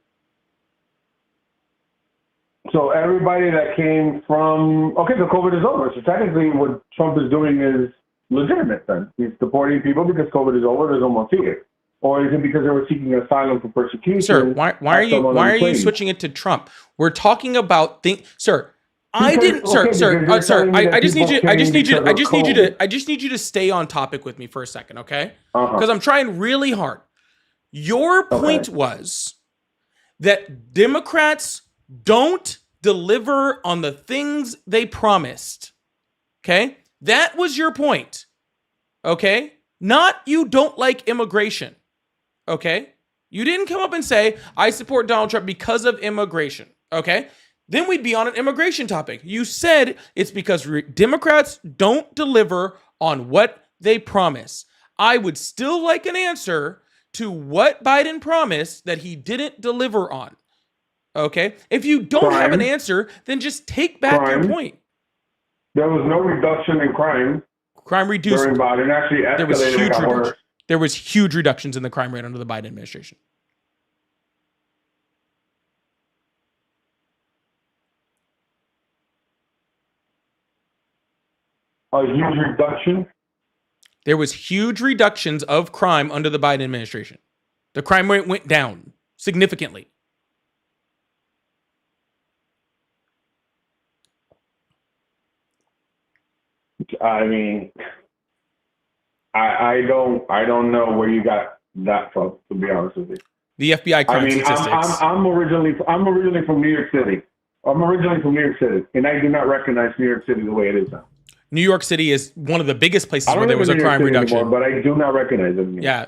So everybody that came from, so COVID is over. So technically what Trump is doing is legitimate then. He's deporting people because COVID is over, there's no more fear. Or is it because they were seeking asylum for persecution? Sir, why are you switching it to Trump? We're talking about Sir, I just need you to stay on topic with me for a second, okay? Because I'm trying really hard. Your point was that Democrats don't deliver on the things they promised. Okay? That was your point. Okay? Not you don't like immigration. Okay? You didn't come up and say, I support Donald Trump because of immigration. Okay? Then we'd be on an immigration topic. You said it's because Democrats don't deliver on what they promise. I would still like an answer to what Biden promised that he didn't deliver on. Okay? If you don't have an answer, then just take back your point. There was no reduction in crime. Crime reduced. During Biden actually escalated. There was huge reductions in the crime rate under the Biden administration. A huge reduction? There was huge reductions of crime under the Biden administration. The crime rate went down significantly. I mean, I don't know where you got that from, to be honest with you. The FBI crime statistics. I'm originally from New York City. And I do not recognize New York City the way it is now. New York City is one of the biggest places where there was a crime reduction. Anymore, but I do not recognize it anymore. Yeah,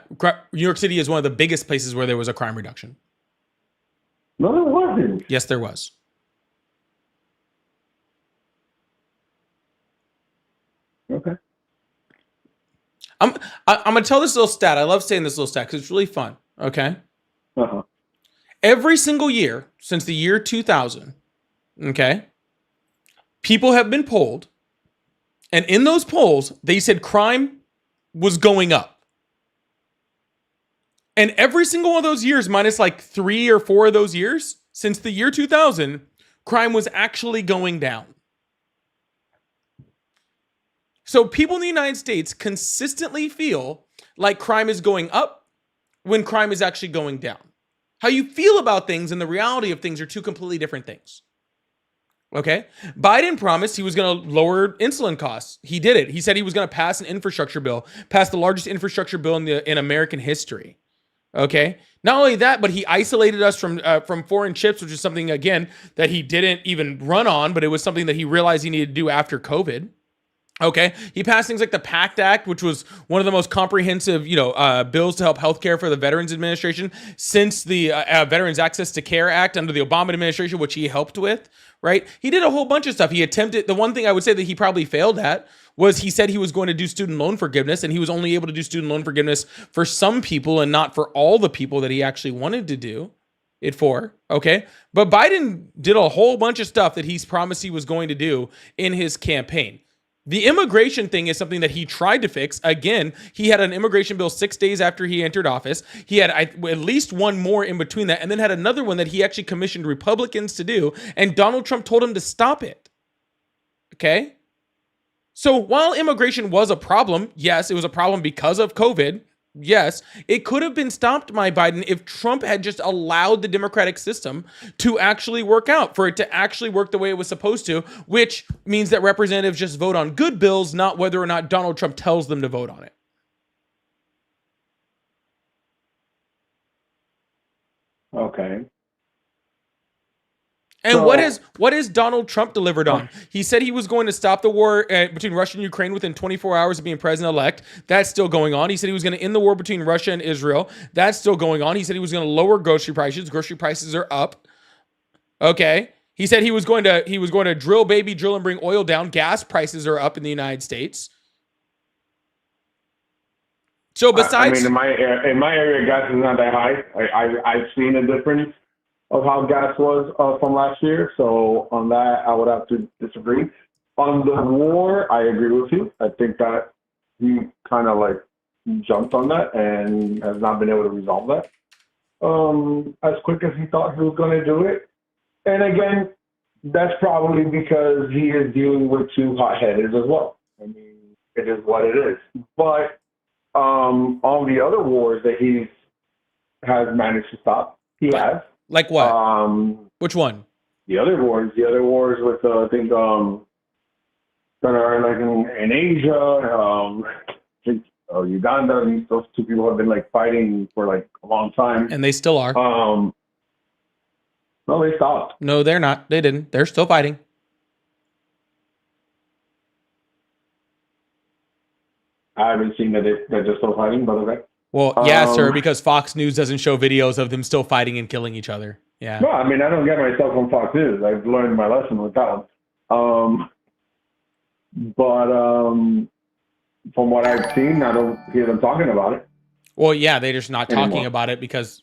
New York City is one of the biggest places where there was a crime reduction. No, there wasn't. Yes, there was. Okay. I'm gonna tell this little stat. I love saying this little stat because it's really fun. Okay. Every single year since the year 2000, okay, people have been polled, and in those polls they said crime was going up. And every single one of those years, minus like 3 or 4 of those years, since the year 2000, crime was actually going down. So people in the United States consistently feel like crime is going up when crime is actually going down. How you feel about things and the reality of things are two completely different things. Okay? Biden promised he was going to lower insulin costs. He did it. He said he was going to pass an infrastructure bill, pass the largest infrastructure bill in American history. Okay? Not only that, but he isolated us from foreign chips, which is something, again, that he didn't even run on, but it was something that he realized he needed to do after COVID. Okay, he passed things like the PACT Act, which was one of the most comprehensive, bills to help healthcare for the Veterans Administration since the Veterans Access to Care Act under the Obama administration, which he helped with. Right, he did a whole bunch of stuff. He attempted. The one thing I would say that he probably failed at was he said he was going to do student loan forgiveness, and he was only able to do student loan forgiveness for some people and not for all the people that he actually wanted to do it for. Okay, but Biden did a whole bunch of stuff that he's promised he was going to do in his campaign. The immigration thing is something that he tried to fix. Again, he had an immigration bill 6 days after he entered office. He had at least one more in between that, and then had another one that he actually commissioned Republicans to do, and Donald Trump told him to stop it. Okay? So while immigration was a problem, yes, it was a problem because of COVID. Yes, it could have been stopped by Biden if Trump had just allowed the democratic system to actually work out, for it to actually work the way it was supposed to, which means that representatives just vote on good bills, not whether or not Donald Trump tells them to vote on it. Okay. And So- what has Donald Trump delivered on? He said he was going to stop the war between Russia and Ukraine within 24 hours of being president-elect. That's still going on. He said he was going to end the war between Russia and Israel. That's still going on. He said he was going to lower grocery prices. Grocery prices are up. Okay. He said he was going to drill, baby, drill, and bring oil down. Gas prices are up in the United States. So besides, I mean, in my area, gas is not that high. I've seen a difference of how gas was from last year. So on that, I would have to disagree. On the war, I agree with you. I think that he kind of like jumped on that and has not been able to resolve that as quick as he thought he was going to do it. And again, that's probably because he is dealing with two hot-headed as well. I mean, it is what it is. But all the other wars that he has managed to stop, he has. like what? Which one? The other wars with I think that are like in Asia, Uganda. Those two people have been like fighting for like a long time, And they still are. No, they stopped. No, they're not. They didn't. They're still fighting. I haven't seen that they're just still fighting, but okay. Well, yeah, sir, because Fox News doesn't show videos of them still fighting and killing each other. Yeah. No, I mean, I don't get myself on Fox News. I've learned my lesson with that one. But from what I've seen, I don't hear them talking about it. Well, yeah, they're just not talking Anymore. about it because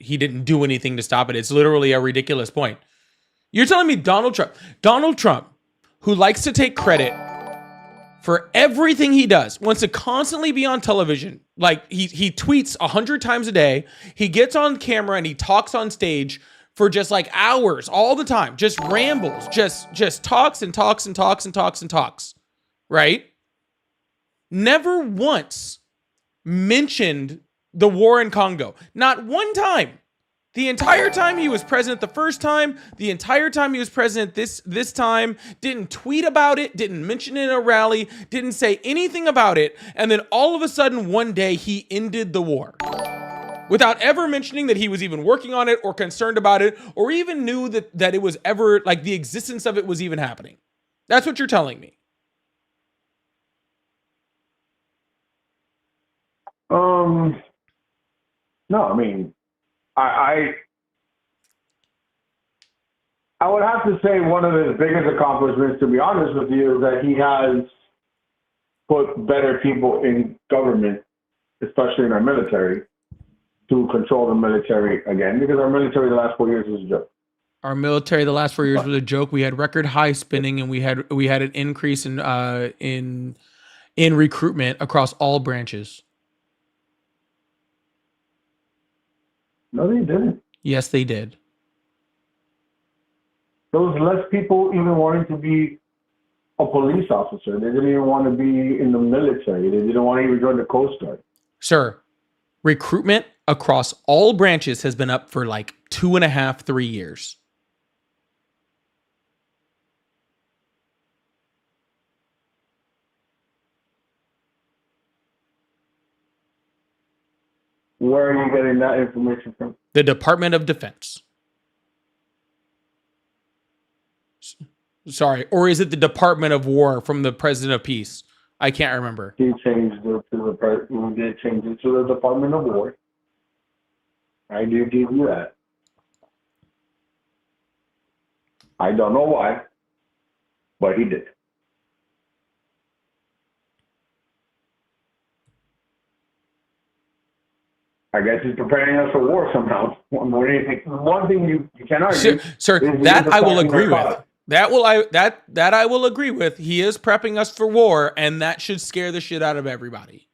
he didn't do anything to stop it. It's literally a ridiculous point. You're telling me Donald Trump, who likes to take credit for everything he does, wants to constantly be on television. Like he tweets 100 times a day. He gets on camera and he talks on stage for just like hours all the time, just rambles, just talks and talks and talks and talks and talks, right? Never once mentioned the war in Congo. Not one time. The entire time he was president the first time, the entire time he was president this time, didn't tweet about it, didn't mention it in a rally, didn't say anything about it, and then all of a sudden one day he ended the war. Without ever mentioning that he was even working on it or concerned about it or even knew that it was ever, like the existence of it was even happening. That's what you're telling me. No, I mean, I would have to say one of his biggest accomplishments, to be honest with you, is that he has put better people in government, especially in our military, to control the military again, because our military the last 4 years was a joke. Our military the last 4 years was a joke. We had record high spending, and we had an increase in recruitment across all branches. No, they didn't. Yes, they did. There was less people even wanting to be a police officer. They didn't even want to be in the military. They didn't want to even join the Coast Guard. Sir, recruitment across all branches has been up for like 2.5, 3 years. Where are you getting that information from? The Department of Defense. Sorry, or is it the Department of War from the President of Peace? I can't remember. He changed it to the we did change it to the Department of War. I do give you that. I don't know why, but he did. I guess he's preparing us for war somehow. What do you think? One thing you can argue, sir, is that I will attacking agree with. narcotics. That I will agree with. He is prepping us for war, and that should scare the shit out of everybody.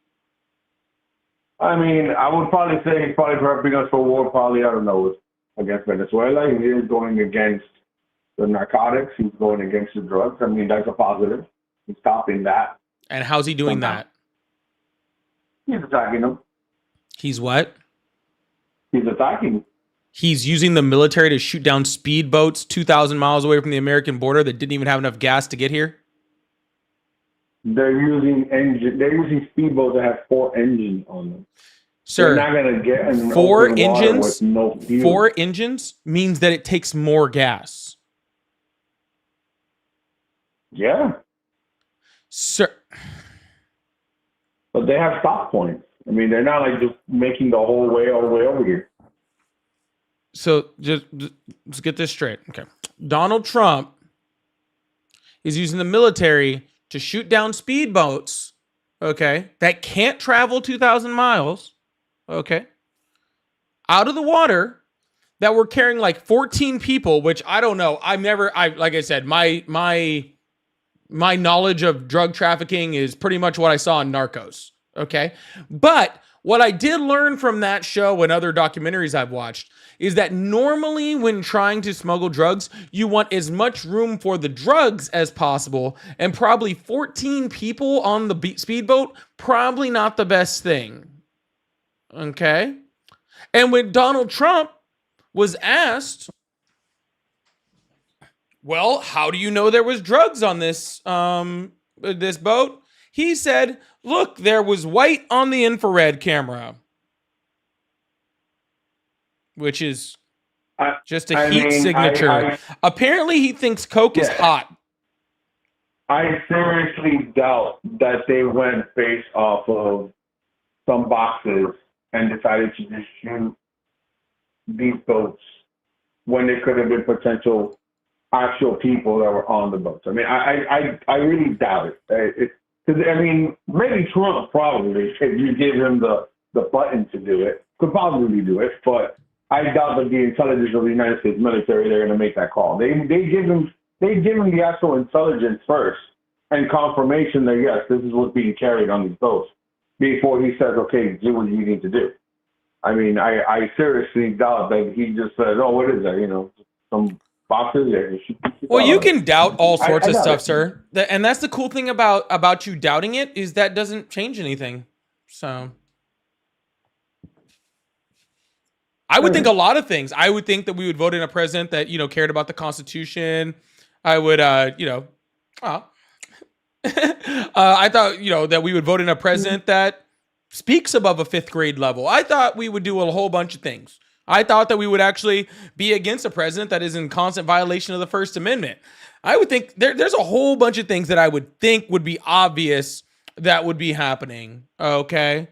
I mean, I would probably say he's probably prepping us for war. Probably, I don't know, against Venezuela. He is going against the narcotics. He's going against the drugs. I mean, that's a positive. He's stopping that. And how's he doing somehow. that? He's attacking them. He's what? He's attacking. He's using the military to shoot down speedboats 2,000 miles away from the American border that didn't even have enough gas to get here. They're using speedboats that have 4 engines on them. Sir, they're not gonna get in 4 open water engines. with no fuel. 4 engines means that it takes more gas. Yeah, Sir, but they have stop points. I mean, they're not like just making the whole way all the way over here. so just let's get this straight. Okay. Donald Trump is using the military to shoot down speedboats, okay, that can't travel 2,000 miles, okay, out of the water, that were carrying like 14 people, which I don't know. Like I said, my knowledge of drug trafficking is pretty much what I saw in Narcos, okay? But what I did learn from that show and other documentaries I've watched is that normally when trying to smuggle drugs, you want as much room for the drugs as possible, and probably 14 people on the speedboat, probably not the best thing, okay? And when Donald Trump was asked, well, how do you know there was drugs on this this boat? He said, look, there was white on the infrared camera, which is just a heat signature. Apparently, he thinks Coke is hot. I seriously doubt that they went based off of some boxes and decided to just shoot these boats when they could have been potential actual people that were on the boats. I mean, I really doubt it. I mean, maybe Trump probably, if you give him the button to do it, could probably do it, but I doubt that the intelligence of the United States military, they're going to make that call. They give him the actual intelligence first and confirmation that, yes, this is what's being carried on these boats before he says, okay, do what you need to do. I mean, I seriously doubt that he just said, oh, what is that? You know, some boxes. Well, you can doubt all sorts of doubt stuff, it. sir. And that's the cool thing about you doubting it, is that doesn't change anything. So I would think a lot of things. I would think that we would vote in a president that, cared about the Constitution. I would, I thought, that we would vote in a president that speaks above a 5th grade level. I thought we would do a whole bunch of things. I thought that we would actually be against a president that is in constant violation of the First Amendment. I would think there's a whole bunch of things that I would think would be obvious that would be happening. Okay.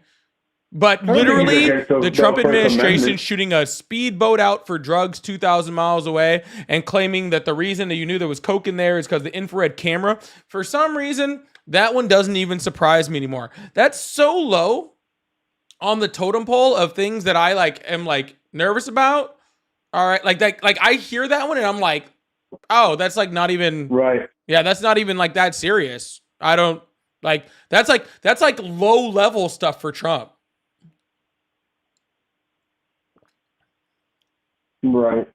But literally, the Trump administration shooting a speedboat out for drugs 2,000 miles away and claiming that the reason that you knew there was Coke in there is because the infrared camera. For some reason, that one doesn't even surprise me anymore. That's so low on the totem pole of things that I am nervous about. All right, I hear that one and I'm like, oh, that's not even right. Yeah, that's not even that serious. I don't that's low level stuff for Trump. Right.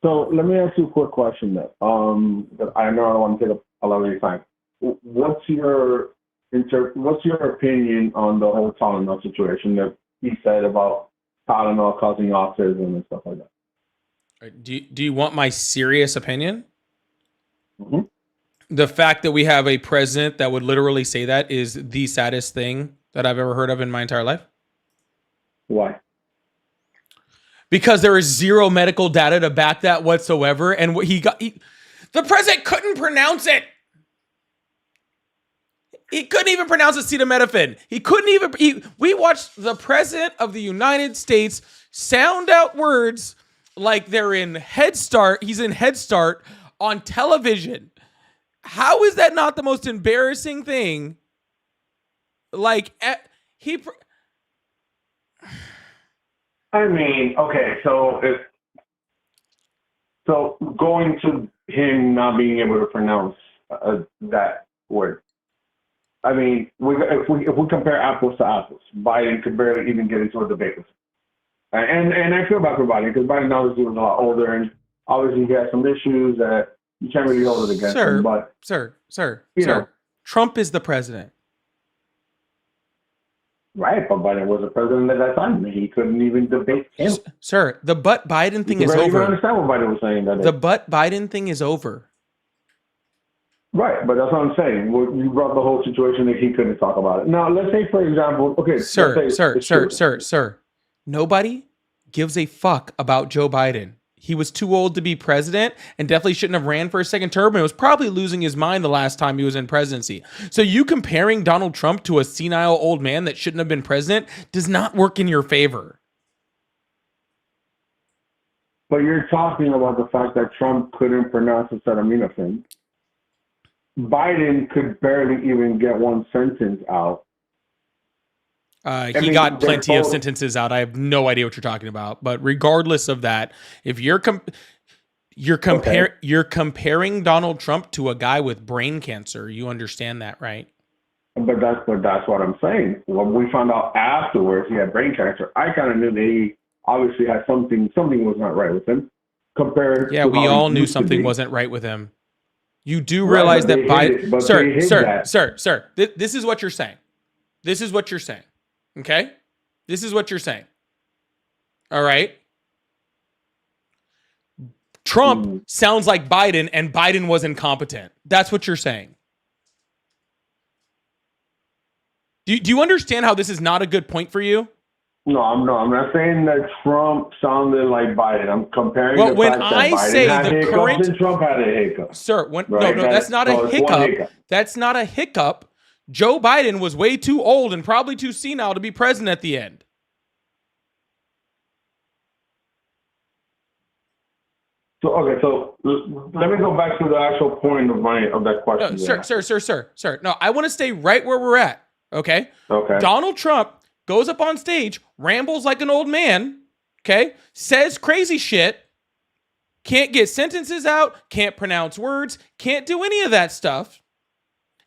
So let me ask you a quick question that I know I don't want to take up a lot of your time. What's your opinion on the whole Tylenol situation that he said about Tylenol causing autism and stuff like that? Do you want my serious opinion? Mm-hmm. The fact that we have a president that would literally say that is the saddest thing that I've ever heard of in my entire life. Why? Because there is zero medical data to back that whatsoever. And what the president couldn't pronounce it. He couldn't even pronounce acetaminophen. We watched the president of the United States sound out words like they're in Head Start. He's in Head Start on television. How is that not the most embarrassing thing? Like, I mean, okay, so going to him not being able to pronounce that word. I mean, if we compare apples to apples, Biden could barely even get into a debate with him. And I feel bad for Biden because Biden obviously was a lot older and obviously he has some issues that you can't really hold it against him. But sir, you know, Trump is the president. Right, but Biden was the president at that time. He couldn't even debate him. Sir, the but Biden thing is over. You over. understand what Biden was saying that day. The but Biden thing is over. Right, but that's what I'm saying. You brought the whole situation that he couldn't talk about it. Now, let's say, for example, okay, Sir, nobody gives a fuck about Joe Biden. He was too old to be president and definitely shouldn't have ran for a second term and was probably losing his mind the last time he was in presidency. So you comparing Donald Trump to a senile old man that shouldn't have been president does not work in your favor. But you're talking about the fact that Trump couldn't pronounce acetaminophen. Biden could barely even get one sentence out. He got plenty of sentences out. I have no idea what you're talking about. But regardless of that, if you're comparing Donald Trump to a guy with brain cancer, you understand that, right? But that's what I'm saying. When we found out afterwards he had brain cancer, I kind of knew that he obviously had something was not right with him. We all knew something wasn't right with him. You do realize that Biden, sir, this is what you're saying. This is what you're saying. Okay? This is what you're saying. All right? Trump sounds like Biden and Biden was incompetent. That's what you're saying. Do you understand how this is not a good point for you? No, I'm not saying that Trump sounded like Biden. I'm comparing the fact that Biden had hiccups and Trump had a hiccup. Sir, no, that's not a hiccup. That's not a hiccup. Joe Biden was way too old and probably too senile to be president at the end. So let me go back to the actual point of that question. Sir. No, I want to stay right where we're at. Okay. Donald Trump goes up on stage, rambles like an old man, okay? Says crazy shit, can't get sentences out, can't pronounce words, can't do any of that stuff.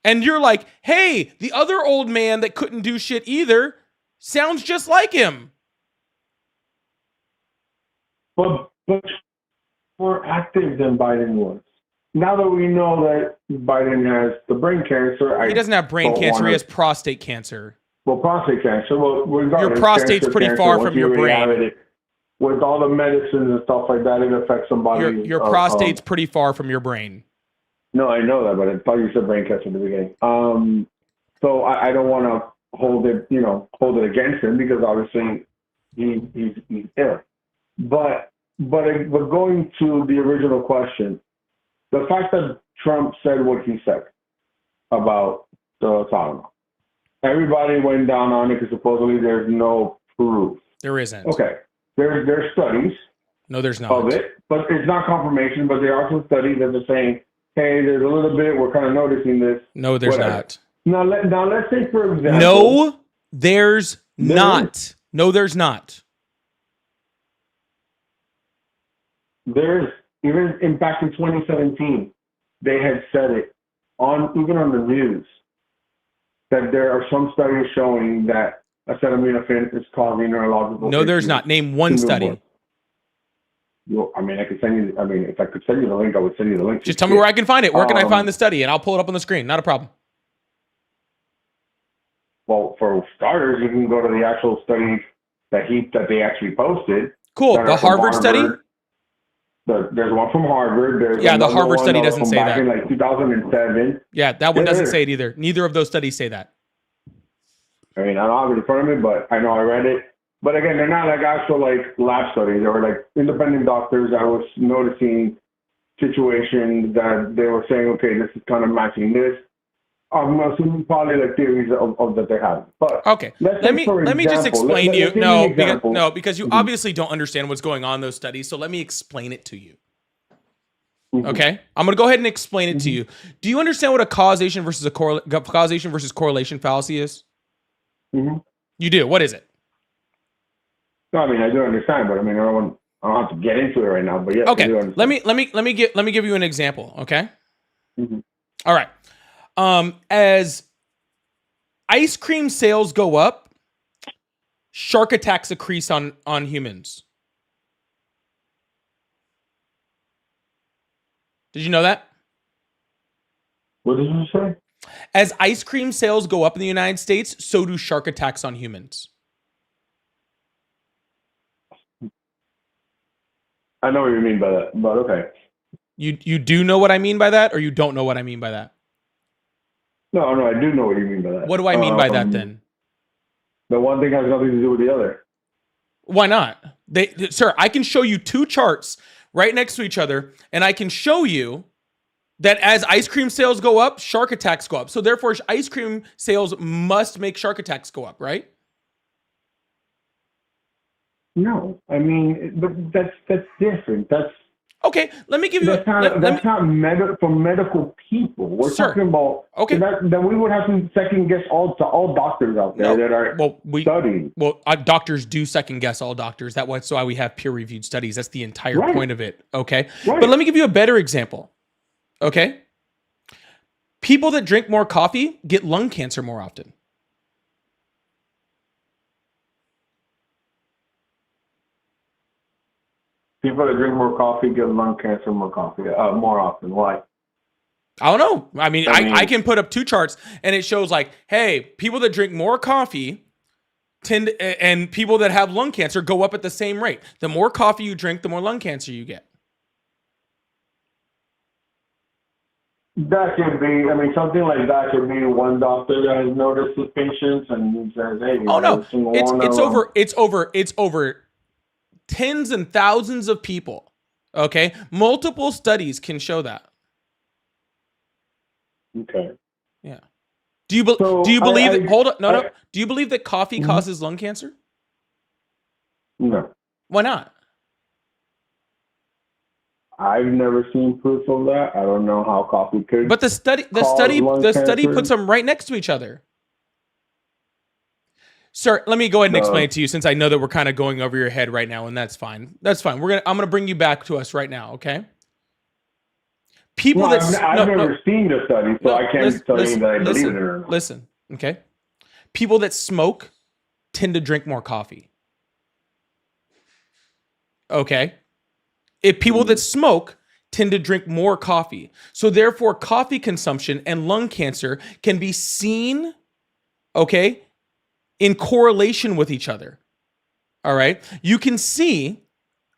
And you're like, hey, the other old man that couldn't do shit either sounds just like him. But more active than Biden was. Now that we know that Biden has the brain cancer, he doesn't have brain cancer, he has prostate cancer. Well, prostate cancer. Well, your prostate's pretty far from your brain. With all the medicines and stuff like that, it affects somebody. Your prostate's pretty far from your brain. No, I know that, but I thought you said brain cancer at the beginning. So I don't want to hold it against him because obviously he's ill. But going to the original question, the fact that Trump said what he said about the Tylenol. Everybody went down on it because supposedly there's no proof. There isn't. Okay. There's studies. No, there's not. Of it, but it's not confirmation, but there are some studies that are saying, hey, there's a little bit, we're kind of noticing this. No, there's not. Now let's say, for example. No, there's not. No, there's not. There's, even back in 2017, they had said it even on the news, that there are some studies showing that acetaminophen is causing neurological. No, there's not. Name one study. I mean, I could send you. I mean, if I could send you the link, I would send you the link. Just tell me where I can find it. Where can I find the study? And I'll pull it up on the screen. Not a problem. Well, for starters, you can go to the actual study that they actually posted. Cool. The Harvard study. There's one from Harvard. The Harvard study doesn't say that. In like 2007. Yeah, that one doesn't say it either. Neither of those studies say that. I mean, I don't have it in front of me, but I know I read it. But again, they're not like actual like lab studies or like independent doctors. I was noticing situations that they were saying, okay, this is kind of matching this. I'm assuming probably like theories of that they have. But okay, let me just explain to you. Because you obviously don't understand what's going on in those studies. So let me explain it to you. Okay, I'm gonna go ahead and explain it to you. Do you understand what a causation versus correlation fallacy is? You do. What is it? No, I mean I do understand, but I mean I don't have to get into it right now. But yeah. Okay. Let me give you an example. Okay. All right. As ice cream sales go up, shark attacks increase on humans. Did you know that? What did you say? As ice cream sales go up in the United States, so do shark attacks on humans. I know what you mean by that, but okay. You do know what I mean by that, or you don't know what I mean by that? No, I do know what you mean by that. What do I mean by that then? The one thing has nothing to do with the other. Why not? Sir, I can show you two charts right next to each other, and I can show you that as ice cream sales go up, shark attacks go up. So therefore, ice cream sales must make shark attacks go up, right? No, I mean, but that's different. That's okay. Let me give you. That's not for medical people. We're talking about. Okay. Then we would have to second guess all doctors out there that are studying. Well, doctors do second guess all doctors. That's why we have peer reviewed studies. That's the entire point of it. Okay. Right. But let me give you a better example. Okay. People that drink more coffee get lung cancer more often. People that drink more coffee get lung cancer more often. Why? I don't know. I mean, I can put up two charts and it shows like, hey, people that drink more coffee and people that have lung cancer go up at the same rate. The more coffee you drink, the more lung cancer you get. That could be, I mean, something like that could be one doctor that has noticed his patients and he says, hey, oh no, it's over tens and thousands of people. Okay. Multiple studies can show that. Okay. Yeah. Do you believe hold on. No. Do you believe that coffee causes lung cancer? No. Why not? I've never seen proof of that. I don't know how coffee could. But the study puts them right next to each other. Sir, let me go ahead and explain it to you, since I know that we're kind of going over your head right now, and that's fine. That's fine. I'm gonna bring you back to us right now, okay? I've never seen the study, so I can't tell you that I believe it or not. Listen, okay? People that smoke tend to drink more coffee. Okay? If people that smoke tend to drink more coffee. So therefore, coffee consumption and lung cancer can be seen, okay, in correlation with each other. All right? You can see,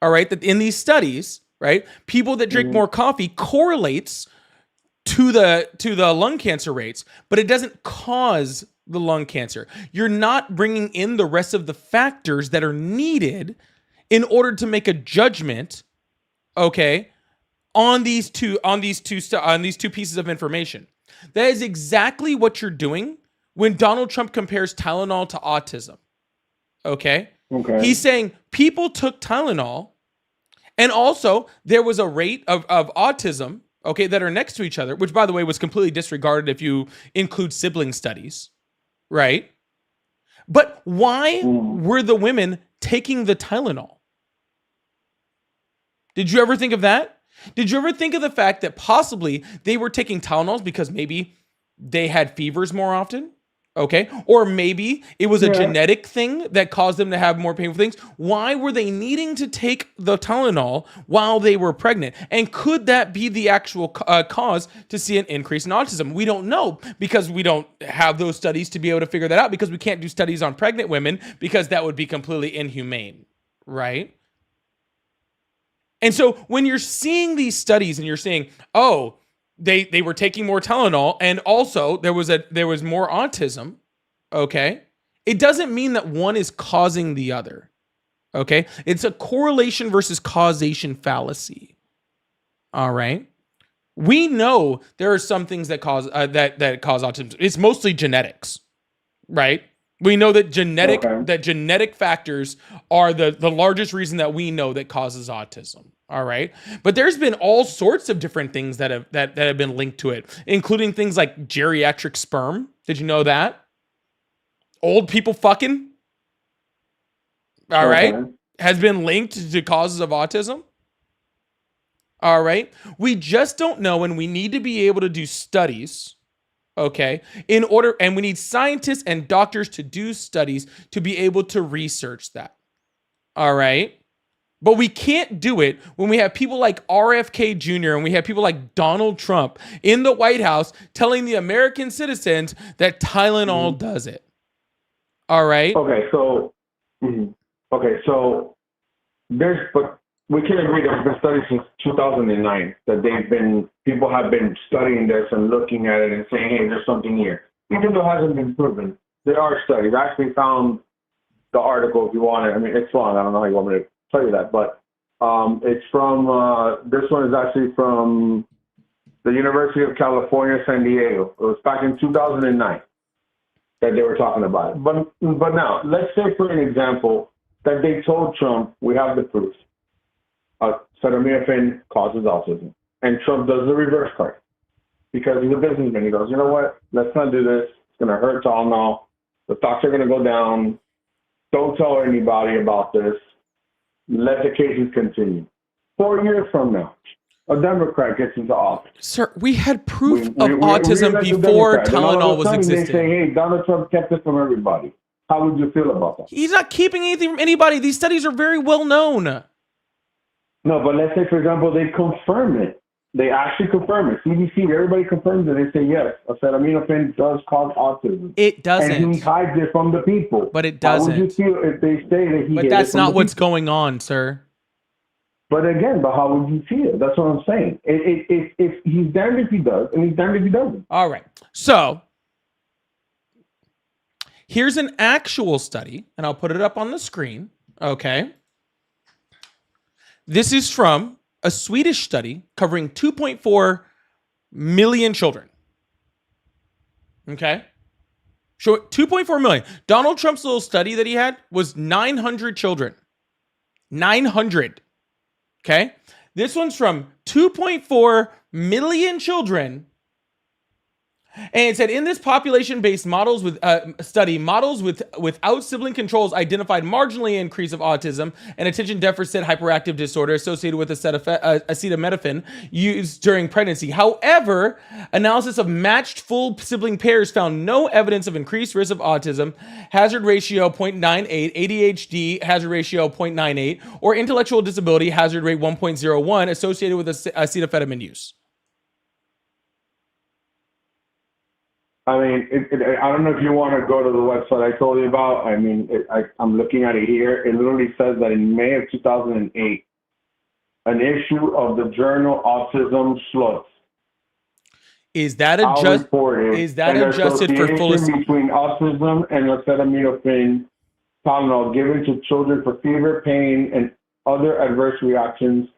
all right, that in these studies, right, people that drink more coffee correlates to the lung cancer rates, but it doesn't cause the lung cancer. You're not bringing in the rest of the factors that are needed in order to make a judgment, okay, on these two pieces of information. That is exactly what you're doing when Donald Trump compares Tylenol to autism. Okay? He's saying people took Tylenol, and also there was a rate of autism, okay, that are next to each other, which, by the way, was completely disregarded if you include sibling studies, right? But why were the women taking the Tylenol? Did you ever think of that? Did you ever think of the fact that possibly they were taking Tylenols because maybe they had fevers more often? Okay. Or maybe it was a genetic thing that caused them to have more painful things. Why were they needing to take the Tylenol while they were pregnant? And could that be the actual cause to see an increase in autism? We don't know, because we don't have those studies to be able to figure that out, because we can't do studies on pregnant women, because that would be completely inhumane. Right? And so when you're seeing these studies and you're saying, oh, they were taking more Tylenol, and also there was more autism, okay, It doesn't mean that one is causing the other. Okay? It's a correlation versus causation fallacy. All right? We know there are some things that cause that cause autism. It's mostly genetics, right? We know that genetic factors are the largest reason that we know that causes autism. All right, but there's been all sorts of different things that have been linked to it, including things like geriatric sperm. Did you know that? Old people fucking. All right, has been linked to causes of autism. All right, we just don't know, and we need to be able to do studies. Okay, and we need scientists and doctors to do studies to be able to research that. All right. But we can't do it when we have people like RFK Jr. and we have people like Donald Trump in the White House telling the American citizens that Tylenol does it. All right. Okay, so but we can agree there's been studies since 2009 that people have been studying this and looking at it and saying, hey, there's something here. Even though it hasn't been proven, there are studies. I actually found the article if you want it. I mean, it's long. I don't know how you want me to tell you that, but it's from this one is actually from the University of California, San Diego. It was back in 2009 that they were talking about it. But now, let's say for an example that they told Trump, we have the proof. Acetaminophen causes autism, and Trump does the reverse card because he's a businessman. He goes, you know what? Let's not do this. It's going to hurt Tylenol. The stocks are going to go down. Don't tell anybody about this. Let the cases continue. 4 years from now, a Democrat gets into office. Sir, we had proof of autism before Tylenol was existing. They say, hey, Donald Trump kept it from everybody. How would you feel about that? He's not keeping anything from anybody. These studies are very well known. No, but let's say, for example, they confirm it. They actually confirm it. CDC, everybody confirms it. They say, yes, acetaminophen does cause autism. It doesn't. And he hides it from the people. But it doesn't. How would you feel if they say that he But that's not what's going on, sir. But again, how would you feel? That's what I'm saying. If he's damned if he does, and he's damned if he doesn't. All right. So here's an actual study, and I'll put it up on the screen. Okay. This is from a Swedish study covering 2.4 million children. Okay. So 2.4 million. Donald Trump's little study that he had was 900 children. 900. Okay. This one's from 2.4 million children. And it said in this population-based models with study, models without sibling controls identified marginally increase of autism and attention deficit hyperactive disorder associated with acetaminophen used during pregnancy. However, analysis of matched full sibling pairs found no evidence of increased risk of autism, hazard ratio 0.98, ADHD hazard ratio 0.98, or intellectual disability hazard rate 1.01 associated with acetaminophen use. I mean, I don't know if you want to go to the website I told you about. I mean, I'm looking at it here. It literally says that in May of 2008, an issue of the journal Autism Schluss. Is that adjusted for full? Between autism and acetaminophen Tylenol given to children for fever, pain, and other adverse reactions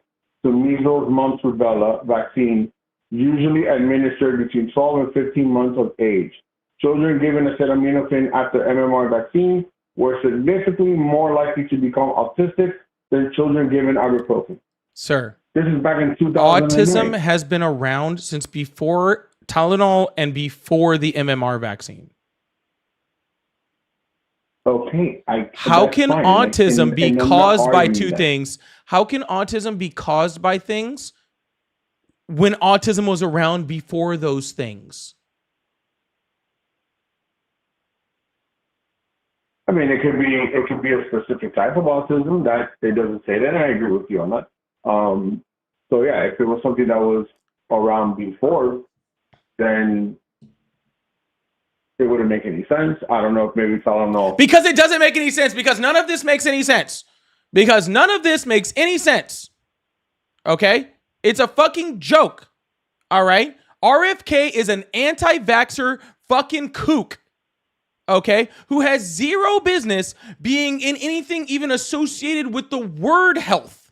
to measles, mumps, rubella vaccine, usually administered between 12 and 15 months of age. Children given acetaminophen after MMR vaccine were significantly more likely to become autistic than children given ibuprofen. Sir, this is back in 2009. Autism has been around since before Tylenol and before the MMR vaccine. Okay. How can autism be caused by two things? How can autism be caused by things when autism was around before those things? I mean, it could be a specific type of autism that it doesn't say that, and I agree with you on that. So yeah, if it was something that was around before, then it wouldn't make any sense. I don't know if maybe Tylenol. Because it doesn't make any sense. Because none of this makes any sense. Because none of this makes any sense. Okay? It's a fucking joke. All right? RFK is an anti-vaxxer fucking kook. okay, who has zero business being in anything even associated with the word health,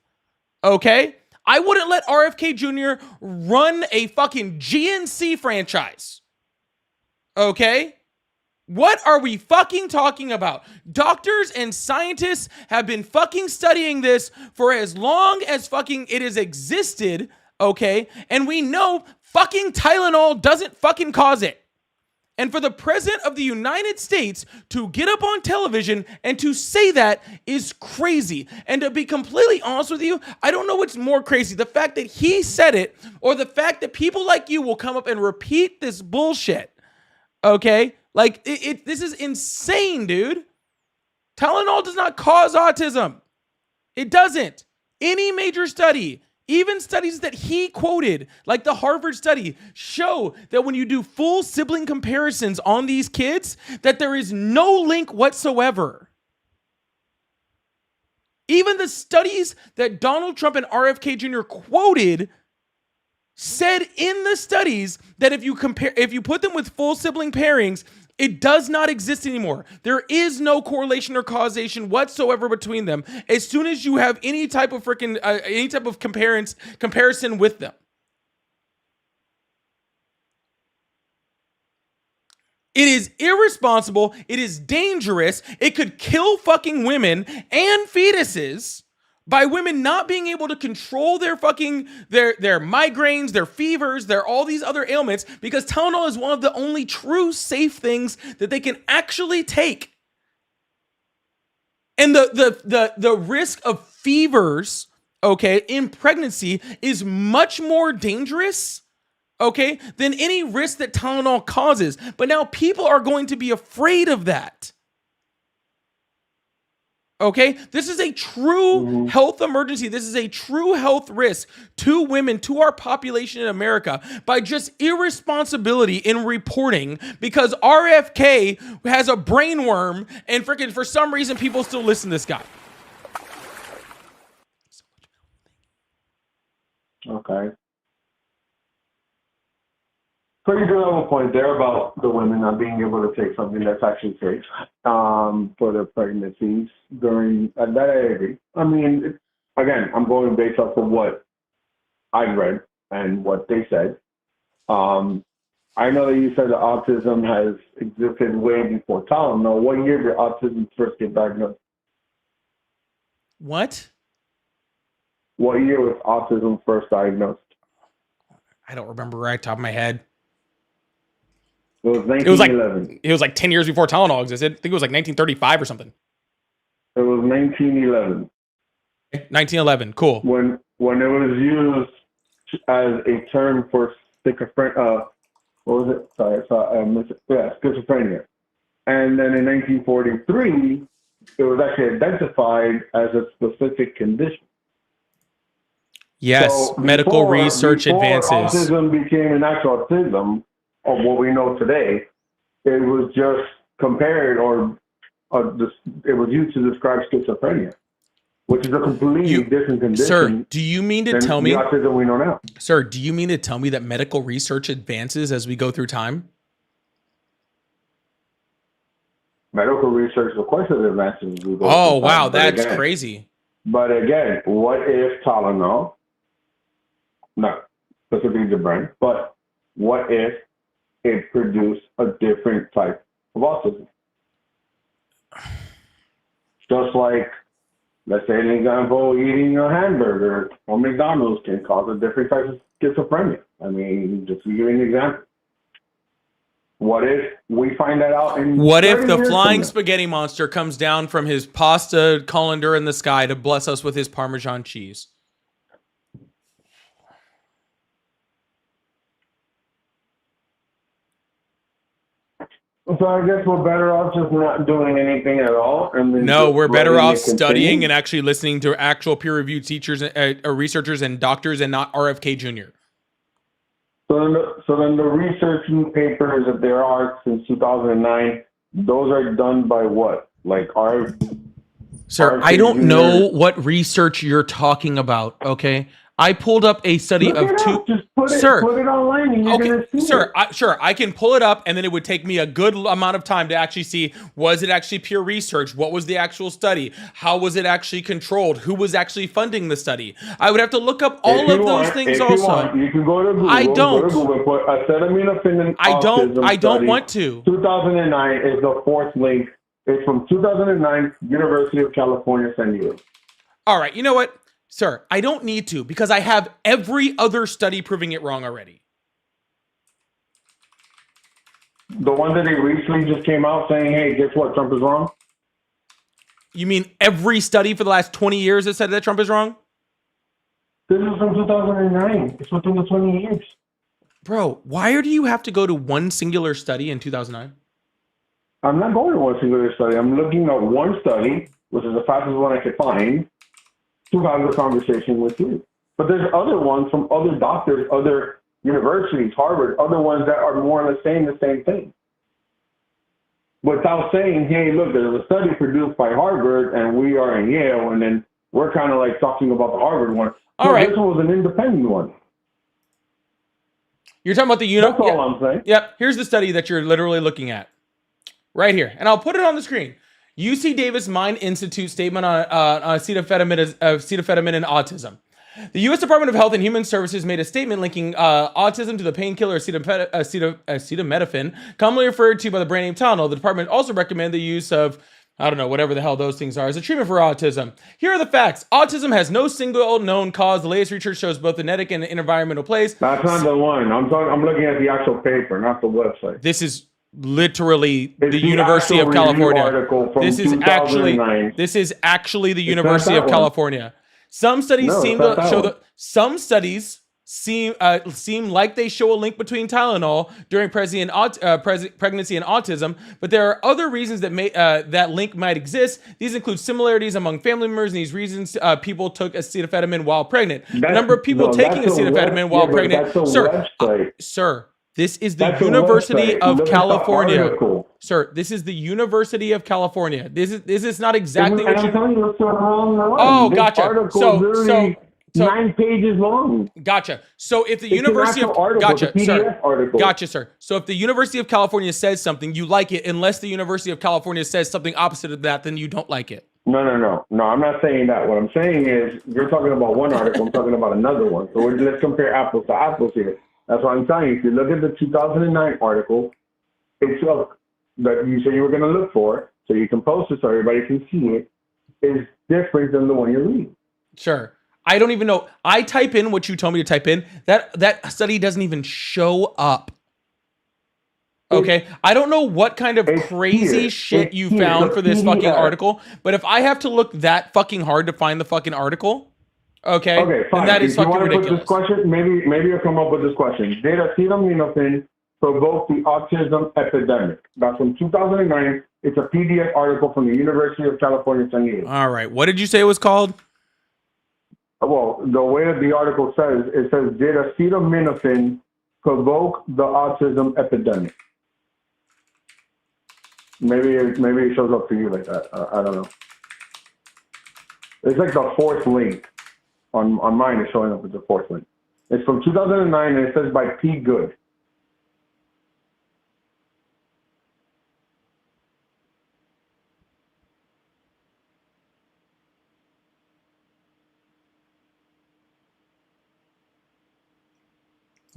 okay? I wouldn't let RFK Jr. run a fucking GNC franchise, okay? What are we fucking talking about? Doctors and scientists have been fucking studying this for as long as fucking it has existed, okay? And we know fucking Tylenol doesn't fucking cause it. And for the president of the United States to get up on television and to say that is crazy. And to be completely honest with you, I don't know what's more crazy, the fact that he said it or the fact that people like you will come up and repeat this bullshit, okay? Like, this is insane, dude. Tylenol does not cause autism. It doesn't. Any major study, even studies that he quoted, like the Harvard study, show that when you do full sibling comparisons on these kids, that there is no link whatsoever. Even the studies that Donald Trump and RFK Jr. quoted said in the studies that if you put them with full sibling pairings, it does not exist anymore. There is no correlation or causation whatsoever between them as soon as you have any type of comparison with them. It is irresponsible. It is dangerous. It could kill fucking women and fetuses by women not being able to control their fucking their migraines, their fevers, their all these other ailments, because Tylenol is one of the only true safe things that they can actually take. And the risk of fevers, okay, in pregnancy is much more dangerous, okay, than any risk that Tylenol causes. But now people are going to be afraid of that. Okay, this is a true health emergency. This is a true health risk to women, to our population in America, by just irresponsibility in reporting, because RFK has a brain worm and freaking for some reason people still listen to this guy. Okay. So you do have a point there about the women not being able to take something that's actually safe for their pregnancies during that. I agree. I mean, again, I'm going based off of what I've read and what they said. I know that you said that autism has existed way before Tylenol. What year did autism first get diagnosed? What? What year was autism first diagnosed? I don't remember right top of my head. It was 1911. It was like 10 years before Tylenol existed. I think it was like 1935 or something. It was 1911. 1911, cool. When it was used as a term for schizophrenia, what was it? Schizophrenia. And then in 1943, it was actually identified as a specific condition. Yes, so medical research advances. Autism became an actual autism of what we know today. It was just compared, or it was used to describe schizophrenia, which is a completely different condition. Sir, do you mean to tell me the autism we know now? Sir, do you mean to tell me that medical research advances as we go through time? Medical research, of course, it advances as we go through time. Wow, that's crazy. But again, what if Tylenol, not specifically the brand, but what if it produced a different type of autism? Just like, let's say an example, eating a hamburger or McDonald's can cause a different type of schizophrenia. I mean, just to give you an example. What if we find that out in What if the flying spaghetti monster comes down from his pasta colander in the sky to bless us with his Parmesan cheese? So I guess we're better off just not doing anything at all. No, we're better off studying and actually listening to actual peer-reviewed teachers, researchers, and doctors, and not RFK Jr. So then the research papers that there are since 2009, those are done by what? Like Sir, I don't know what research you're talking about, okay? I pulled up a study Look of it two. up. Just put it online and you're gonna see sir, it. sure, I can pull it up, and then it would take me a good amount of time to actually see, was it actually peer research? What was the actual study? How was it actually controlled? Who was actually funding the study? I would have to look up all of those things also. You can go to Google. I don't. Go to Google, put acetaminophen and I don't study. want to. 2009 is the fourth link. It's from 2009, University of California, San Diego. All right, you know what? Sir, I don't need to because I have every other study proving it wrong already. The one that they recently just came out saying, hey, guess what? Trump is wrong? You mean every study for the last 20 years that said that Trump is wrong? This is from 2009. It's within the 20 years. Bro, why do you have to go to one singular study in 2009? I'm not going to one singular study. I'm looking at one study, which is the fastest one I could find, to have the conversation with you. But there's other ones from other doctors, other universities, Harvard, other ones that are more or less saying the same thing. Without saying, hey, look, there's a study produced by Harvard and we are in Yale, and then we're kind of like talking about the Harvard one. All right. This was an independent one. You're talking about the That's all I'm saying. Yep. Here's the study that you're literally looking at. Right here. And I'll put it on the screen. UC Davis Mind Institute statement on acetaminophen and autism. The U.S. Department of Health and Human Services made a statement linking autism to the painkiller acetaminophen, commonly referred to by the brand name Tylenol. The department also recommended the use of, I don't know, whatever the hell those things are, as a treatment for autism. Here are the facts. Autism has no single known cause. The latest research shows both genetic and environmental place. That's not the one. I'm looking at the actual paper, not the website. This is literally It's the University of actual review California. article from This is 2009. actually the It's University not of that one. California. Some studies No, seem it's not to that show one. that some studies seem like they show a link between Tylenol during pregnancy and autism, but there are other reasons that that link might exist. These include similarities among family members, and these reasons people took acetaminophen while pregnant. The number of people taking acetaminophen while pregnant, sir. This is the University of California. Sir, this is the University of California. This is not exactly what you... Oh, gotcha. So 9 pages long. Gotcha. So if the It's University an of... actual article, Gotcha, it's a sir. PDF article. Gotcha, sir. So if the University of California says something, you like it, unless the University of California says something opposite of that, then you don't like it. No, I'm not saying that. What I'm saying is, you're talking about one article, I'm talking about another one. So let's compare apples to apples here. That's what I'm telling you. If you look at the 2009 article, it's that you said you were going to look for, so you can post it so everybody can see it, is different than the one you're reading. Sure. I don't even know. I type in what you told me to type in. That study doesn't even show up. Okay. I don't know what kind of crazy shit you found for this fucking article, but if I have to look that fucking hard to find the fucking article, okay, fine. then that is if you fucking want to ridiculous. put this question, maybe you'll come up with this question. Did acetaminophen provoke the autism epidemic? That's from 2009. It's a PDF article from the University of California, San Diego. All right. What did you say it was called? Well, the way that the article says, it says, did acetaminophen provoke the autism epidemic? Maybe it shows up for you like that. I don't know. It's like the fourth link. On mine, it's showing up as the fourth link. It's from 2009, and it says by P. Good.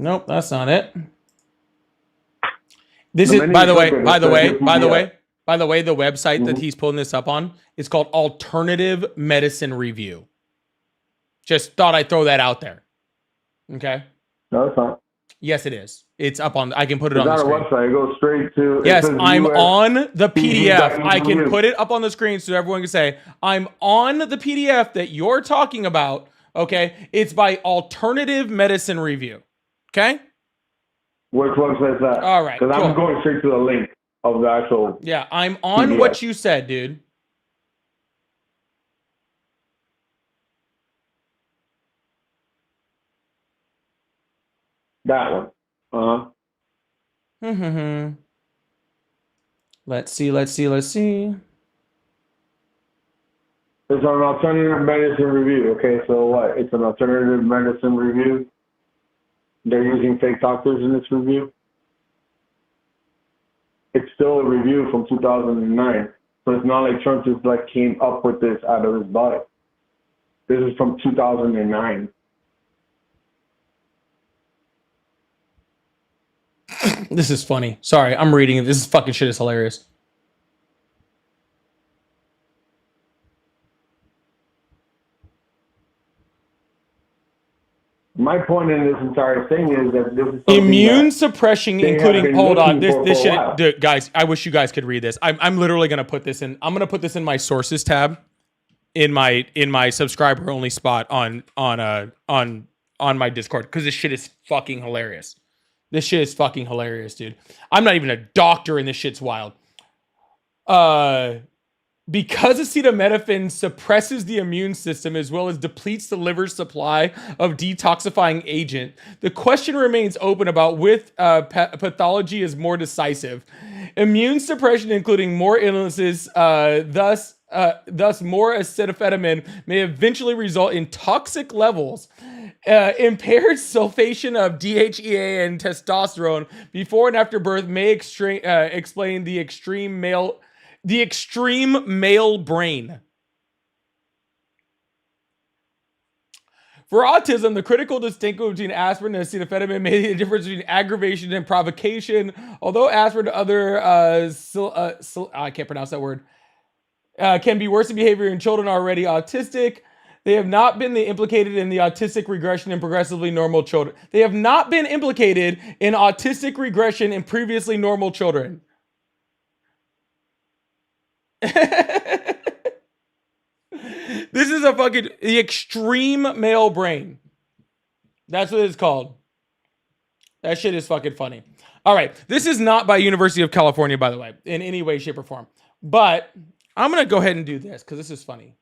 Nope, that's not it. This is, by the way, the website that he's pulling this up on is called Alternative Medicine Review. Just thought I'd throw that out there. Okay. No, it's not. Yes, it is. It's up on. I can put it on It's the not a screen. website. It goes straight to. Yes, I'm US on the PDF. I can edu. put it up on the screen so everyone can say, I'm on the PDF that you're talking about. Okay. It's by Alternative Medicine Review. Okay. Which website is that? All right, Because I'm cool. going straight to the link of the actual. Yeah, I'm on PDF. what you said, dude. That one. Let's see. It's an alternative medicine review. Okay, so what? It's an alternative medicine review. They're using fake doctors in this review. It's still a review from 2009. So it's not like Trump just like came up with this out of his butt. This is from 2009. This is funny. Sorry, I'm reading it. This fucking shit is hilarious. My point in this entire thing is that this is immune suppression, including hold on, this shit, while. dude, guys. I wish you guys could read this. I'm literally gonna put this in. I'm gonna put this in my sources tab, in my subscriber only spot on my Discord, because this shit is fucking hilarious. This shit is fucking hilarious, dude. I'm not even a doctor, and this shit's wild. Because acetaminophen suppresses the immune system as well as depletes the liver's supply of detoxifying agent, the question remains open about which pathology is more decisive. Immune suppression, including more illnesses, thus more acetaminophen may eventually result in toxic levels. Impaired sulfation of DHEA and testosterone before and after birth may explain the extreme male brain. For autism, the critical distinction between aspirin and acetaminophen may be the difference between aggravation and provocation. Although aspirin and other I can't pronounce that word can be worse in behavior in children already autistic, they have not been implicated in the autistic regression in progressively normal children. They have not been implicated in autistic regression in previously normal children. This is the extreme male brain. That's what it's called. That shit is fucking funny. All right. This is not by University of California, by the way, in any way, shape, or form. But I'm going to go ahead and do this because this is funny.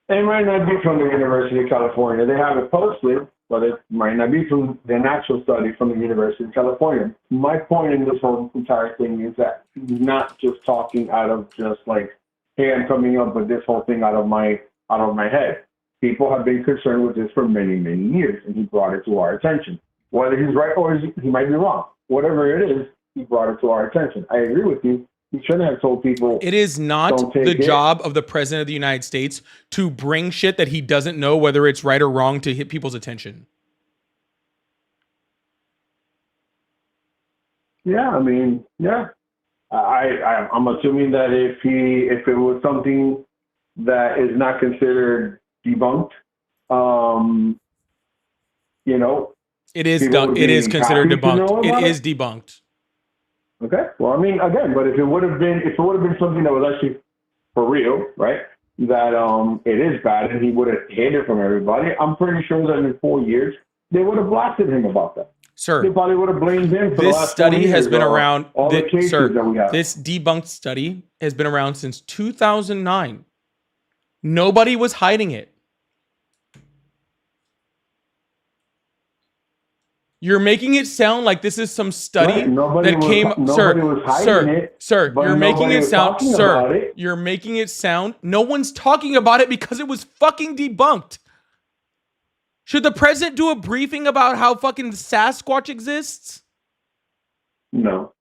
It might not be from the University of California. They have it posted, but it might not be from the actual study from the University of California. My point in this whole entire thing is that he's not just talking out of just like, hey, I'm coming up with this whole thing out of my head. People have been concerned with this for many, many years, and he brought it to our attention. Whether he's right or he might be wrong. Whatever it is, he brought it to our attention. I agree with you. He shouldn't have told people. It is not the job of the president of the United States to bring shit that he doesn't know whether it's right or wrong to hit people's attention. Yeah, I mean, yeah. I'm assuming that if it was something that is not considered debunked, it is considered debunked. It is debunked. Okay. Well, I mean, again, but if it would have been something that was actually for real, right? That it is bad and he would have hid it from everybody, I'm pretty sure that in 4 years they would have blasted him about that. Sir, they probably would have blamed him for this the last study has been around. All the cases that we have. This debunked study has been around since 2009. Nobody was hiding it. You're making it sound like this is some study that came. Sir, you're making it sound. Sir, you're making it sound. No one's talking about it because it was fucking debunked. Should the president do a briefing about how fucking Sasquatch exists? No.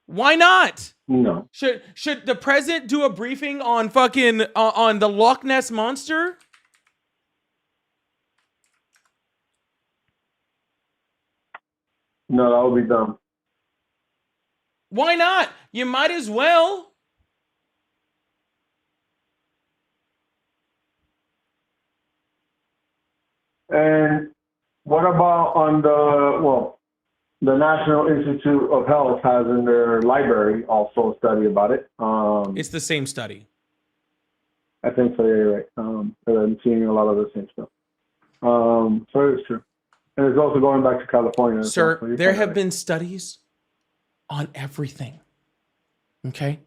Why not? No. Should the president do a briefing on fucking on the Loch Ness Monster? No, that would be dumb. Why not? You might as well. And what about on the National Institute of Health has in their library also a study about it. It's the same study. I think so, yeah, you're right. I'm seeing a lot of the same stuff. So it's true. And it's also going back to California. Sir, there have been studies on everything. Okay?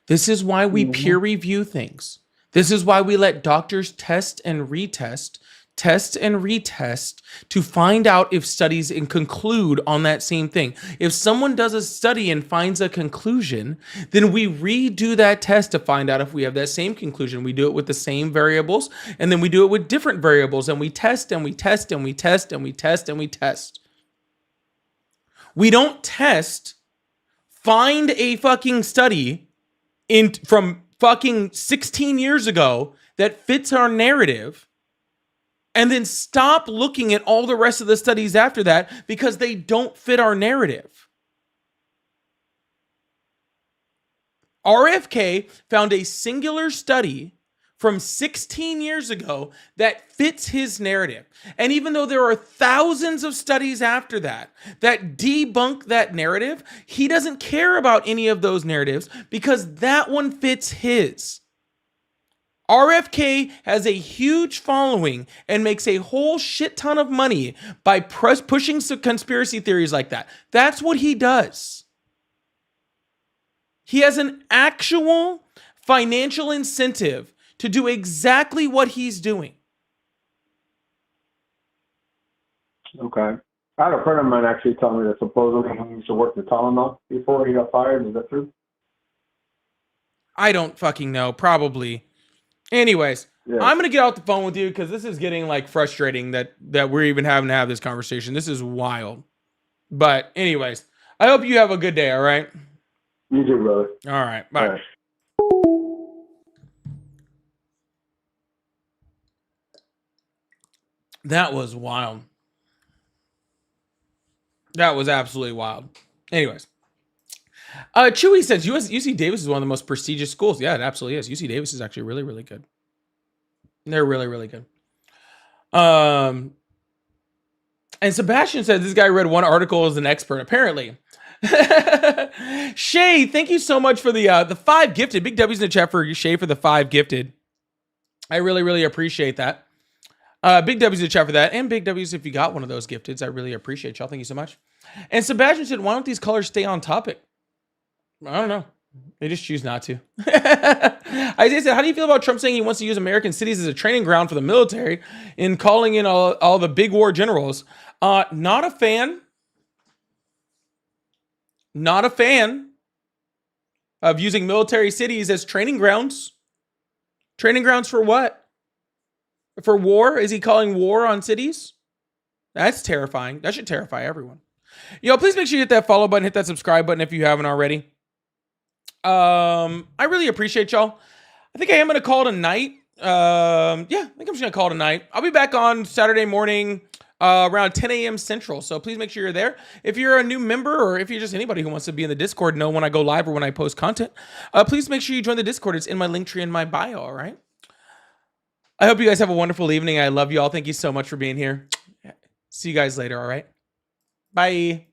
This is why we peer review things. This is why we let doctors test and retest test and retest to find out if studies and conclude on that same thing. If someone does a study and finds a conclusion, then we redo that test to find out if we have that same conclusion. We do it with the same variables, and then we do it with different variables, and we test and we test and we test and we test and we test. We don't test, find a fucking study from fucking 16 years ago that fits our narrative, and then stop looking at all the rest of the studies after that because they don't fit our narrative. RFK found a singular study from 16 years ago that fits his narrative. And even though there are thousands of studies after that debunk that narrative, he doesn't care about any of those narratives because that one fits his. RFK has a huge following and makes a whole shit ton of money by pushing some conspiracy theories like that. That's what he does. He has an actual financial incentive to do exactly what he's doing. Okay. I had a friend of mine actually tell me that supposedly he used to work the Tylenol before he got fired. Is that true? I don't fucking know. Probably. Anyways, yeah. I'm going to get off the phone with you because this is getting like frustrating that we're even having to have this conversation. This is wild. But anyways, I hope you have a good day, all right? You too, brother. All right. Bye. All right. That was wild. That was absolutely wild. Anyways. Chewy says UC Davis is one of the most prestigious schools. Yeah, it absolutely is. UC Davis is actually really, really good. They're really, really good. And Sebastian said this guy read one article as an expert, apparently. Shay, thank you so much for the 5 gifted. Big W's in the chat for Shay for the 5 gifted. I really, really appreciate that. Big W's in the chat for that. And big W's if you got one of those gifteds. I really appreciate y'all. Thank you so much. And Sebastian said, why don't these colors stay on topic? I don't know. They just choose not to. Isaiah said, how do you feel about Trump saying he wants to use American cities as a training ground for the military and calling in all the big war generals? Not a fan. Not a fan of using military cities as training grounds. Training grounds for what? For war? Is he calling war on cities? That's terrifying. That should terrify everyone. Yo, please make sure you hit that follow button, hit that subscribe button if you haven't already. I really appreciate y'all. I think I am going to call it a night. Yeah, I think I'm just going to call it a night. I'll be back on Saturday morning around 10 a.m. Central. So please make sure you're there. If you're a new member or if you're just anybody who wants to be in the Discord, know when I go live or when I post content, please make sure you join the Discord. It's in my link tree in my bio, all right? I hope you guys have a wonderful evening. I love you all. Thank you so much for being here. See you guys later, all right? Bye.